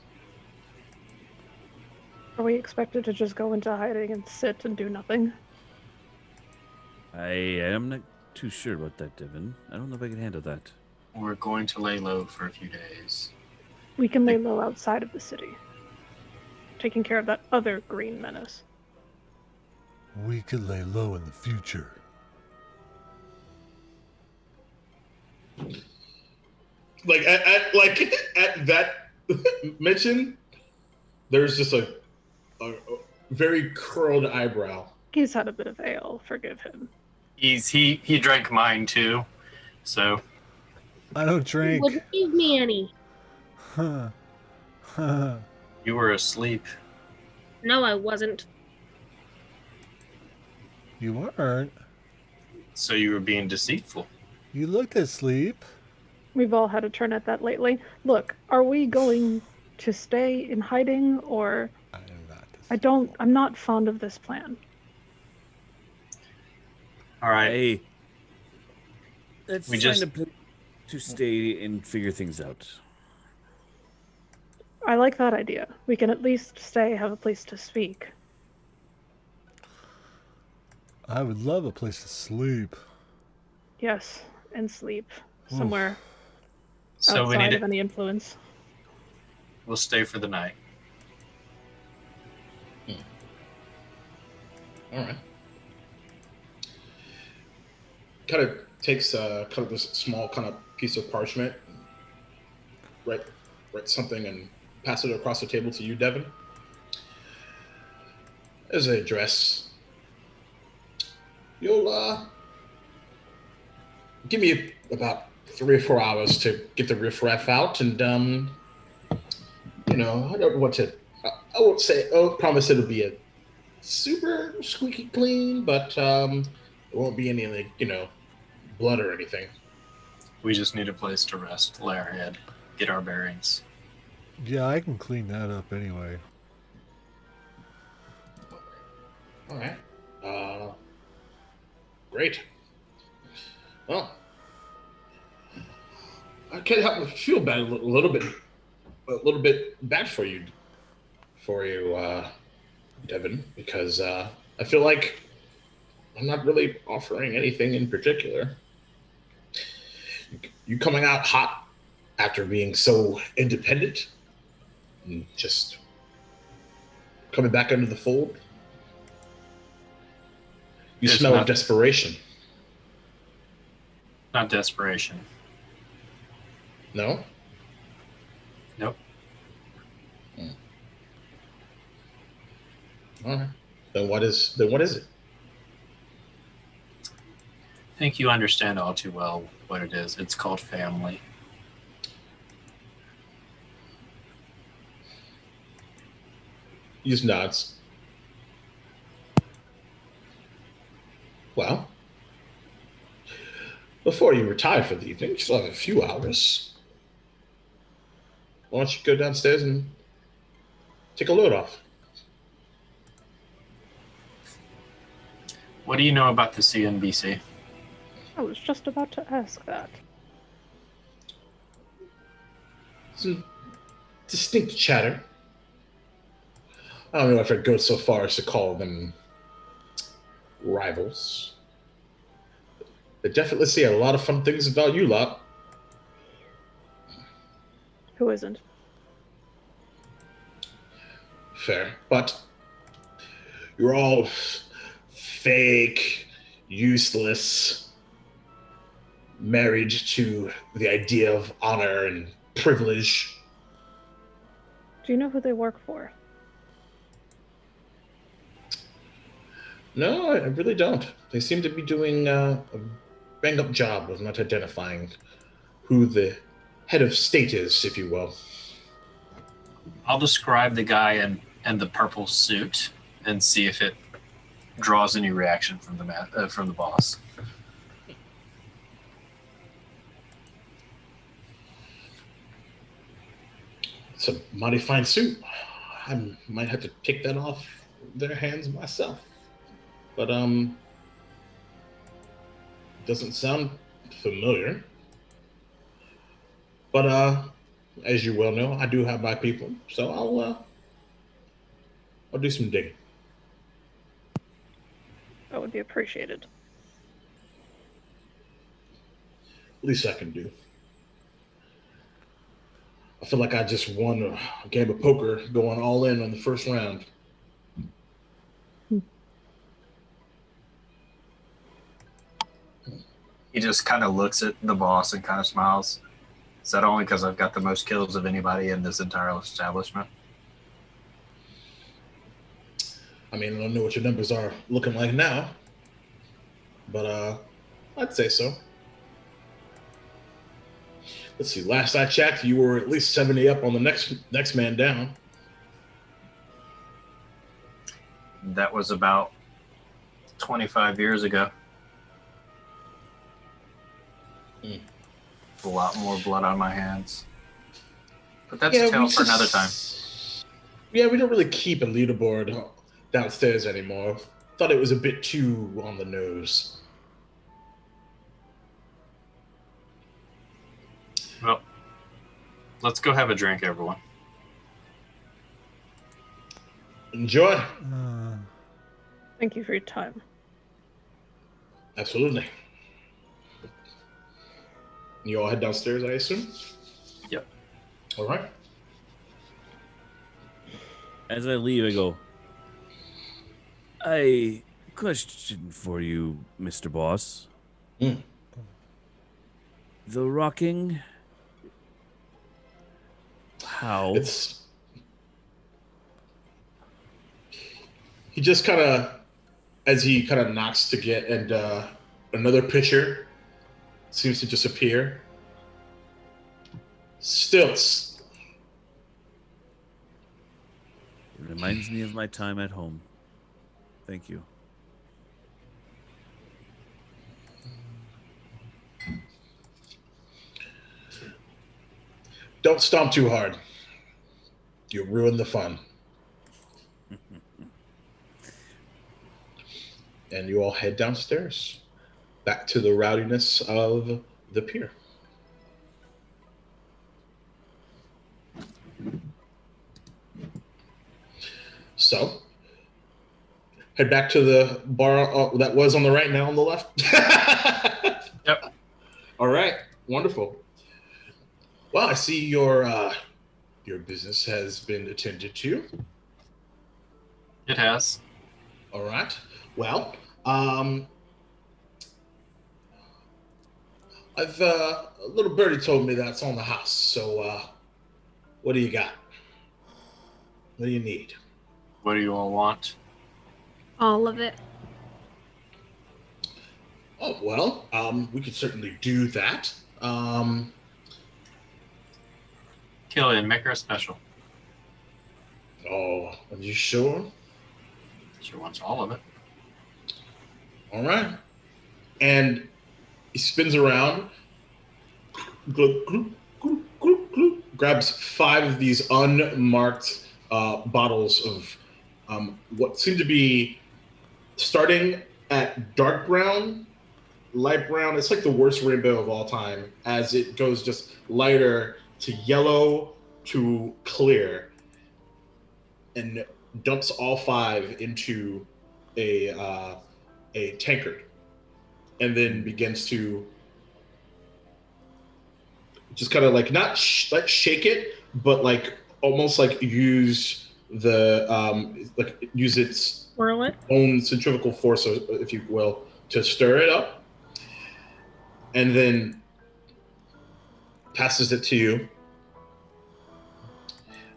Are we expected to just go into hiding and sit and do nothing? I am not too sure about that, Devin. I don't know if I can handle that. We're going to lay low for a few days. We can lay low outside of the city, taking care of that other green menace. We could lay low in the future. Like at that mention, there's just a very curled eyebrow. He's had a bit of ale, forgive him. He drank mine too, so I don't drink. Wouldn't give me any. you were asleep. No, I wasn't. You weren't. So you were being deceitful. You looked asleep. We've all had a turn at that lately. Look, are we going to stay in hiding or... I am not. I'm not fond of this plan. All right. Hey, let's We find just- a place to stay and figure things out. I like that idea. We can at least stay, have a place to speak. I would love a place to sleep. Yes, and sleep. somewhere So we outside need of any influence. We'll stay for the night. All right. Kind of takes kind of this small kind of piece of parchment, write something, and pass it across the table to you, Devin. There's an address. You'll give me about 3 or 4 hours to get the riffraff out, and you know, I don't know what to. I won't say. I won't promise it'll be a super squeaky clean, but there won't be any, like, you know, blood or anything. We just need a place to rest, lay our head, get our bearings. Yeah, I can clean that up anyway. All right. Great. Well, I can't help but feel bad a little bit bad for you, Devin, because I feel like I'm not really offering anything in particular. You coming out hot after being so independent and just coming back into the fold. You It's smell not- desperation. Not desperation. No? Nope. All right. Then what is it? I think you understand all too well what it is. It's called family. He just nods. Well, before you retire for the evening, you still have a few hours. Why don't you go downstairs and take a load off? What do you know about the CNBC? I was just about to ask that. Some distinct chatter. I don't know if I'd go so far as to call them rivals. They definitely say a lot of fun things about you lot. Who isn't? Fair. But you're all fake, useless, married to the idea of honor and privilege. Do you know who they work for? No, I really don't. They seem to be doing a bang-up job of not identifying who the head of state is, if you will. I'll describe the guy in the purple suit and see if it draws any reaction from the boss. It's a mighty fine suit. I might have to take that off their hands myself. But doesn't sound familiar. But as you well know, I do have my people, so I'll do some digging. That would be appreciated. Least I can do. I feel like I just won a game of poker going all in on the first round. He just kind of looks at the boss and kind of smiles. Is that only because I've got the most kills of anybody in this entire establishment? I mean, I don't know what your numbers are looking like now, but I'd say so. Let's see. Last I checked, you were at least 70 up on the next man down. That was about 25 years ago. A lot more blood on my hands. But that's a tale for another time. Yeah, we don't really keep a leaderboard downstairs anymore. Thought it was a bit too on the nose. Well, let's go have a drink, everyone. Enjoy. Thank you for your time. Absolutely. You all head downstairs, I assume? Yep. All right. As I leave, I go, I question for you, Mr. Boss. Mm. The rocking. How? He just kind of, as he kind of knocks to get, and another pitcher seems to just appear. Stilts. It reminds me of my time at home. Thank you. Don't stomp too hard. You'll ruin the fun. And you all head downstairs, back to the rowdiness of the pier. So, head back to the bar that was on the right, now on the left. Yep. All right, wonderful. Well, I see your business has been attended to. It has. All right. Well, I've a little birdie told me that's on the house. So, what do you got? What do you need? What do you all want? All of it. Oh well, we could certainly do that. Killian, make her a special. Oh, are you sure? She wants all of it. All right. And he spins around, grabs 5 of these unmarked bottles of what seem to be starting at dark brown, light brown. It's like the worst rainbow of all time, as it goes just lighter to yellow to clear, and dumps all 5 into a tankard, and then begins to just kind of like not like shake it, but like almost like use the use its Swirl it. own centrifugal force, if you will, to stir it up, and then passes it to you.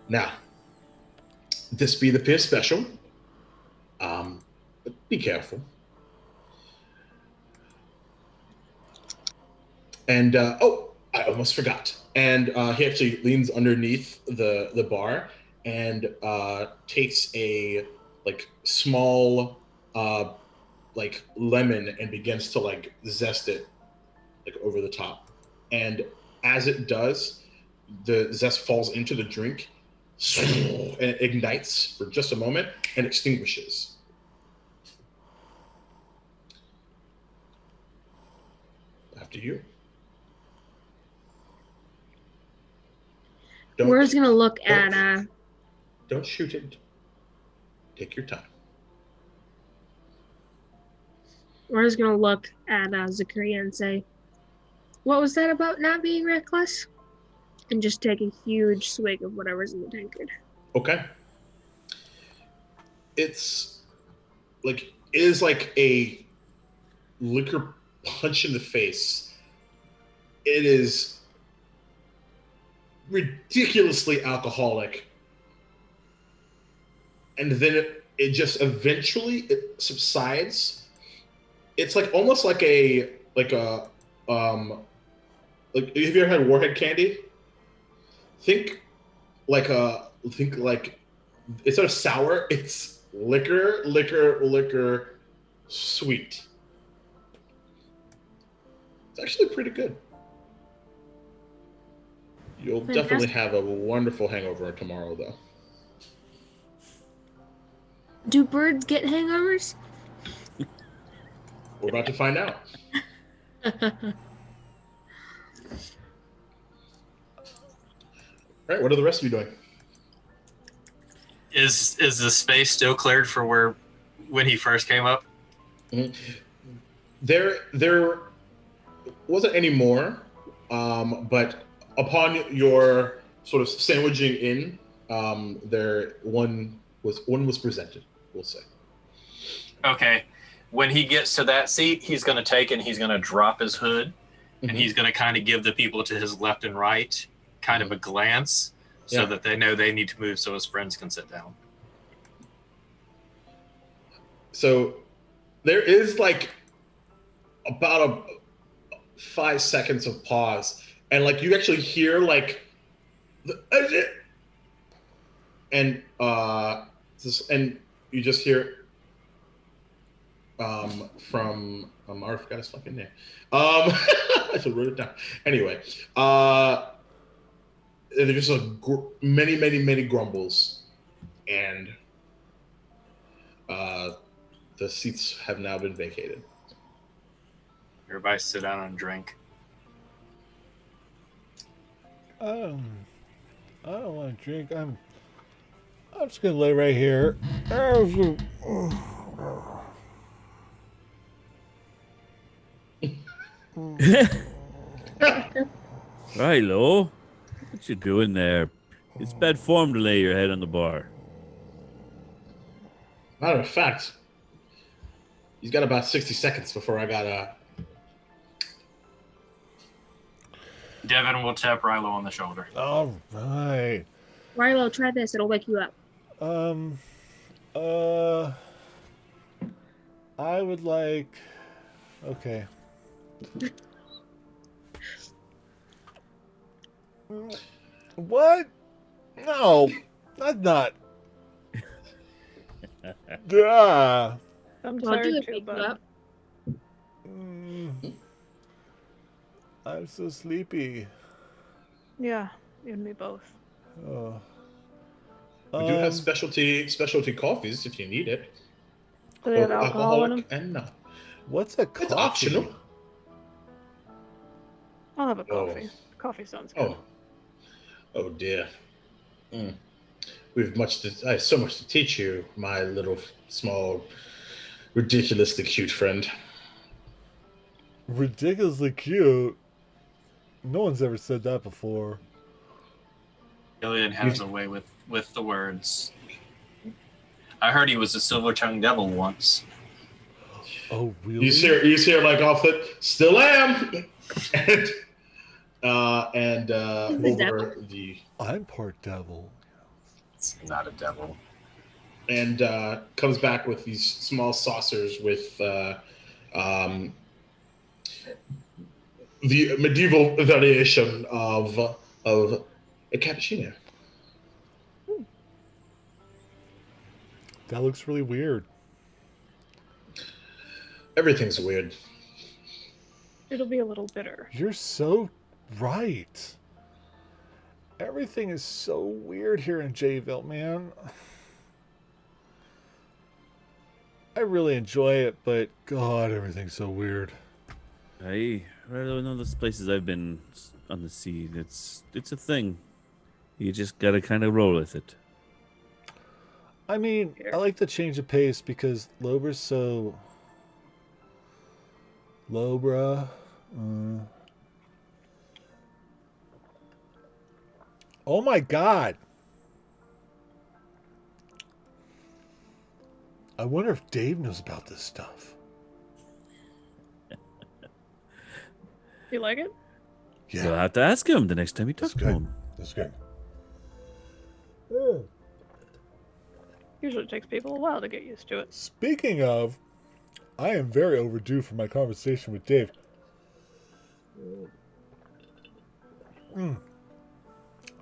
Now, this be the pier special. But be careful. And I almost forgot. And he actually leans underneath the bar and takes a like small like lemon and begins to like zest it like over the top. And as it does, the zest falls into the drink and it ignites for just a moment and extinguishes. After you. We're just gonna look at Don't shoot it. Take your time. we're just gonna look at Zakaria and say, what was that about not being reckless? And just take a huge swig of whatever's in the tankard. Okay. It is like a liquor punch in the face. It is ridiculously alcoholic. And then it just eventually it subsides. It's like almost like have you ever had Warhead candy? Think like instead of sour, it's liquor, sweet. It's actually pretty good. You'll definitely have a wonderful hangover tomorrow, though. Do birds get hangovers? We're about to find out. All right, what are the rest of you doing? Is the space still cleared for when he first came up? Mm-hmm. There wasn't any more But upon your sort of sandwiching in, one was presented. We'll say. Okay. When he gets to that seat, he's going to take and he's going to drop his hood, and he's going to kind of give the people to his left and right kind of a glance so that they know they need to move so his friends can sit down. So there is like about a 5 seconds of pause, and like you actually hear like and you just hear from I forgot his fucking name. I should write it down. Anyway, there's just many grumbles, and the seats have now been vacated. Everybody sit down and drink. I don't want to drink. I'm just gonna lay right here. Right, Lo. What you doing there? It's bad form to lay your head on the bar. Matter of fact, he's got about 60 seconds before I gotta. Devin will tap Rilo on the shoulder. All right. Rilo, try this. It'll wake you up. I would like. Okay. What? No, that's not. I'm I'll do sorry it. too, Wake you but up. I'm so sleepy. yeah, you and me both. Oh. We do have specialty coffees if you need it. Do they have alcohol in them? And no. What's a coffee? It's optional. I'll have a coffee. Coffee sounds good. Oh dear. I have so much to teach you, my little small, ridiculously cute friend. Ridiculously cute. No one's ever said that before. Gillian has a way with the words. I heard he was a silver-tongued devil once. Oh, really? You hear like off the still am, and over the. I'm part devil. It's not a devil. And comes back with these small saucers with the medieval variation of a cappuccino. That looks really weird. Everything's weird. It'll be a little bitter. You're so right. Everything is so weird here in Jayville, man. I really enjoy it, but God, everything's so weird. I don't know those places I've been on the sea. It's a thing. You just gotta kind of roll with it. I mean, I like the change of pace because Lobra's so Lobra. Oh my God. I wonder if Dave knows about this stuff. You like it? Yeah. You'll have to ask him the next time you talk to him. That's good. Usually it takes people a while to get used to it. Speaking of, I am very overdue for my conversation with Dave.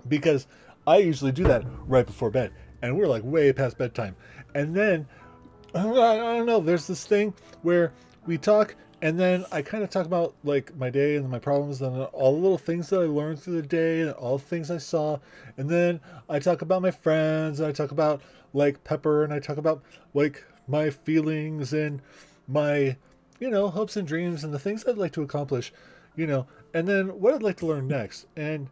Because I usually do that right before bed. And we're like way past bedtime. And then, I don't know, there's this thing where we talk and then I kind of talk about like my day and my problems and all the little things that I learned through the day and all the things I saw. And then I talk about my friends and I talk about like Pepper and I talk about like my feelings and my, hopes and dreams and the things I'd like to accomplish, and then what I'd like to learn next. And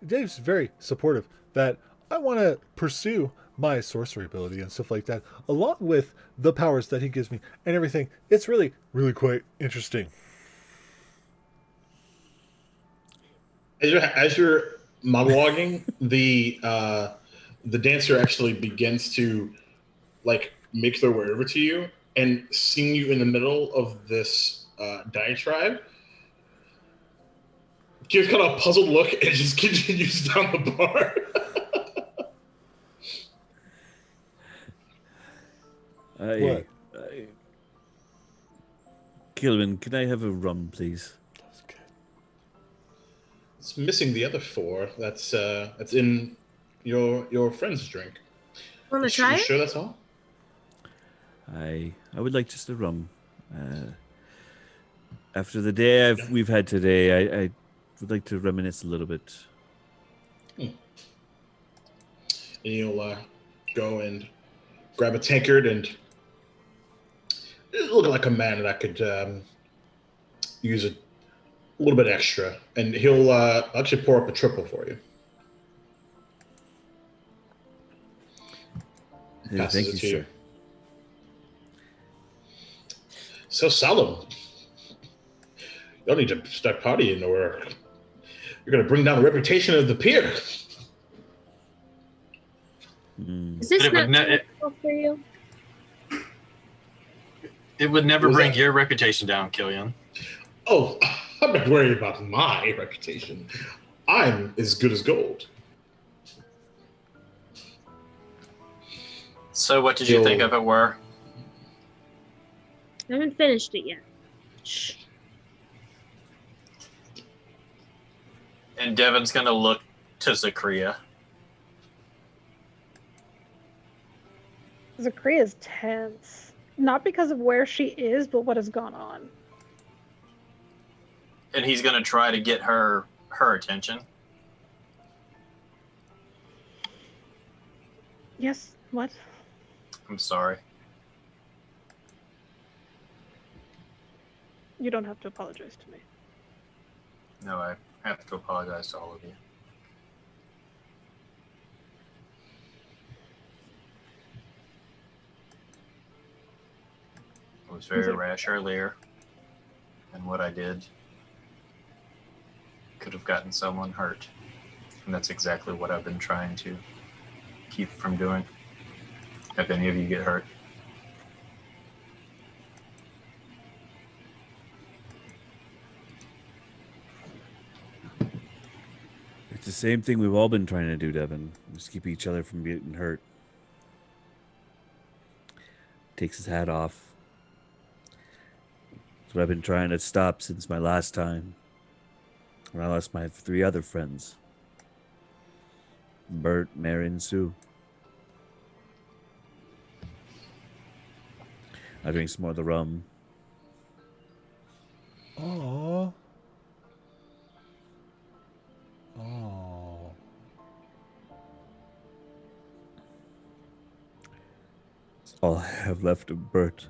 Dave's very supportive that I want to pursue my sorcery ability and stuff like that, along with the powers that he gives me and everything. It's really, really quite interesting. As you're monologuing, the dancer actually begins to like make their way over to you and seeing you in the middle of this diatribe, gives kind of a puzzled look and just continues down the bar. What? Kilvin, can I have a rum, please? It's missing the other 4. That's in your friend's drink. Want to try You it? sure that's all? I would like just a rum. After the day we've had today, I would like to reminisce a little bit. And you'll go and grab a tankard and look like a man that could use a little bit extra. And he'll actually pour up a triple for you. Thank you, sir. So solemn. You don't need to start partying or you're going to bring down the reputation of the pier. Is this But it would not ne- difficult for you? It would never Was bring that- your reputation down, Killian. Oh, I'm not worried about my reputation. I'm as good as gold. So what did you think of it were? I haven't finished it yet. Shh. And Devin's going to look to Zakria. Zakria is tense. Not because of where she is, but what has gone on. And he's going to try to get her attention. Yes, what? I'm sorry. You don't have to apologize to me. No, I have to apologize to all of you. I was very rash earlier, and what I did could have gotten someone hurt. And that's exactly what I've been trying to keep from doing. If any of you get hurt. It's the same thing we've all been trying to do, Devin. Just keep each other from getting hurt. Takes his hat off. That's what I've been trying to stop since my last time. When I lost my 3 other friends. Bert, Mary, and Sue. I drink some more of the rum. Oh. Oh. It's all I have left of Bert.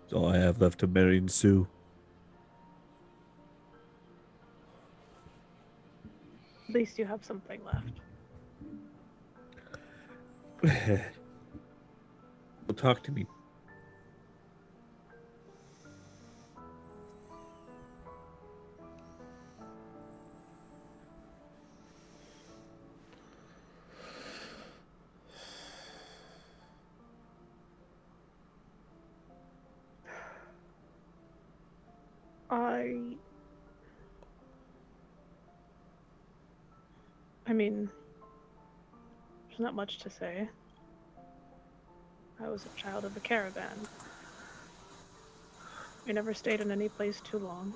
It's all I have left of Mary and Sue. At least you have something left. Well, talk to me. I mean, there's not much to say. I was a child of a caravan. We never stayed in any place too long.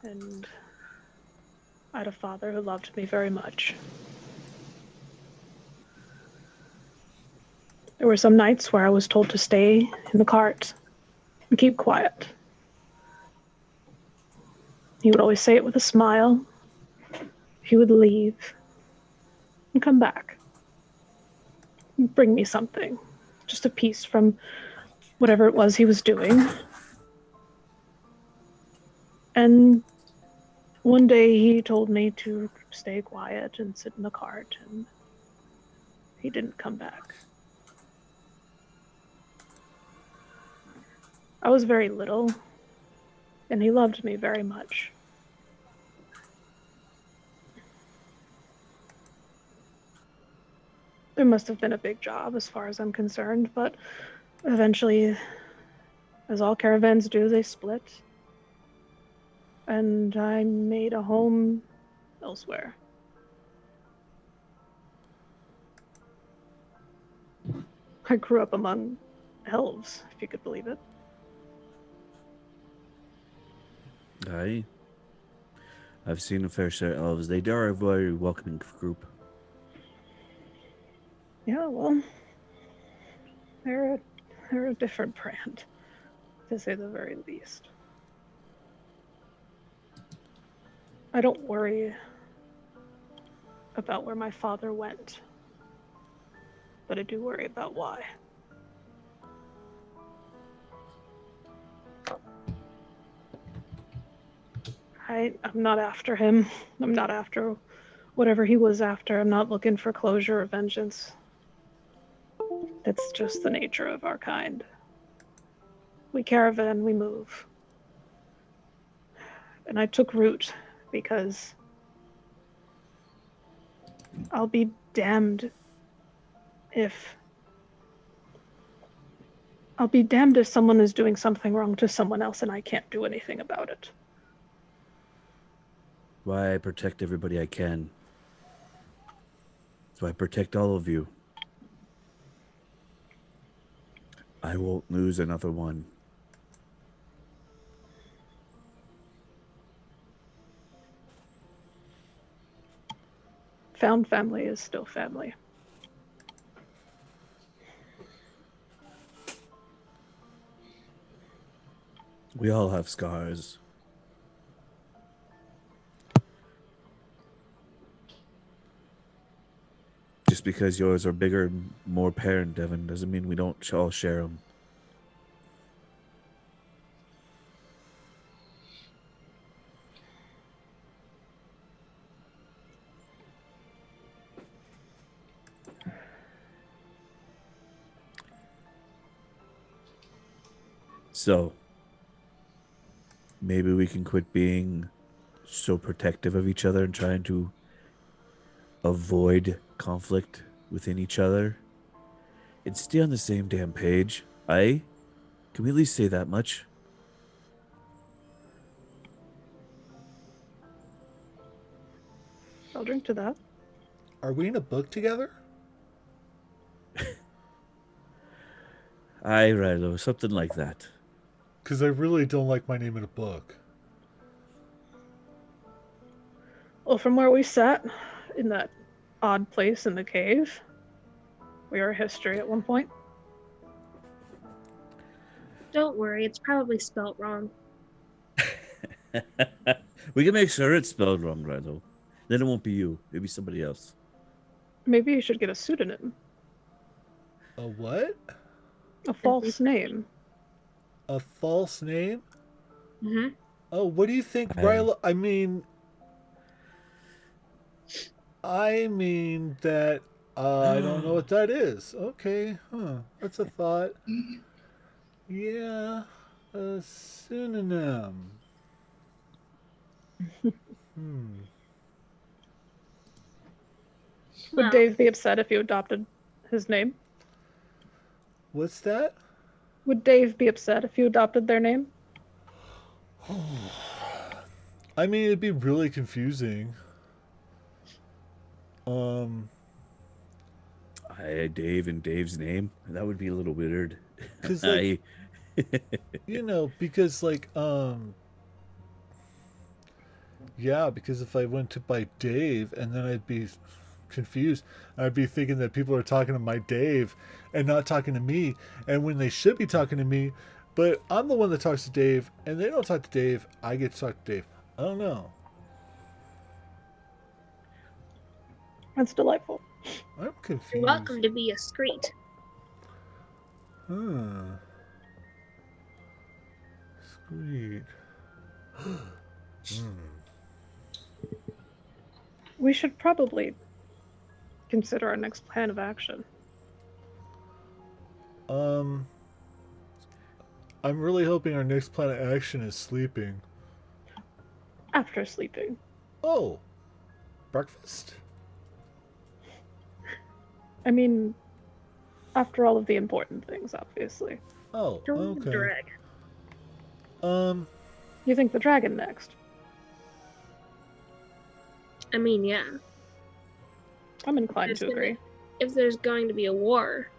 And I had a father who loved me very much. There were some nights where I was told to stay in the cart and keep quiet. He would always say it with a smile. He would leave and come back. Bring me something. Just a piece from whatever it was he was doing. And one day he told me to stay quiet and sit in the cart, and he didn't come back. I was very little, and he loved me very much. There must have been a big job as far as I'm concerned, but eventually, as all caravans do, they split. And I made a home elsewhere. I grew up among elves, if you could believe it. I've seen a fair share of elves. They are a very welcoming group. Yeah, well, they're a different brand, to say the very least. I don't worry about where my father went, but I do worry about why. I'm not after him. I'm not after whatever he was after. I'm not looking for closure or vengeance. It's just the nature of our kind. We caravan, we move. And I took root because I'll be damned if someone is doing something wrong to someone else and I can't do anything about it. Why I protect everybody I can. So I protect all of you. I won't lose another one. Found family is still family. We all have scars. Just because yours are bigger and more apparent, Devin, doesn't mean we don't all share them. So, maybe we can quit being so protective of each other and trying to avoid conflict within each other and stay on the same damn page. Can we at least say that much? I'll drink to that. Are we in a book together? Aye, Rilo, something like that. Because I really don't like my name in a book. Well, from where we sat in that odd place in the cave, we are history at one point. Don't worry, it's probably spelt wrong. We can make sure it's spelled wrong, Rilo. Then it won't be you. It'll be somebody else. Maybe you should get a pseudonym. A what? A false name. A false name? Mm-hmm. Oh, what do you think, Ryla? I mean that I don't know what that is. Okay, that's a thought. Yeah, a synonym. Would Dave be upset if you adopted his name? What's that? Would Dave be upset if you adopted their name? I mean, it'd be really confusing. Dave and Dave's name? That would be a little weird. Because, like, because, like, yeah, because if I went to by Dave and then I'd be confused. I'd be thinking that people are talking to my Dave and not talking to me, and when they should be talking to me, but I'm the one that talks to Dave and they don't talk to Dave. I get to talk to Dave. I don't know. That's delightful. I'm confused. You're welcome to be a screet. Sweet. We should probably consider our next plan of action. I'm really hoping our next plan of action is sleeping. After sleeping. Oh, breakfast? I mean, after all of the important things, obviously. Oh, okay. Dragon. You think the dragon next? I mean, yeah. I'm inclined to agree. If there's going to be a war,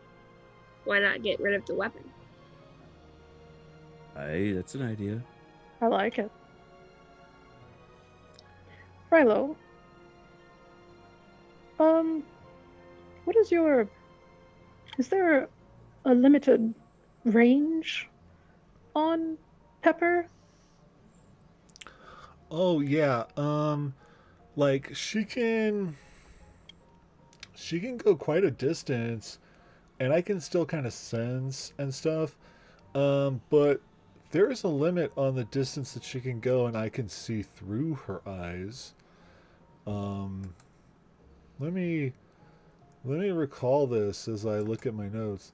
why not get rid of the weapon? Aye, that's an idea. I like it. Philo, what is your... Is there a limited range on Pepper? Oh yeah. Like she can go quite a distance, and I can still kind of sense and stuff. But there is a limit on the distance that she can go, and I can see through her eyes. Let me recall this as I look at my notes.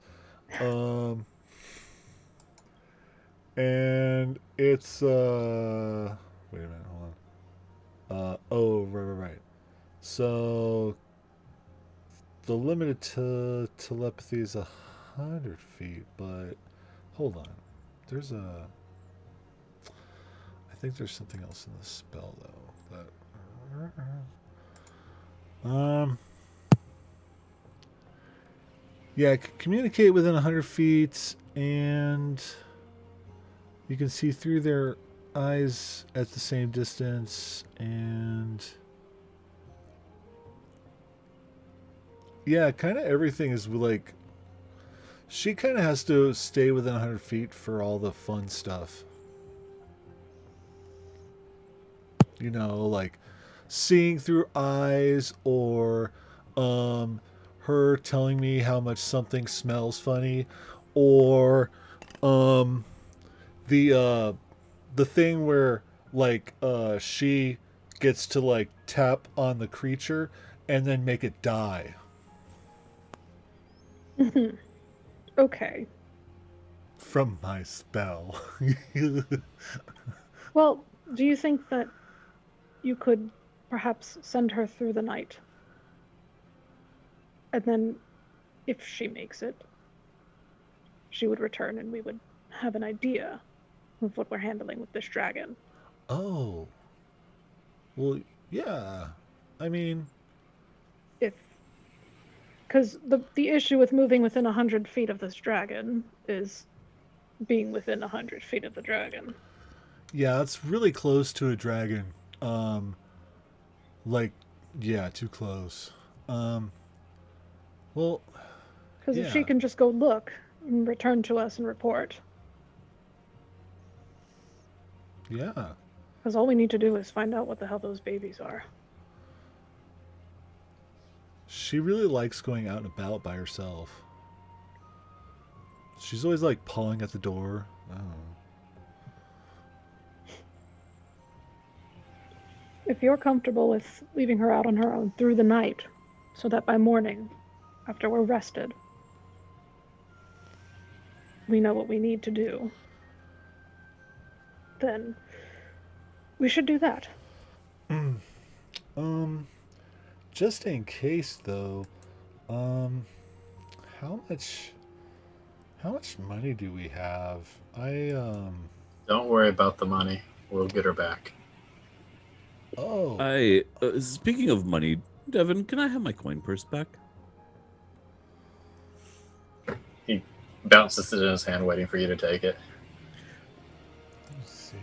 And it's wait a minute, hold on. Oh, right. So the limited telepathy is 100 feet, but hold on. There's a... I think there's something else in the spell though. Yeah, communicate within 100 feet, and you can see through their eyes at the same distance, and yeah, kind of everything is like, she kind of has to stay within 100 feet for all the fun stuff. You know, like seeing through eyes, or her telling me how much something smells funny, or the thing where like she gets to like tap on the creature and then make it die. Okay. From my spell. Well, do you think that you could perhaps send her through the night? And then, if she makes it, she would return and we would have an idea of what we're handling with this dragon. Oh. Well, yeah. I mean... Because the issue with moving within 100 feet of this dragon is being within 100 feet of the dragon. Yeah, it's really close to a dragon. Like, yeah, too close. Well... Because if she can just go look and return to us and report. Yeah. Because all we need to do is find out what the hell those babies are. She really likes going out and about by herself. She's always like pawing at the door. Oh. If you're comfortable with leaving her out on her own through the night, so that by morning, after we're rested, we know what we need to do, then we should do that. Just in case though, how much money do we have? Don't worry about the money. We'll get her back. Oh. Speaking of money, Devin, can I have my coin purse back? He bounces it in his hand, waiting for you to take it. Let's see.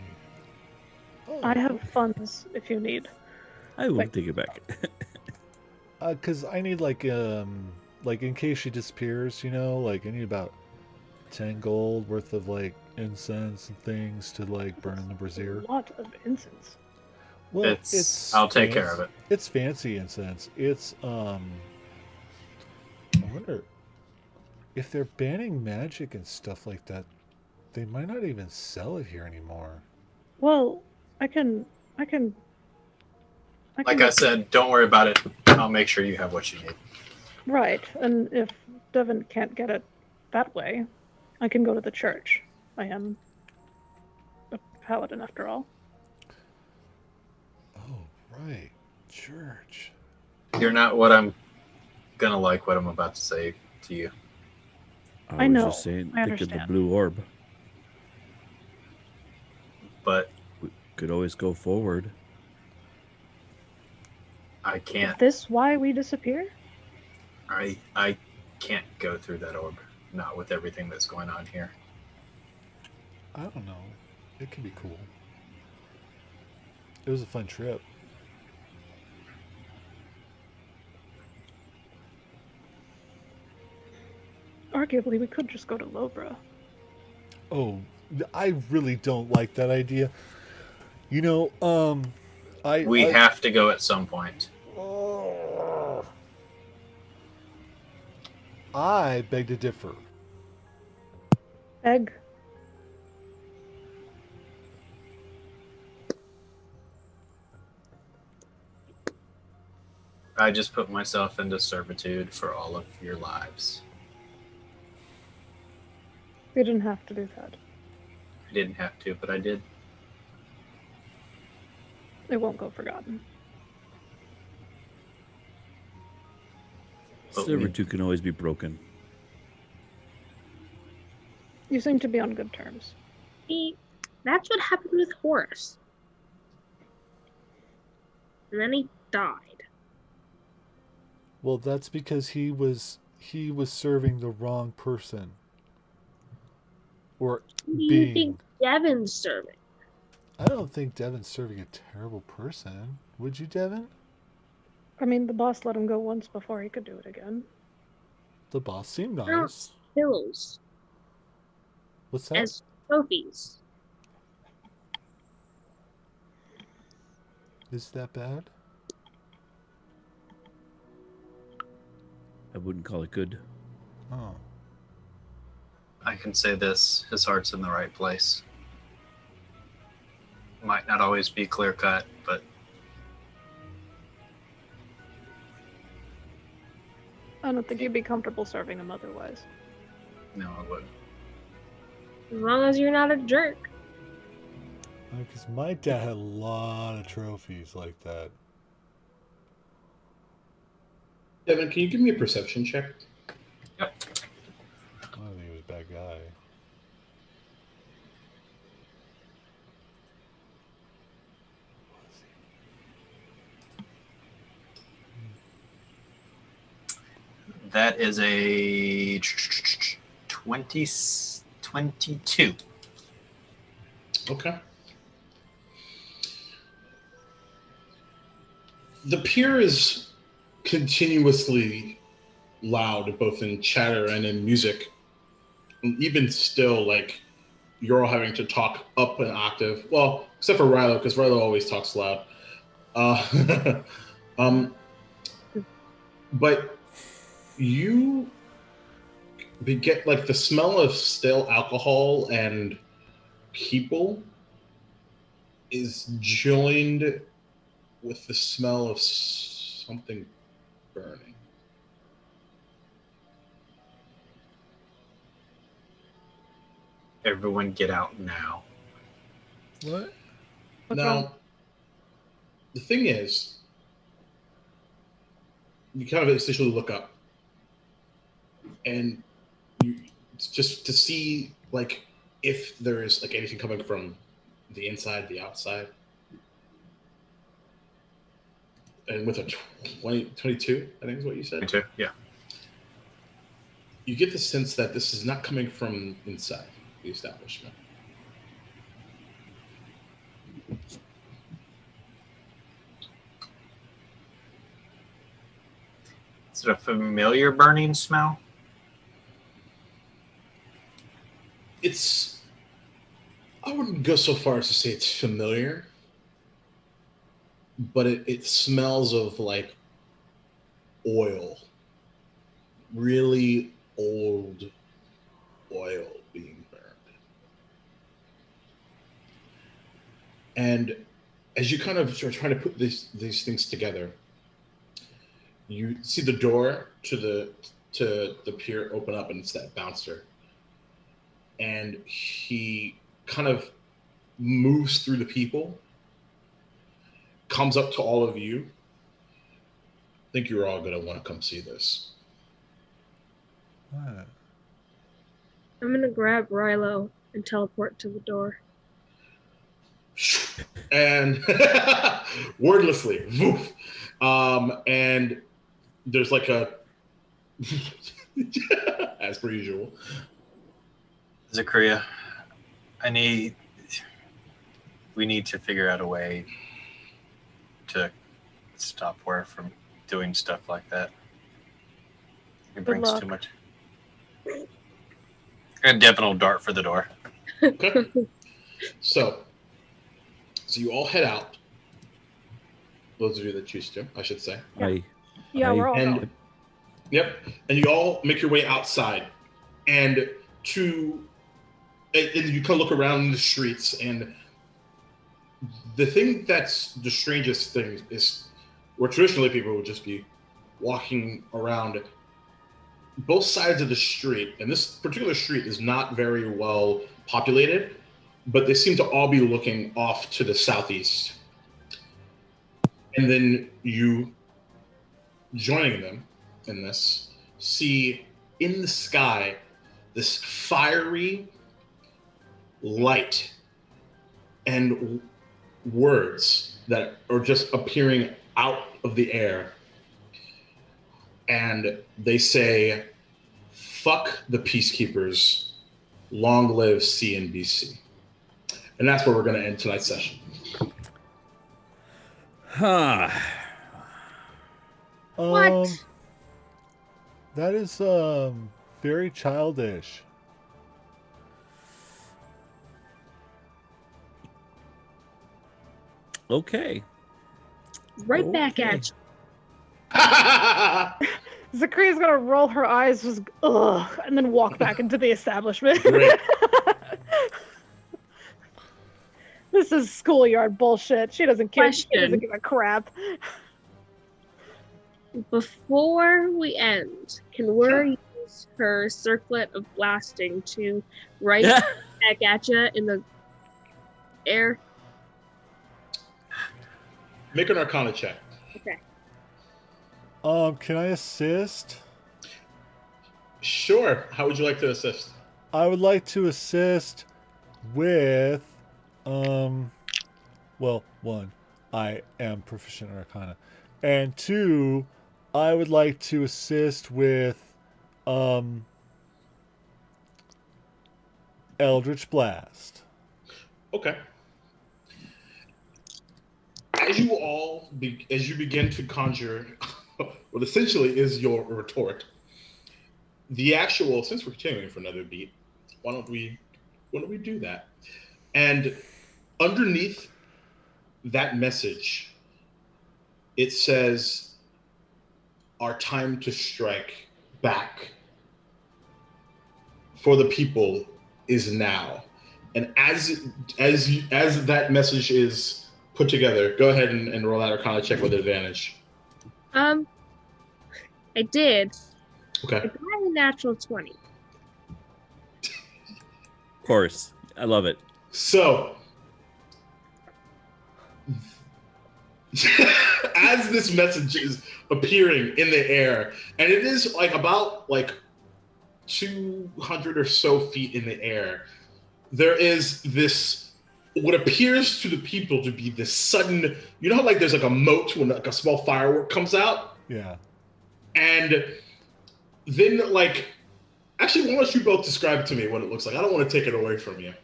Oh. I have funds if you need. I will take it back. Cause I need like in case she disappears, you know, like I need about 10 gold worth of like incense and things to like burn in the brazier. A lot of incense. Well, I'll take care of it. It's fancy incense. It's I wonder if they're banning magic and stuff like that, they might not even sell it here anymore. Well, I can Like I said, don't worry about it. I'll make sure you have what you need. Right, and if Devin can't get it that way, I can go to the church I am a paladin after all. Oh, right. Church. You're not what I'm gonna like what I'm about to say to you. I I was know, just saying, I think of the understand. blue orb. But We could always go forward. I Is can't. this why we disappear? I can't go through that orb. Not with everything that's going on here. I don't know. It could be cool. It was a fun trip. Arguably, we could just go to Lobra. Oh, I really don't like that idea. You know, We I have to go at some point. oh, I beg to differ. Egg. I just put myself into servitude for all of your lives. We didn't have to do that. I didn't have to, but I did. It won't go forgotten. But Servitude can always be broken. You seem to be on good terms. See, that's what happened with Horace. And then he died. Well, that's because he was serving the wrong person. Or Who do you being. think Devin's serving? I don't think Devin's serving a terrible person. Would you, Devin? I mean, the boss let him go once before he could do it again. The boss seemed They're not nice. pills What's that? as trophies. Is that bad? I wouldn't call it good. Oh. I can say this: his heart's in the right place. Might not always be clear cut, but I don't think you'd be comfortable serving him otherwise. no, I wouldn't. As long as you're not a jerk. Because my dad had a lot of trophies like that. Devin, can you give me a perception check? Yep. I don't think he was a bad guy. That is a 22. Okay. The pier is continuously loud, both in chatter and in music. And even still, like, you're all having to talk up an octave. Well, except for Rilo, because Rilo always talks loud. But you get, like, the smell of stale alcohol and people is joined with the smell of something burning. Everyone get out now. What? What's Now, wrong? the thing is, you kind of essentially look up, and you just to see, like, if there is, like, anything coming from the inside, the outside. And with a 22, I think is what you said. 22, yeah. You get the sense that this is not coming from inside the establishment. Is it a familiar burning smell? It's, I wouldn't go so far as to say it's familiar, but it smells of, like, oil, really old oil being burned. And as you kind of start trying to put these things together, you see the door to the pier open up, and it's that bouncer. and he kind of moves through the people, comes up to all of you. I think you're all going to want to come see this. What? I'm gonna grab Rilo and teleport to the door. And wordlessly, woof. And there's like a, as per usual. Zakaria, we need to figure out a way to stop her from doing stuff like that. It brings luck. too much. A definitely dart for the door. Okay. So you all head out. Those of you that choose to, I should say. Yeah, we're all And going. yep, and you all make your way outside, and you kind of look around the streets, and the thing that's the strangest thing is where traditionally people would just be walking around both sides of the street, and this particular street is not very well populated, but they seem to all be looking off to the southeast. And then you, joining them in this, see in the sky this fiery light and words that are just appearing out of the air. And they say, "Fuck the peacekeepers, long live CNBC." And that's where we're going to end tonight's session. Huh. What? That is very childish. Okay. Right back at you. Zakaria's gonna roll her eyes, just ugh, and then walk back into the establishment. Great. This is schoolyard bullshit. She doesn't care. She Question. doesn't give a crap. Before we end, can we use her circlet of blasting to right back at you in the air? Make an Arcana check. Okay. Can I assist? Sure. How would you like to assist? I would like to assist with, well, one, I am proficient in Arcana, and two, I would like to assist with, Eldritch Blast. Okay. As you begin to conjure what essentially is your retort, since we're continuing for another beat, why don't we do that? And underneath that message, it says, "Our time to strike back for the people is now." And as that message is put together, go ahead and roll out Arcana check with advantage. I did. Okay. I got a natural 20. Of course. I love it. So, as this message is appearing in the air, and it is about 200 or so feet in the air, there is this, what appears to the people to be this sudden, you know how there's a moat when a small firework comes out? Yeah. And then actually, why don't you both describe to me what it looks like? I don't want to take it away from you.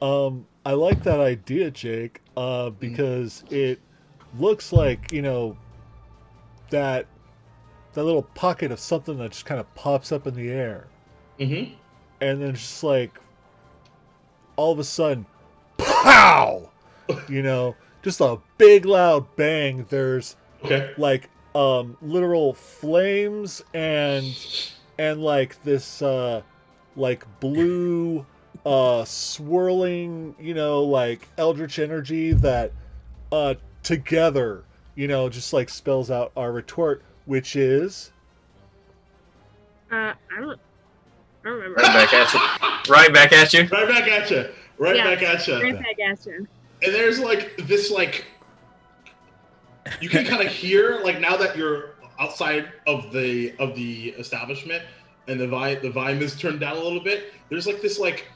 I like that idea, Jake, because it looks like, that little pocket of something that just kind of pops up in the air. Mm-hmm. And then just all of a sudden, pow! Just a big loud bang. There's Okay. literal flames and this blue swirling, eldritch energy that together, just spells out our retort, which is I don't. I remember. Right back at you. Right back at you. Right back at you. Right Yeah, back at you. Right back at you. And there's like this like you can kind of hear like now that you're outside of the establishment and the volume is turned down a little bit. There's like this like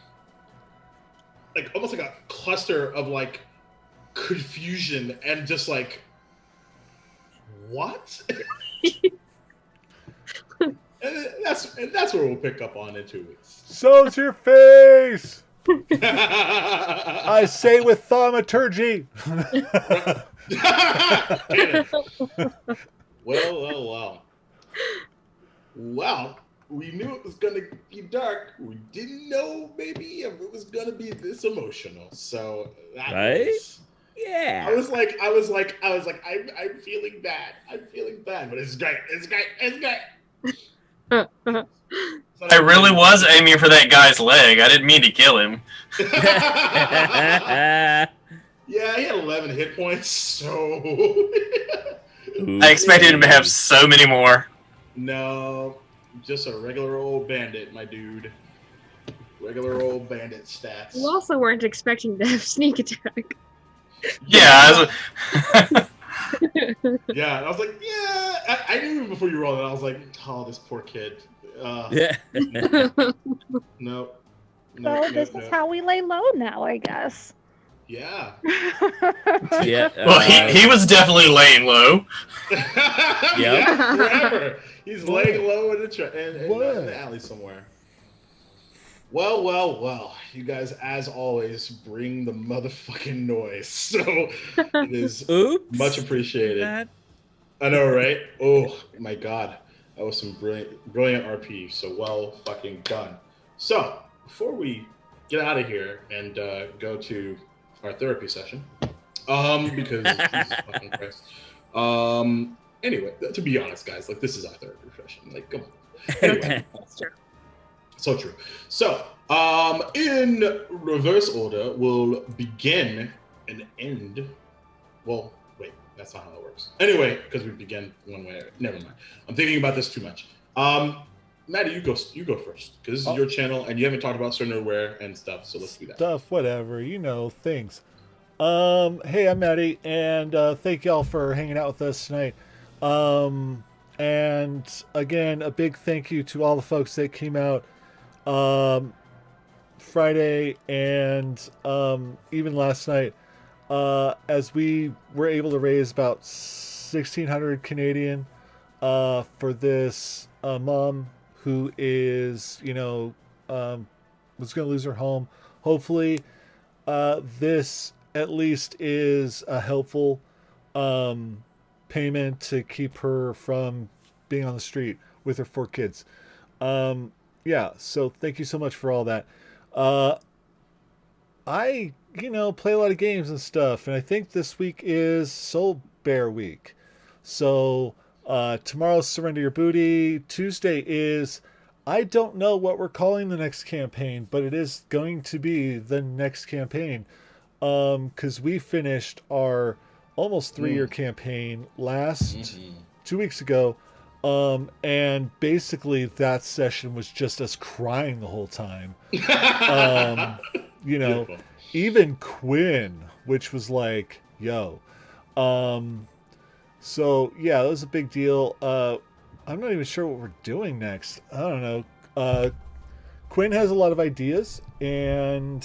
almost like a cluster of like confusion and just like what? and that's where we'll pick up on in 2 weeks. So's your face. I say with thaumaturgy. Well. Well, we knew it was gonna be dark. We didn't know maybe if it was gonna be this emotional. So that Right? was, Yeah. I was like, I'm feeling bad. But it's great. I really was aiming for that guy's leg. I didn't mean to kill him. Yeah, he had 11 hit points, so I expected him to have so many more. no, just a regular old bandit, my dude. Regular old bandit stats. You also weren't expecting to have sneak attack. Yeah. Yeah, I was like, yeah. I knew even before you rolled it. I was like, oh, this poor kid. Yeah. No. So this is how we lay low now, I guess. Yeah. Yeah. Well, he was definitely laying low. Yeah, forever. He's laying low in the alley somewhere. Well. You guys, as always, bring the motherfucking noise. So it is Oops. much appreciated. That- I know, right? Oh my god, that was some brilliant RP. So well fucking done. So before we get out of here and go to our therapy session, because Jesus fucking Christ. Anyway, to be honest, guys, like this is our therapy session. Like, come on. Anyway, That's true. so true. So, in reverse order, we'll begin and end. Well, wait, that's not how that works. Anyway, because we begin one way. Never mind. I'm thinking about this too much. Maddie, you go first, because this is your channel, and you haven't talked about certain nerdware and stuff. So let's do that. Stuff, whatever, things. Hey, I'm Maddie, and thank y'all for hanging out with us tonight. And again, a big thank you to all the folks that came out Friday and even last night, as we were able to raise about 1,600 Canadian for this mom who is, was going to lose her home. Hopefully, this at least is a helpful payment to keep her from being on the street with her 4 kids. Yeah, so thank you so much for all that. I, play a lot of games and stuff, and I think this week is Soul Bear week. So tomorrow's Surrender Your Booty. Tuesday is, I don't know what we're calling the next campaign, but it is going to be the next campaign. Because we finished our almost 3-year campaign last 2 weeks ago. And basically that session was just us crying the whole time. Beautiful. Even Quinn, which was like, yo. So yeah, that was a big deal. I'm not even sure what we're doing next. I don't know. Quinn has a lot of ideas and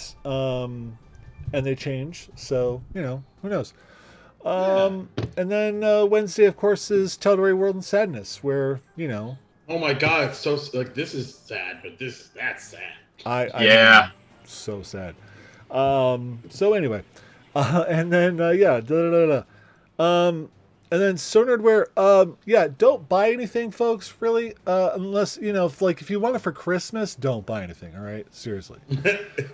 they change. So, who knows? And then Wednesday, of course, is Teldorei World and Sadness, where, Oh my god, it's so like this is sad, but that's sad. Yeah. So sad. So anyway, and then and then So Nerdware, don't buy anything, folks, really, unless, if you want it for Christmas, don't buy anything, all right? Seriously.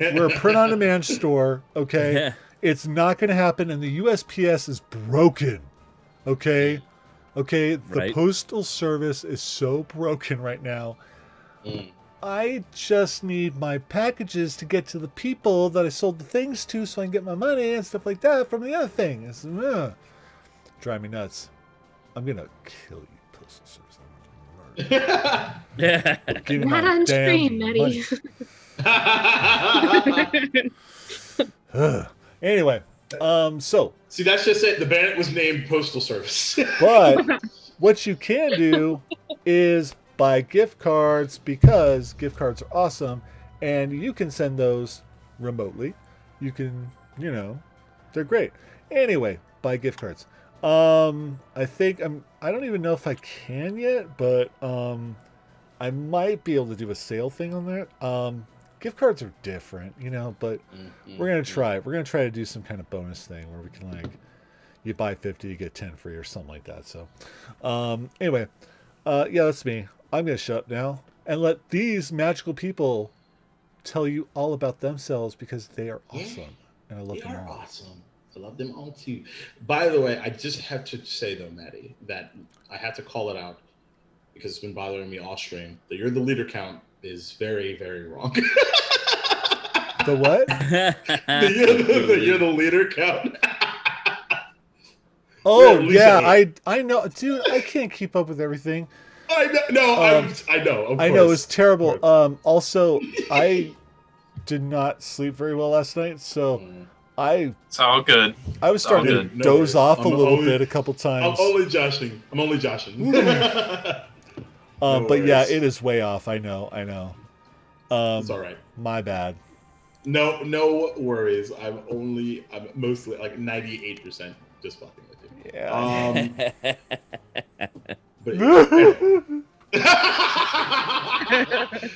We're a print-on-demand store, okay? Yeah. It's not going to happen, and the USPS is broken, okay? Okay, the Right. Postal Service is so broken right now. I just need my packages to get to the people that I sold the things to so I can get my money and stuff like that from the other thing. It's, drive me nuts. I'm gonna kill you, Postal Service. I'm gonna Give me Not my on damn stream, Maddie. money. Anyway, so See, that's just it. The bandit was named Postal Service. but what you can do is buy gift cards because gift cards are awesome, and you can send those remotely. You can, they're great. Anyway, buy gift cards. I think I don't even know if I can yet, but I might be able to do a sale thing on that. Gift cards are different, but we're gonna try. We're gonna try to do some kind of bonus thing where we can you buy 50, you get 10 free or something like that. So, anyway, yeah, that's me. I'm gonna shut up now and let these magical people tell you all about themselves because they are awesome, and I love them all. Awesome. I love them all too. By the way, I just have to say though, Maddie, that I have to call it out because it's been bothering me all stream. The "you're the leader" count is very, very wrong. The what? You're the leader count. Oh yeah, I know, dude. I can't keep up with everything. I know. I know. Of I course. know it's terrible. Also, I did not sleep very well last night, so It's all good. I was starting to good. No doze worries. off a I'm little only- bit a couple times. I'm only joshing. But yeah, worries. it is way off. I know. It's all right. My bad. No worries. I'm mostly like 98% just fucking with you. Yeah. But anyway.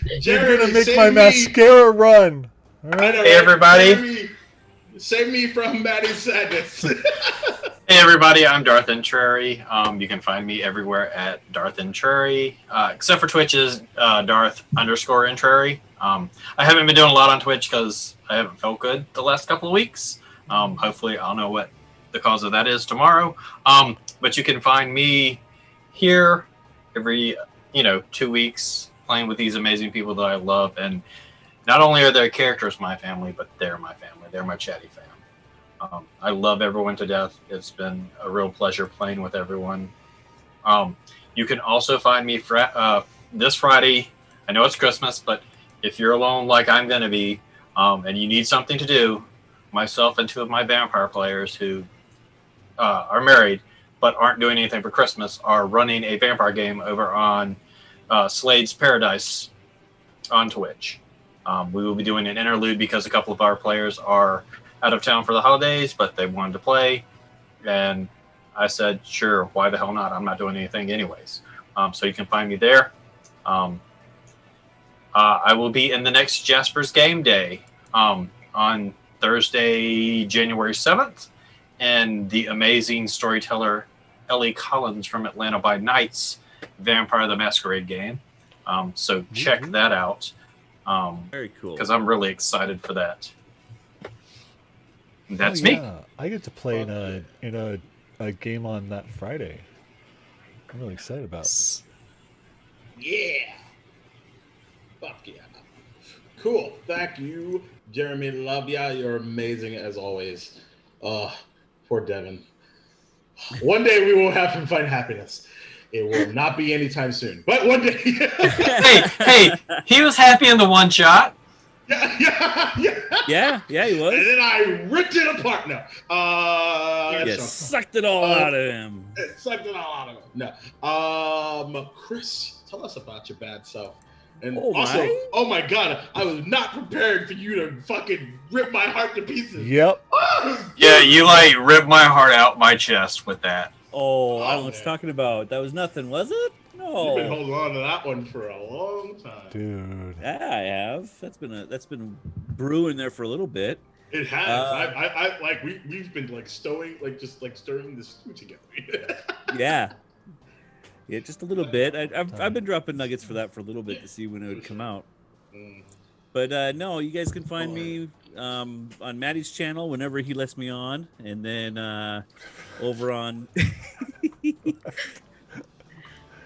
You're Jeremy, gonna make save my me. mascara run. All I right. know, Hey, right? everybody. Save me from Maddie's sadness. Hey everybody, I'm Darth Entrery. You can find me everywhere at Darth Entrery, except for Twitch is Darth_Entrery. I haven't been doing a lot on Twitch because I haven't felt good the last couple of weeks. Hopefully I'll know what the cause of that is tomorrow. But you can find me here every 2 weeks playing with these amazing people that I love, and not only are their characters my family, but they're my family. They're my chatty fam. I love everyone to death. It's been a real pleasure playing with everyone. You can also find me this Friday. I know it's Christmas, but if you're alone like I'm going to be, and you need something to do, myself and 2 of my vampire players who are married but aren't doing anything for Christmas are running a vampire game over on Slade's Paradise on Twitch. We will be doing an interlude because a couple of our players are out of town for the holidays, but they wanted to play. And I said, sure, why the hell not? I'm not doing anything anyways. So you can find me there. I will be in the next Jasper's Game Day on Thursday, January 7th. And the amazing storyteller Ellie Collins from Atlanta by Night's Vampire the Masquerade game. So check that out. Very cool. Because I'm really excited for that. That's me. I get to play in a game on that Friday. I'm really excited about it. Yeah. Fuck yeah. Cool. Thank you, Jeremy. Love ya. You're amazing as always. Poor Devin. One day we will have him find happiness. It will not be anytime soon, but one day. hey, he was happy in the one shot. Yeah, he was. And then I ripped it apart. No. Sucked it all out of him. Sucked it all out of him. No. Chris, tell us about your bad self. And oh my God, I was not prepared for you to fucking rip my heart to pieces. Yep. Yeah, you ripped my heart out my chest with that. Oh, I don't know what you're talking about. That was nothing, was it? No. You've been holding on to that one for a long time, dude. Yeah, I have. That's been brewing there for a little bit. It has. I like we've been stirring the stew together. Yeah, just a little bit. I've been dropping nuggets for that for a little bit to see when it would come out. But no, you guys can find me on Maddie's channel whenever he lets me on, and then over on.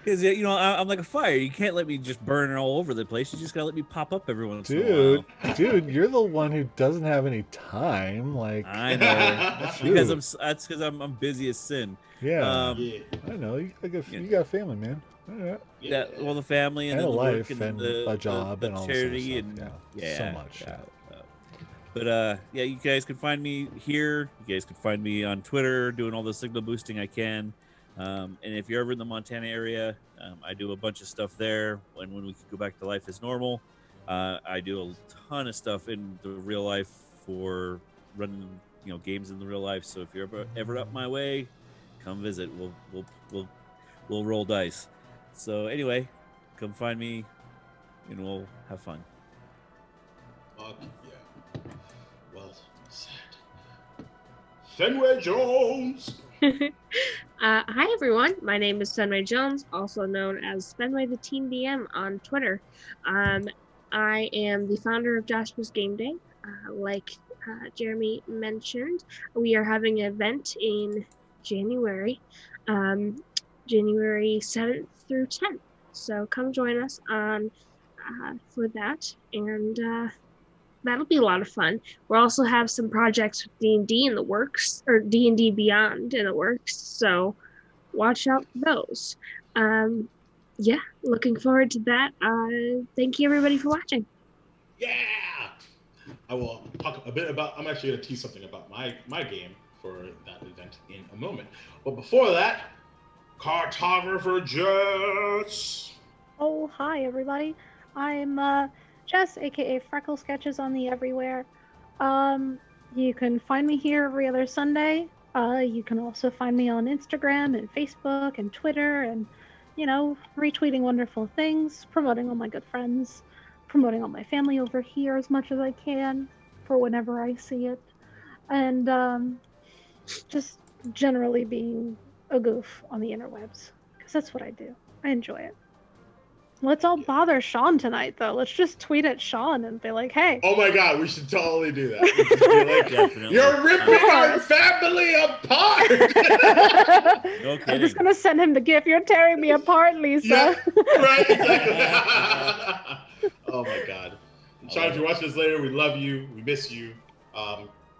Because I'm like a fire. You can't let me just burn all over the place. You just gotta let me pop up every once in a while. Dude, you're the one who doesn't have any time. I know. That's because I'm busy as sin. Yeah. I know. You got a family, man. Yeah, well, the family and And then a the work life and and the a job the and all this other charity stuff. and Yeah, so much. Yeah. But yeah, you guys can find me here. You guys can find me on Twitter doing all the signal boosting I can. And if you're ever in the Montana area, I do a bunch of stuff there. When we can go back to life as normal, I do a ton of stuff in the real life for running, games in the real life. So if you're ever up my way, come visit. We'll roll dice. So anyway, come find me, and we'll have fun. Fuck yeah. Well said. Fenway Jones. Hi everyone, my name is Fenway Jones, also known as Fenway the Teen DM on Twitter. I am the founder of Jasper's Game Day. Like Jeremy mentioned, we are having an event in January, January 7th through 10th. So come join us on for that, and that'll be a lot of fun. We'll also have some projects with D&D in the works, or D&D Beyond in the works, so watch out for those. Yeah, looking forward to that. Thank you everybody for watching. Yeah! I will talk a bit about, I'm actually going to tease something about my game for that event in a moment. But before that, Cartographer Jess. Oh, hi, everybody. I'm Jess, aka FreckleSketches on the everywhere. You can find me here every other Sunday. You can also find me on Instagram and Facebook and Twitter and, retweeting wonderful things, promoting all my good friends, promoting all my family over here as much as I can for whenever I see it. And just generally being a goof on the interwebs, because that's what I do. I enjoy it. Let's all bother Sean tonight, though. Let's just tweet at Sean and be like, hey. Oh my god, we should totally do that. We'd just be like, Definitely. you're ripping our family apart! No I'm just going to send him the GIF. You're tearing me apart, Lisa. Yeah, right, exactly. Oh my god. Sean, if you watch this later, we love you. We miss you.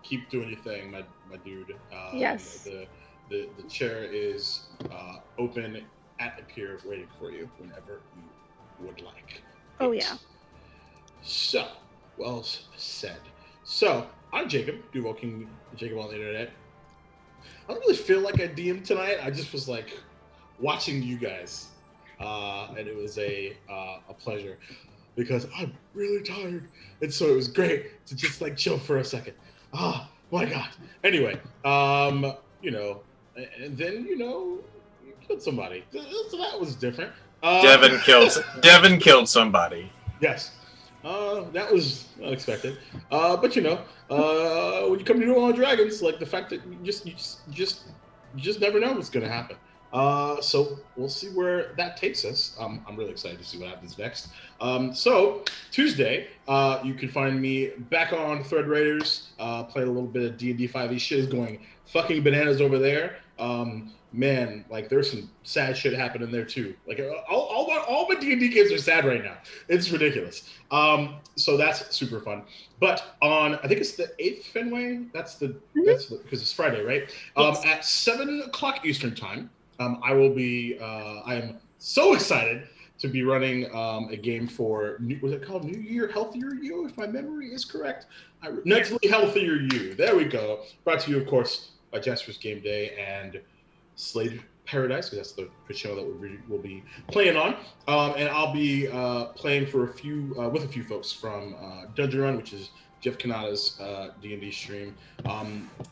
Keep doing your thing, my dude. Yes. The chair is open at the pier waiting for you whenever you would like. Oh, yeah. So, well said. So, I'm Jacob, Duval King Jacob on the internet. I don't really feel like I DM'd tonight. I just was like watching you guys. And it was a pleasure because I'm really tired. And so it was great to just like chill for a second. Oh my god. Anyway, and then, you killed somebody. So that was different. Devin killed somebody. Yes. That was unexpected. But when you come to Duval and Dragons, like the fact that you just never know what's gonna happen. So we'll see where that takes us. I'm really excited to see what happens next. So Tuesday, you can find me back on Thread Raiders, playing a little bit of D&D 5e. Shit is going fucking bananas over there. Man, like there's some sad shit happening there too. Like all my D&D games are sad right now. It's ridiculous. So that's super fun. But on, I think it's the 8th Fenway. That's because it's Friday, right? Yes. At 7:00 Eastern time, I will be. I am so excited to be running a game for. Was it called New Year Healthier You? If my memory is correct. Mentally Healthier You. There we go. Brought to you, of course, by Jasper's Game Day and Slade Paradise, because that's the show that we'll be playing on. And I'll be playing for with a few folks from Dungeon Run, which is Jeff Kanata's D&D stream.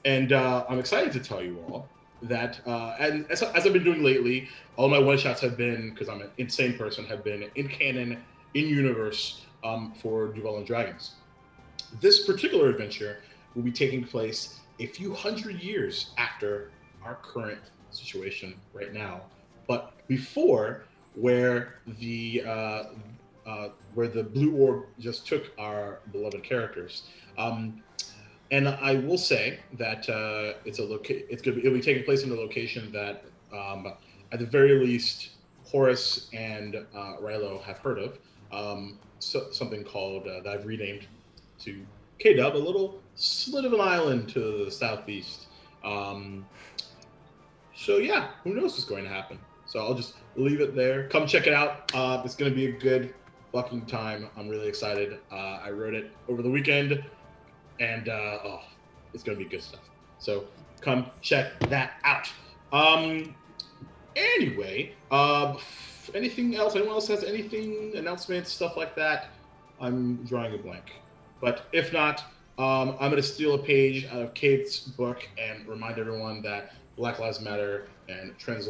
And I'm excited to tell you all that, and as I've been doing lately, all my one-shots have been, because I'm an insane person, have been in canon, in universe for Duval and Dragons. This particular adventure will be taking place a few hundred years after our current situation right now, but before where the blue orb just took our beloved characters. And I will say that it'll be taking place in a location that at the very least Horace and Rilo have heard of. Something called that I've renamed to K-Dub, a little slit of an island to the southeast. So yeah, who knows what's going to happen? So I'll just leave it there. Come check it out. It's gonna be a good fucking time. I'm really excited. I wrote it over the weekend, and it's gonna be good stuff. So come check that out. Anyway, anything else? Anyone else has anything? Announcements, stuff like that? I'm drawing a blank. But if not, I'm going to steal a page out of Kate's book and remind everyone that Black Lives Matter and trans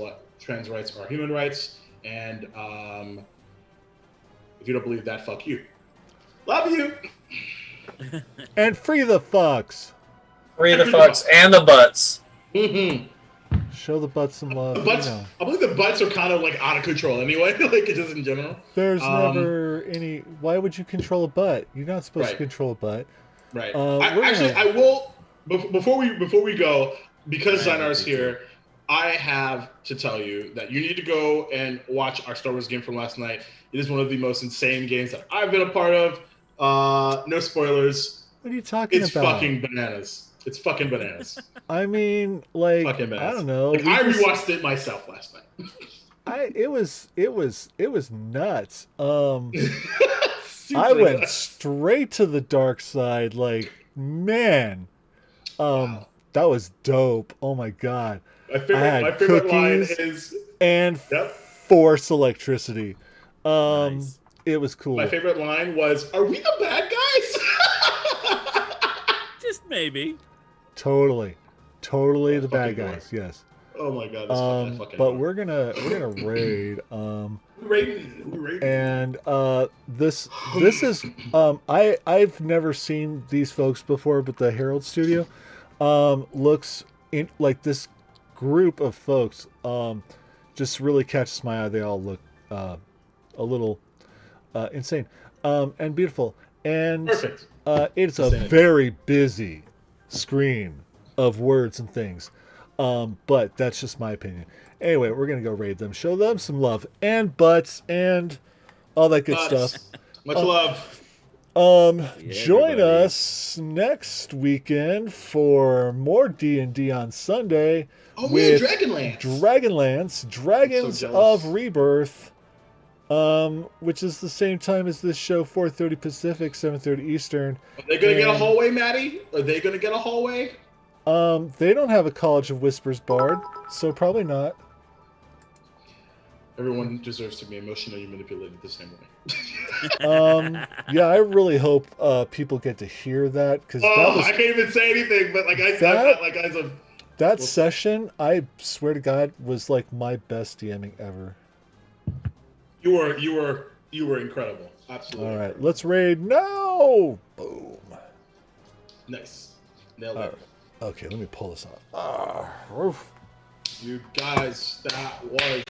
rights are human rights. And if you don't believe that, fuck you. Love you. And free the fucks. Free the fucks and the butts. Mm-hmm. Show the butts some love. The butts, I believe the butts are kind of like out of control anyway, like just in general. There's never any. Why would you control a butt? You're not supposed to Right. control a butt. Right. We're I will before we go, because Zynar's here. I have to tell you that you need to go and watch our Star Wars game from last night. It is one of the most insane games that I've been a part of. No spoilers. What are you talking It's about? fucking bananas. It's fucking bananas. I mean, like, Fucking I bananas. don't know. Like, I rewatched it myself last night. It was nuts. Super I went nuts. straight to the dark side. Like, man, Wow. that was dope. Oh my god. My had favorite line cookies. is And Yep. force electricity. Nice. It was cool. My favorite line was, "Are we the bad guys?" Just maybe. Totally the bad fucking good. guys. Yes. Oh my god, that's fucking. But we're gonna raid. Rating. And this is I've never seen these folks before, but the Herald Studio looks in like this group of folks just really catches my eye. They all look a little insane and beautiful, and Perfect. it's a Insanity. very busy screen of words and things. But that's just my opinion. Anyway, we're gonna go raid them, show them some love and butts and all that good Butts. stuff. Much love. Join everybody. us next weekend for more D&D on Sunday Oh man, with Dragonlance. Dragonlance, Dragons jealous. of Rebirth, which is the same time as this show, 4:30 Pacific, 7:30 Eastern. Are they gonna get a and- hallway, Maddie? Are they gonna get a hallway? They don't have a College of Whispers bard, so probably not. Everyone deserves to be emotionally manipulated the same way. Yeah, I really hope people get to hear that, because that Oh, was I can't even say anything, but like That- that Well- session, I swear to God, was like my best DMing ever. you were incredible. Absolutely. All right, let's raid now. Boom. Nice. Nailed All it. right. Okay, let me pull this off. Roof. You guys, that was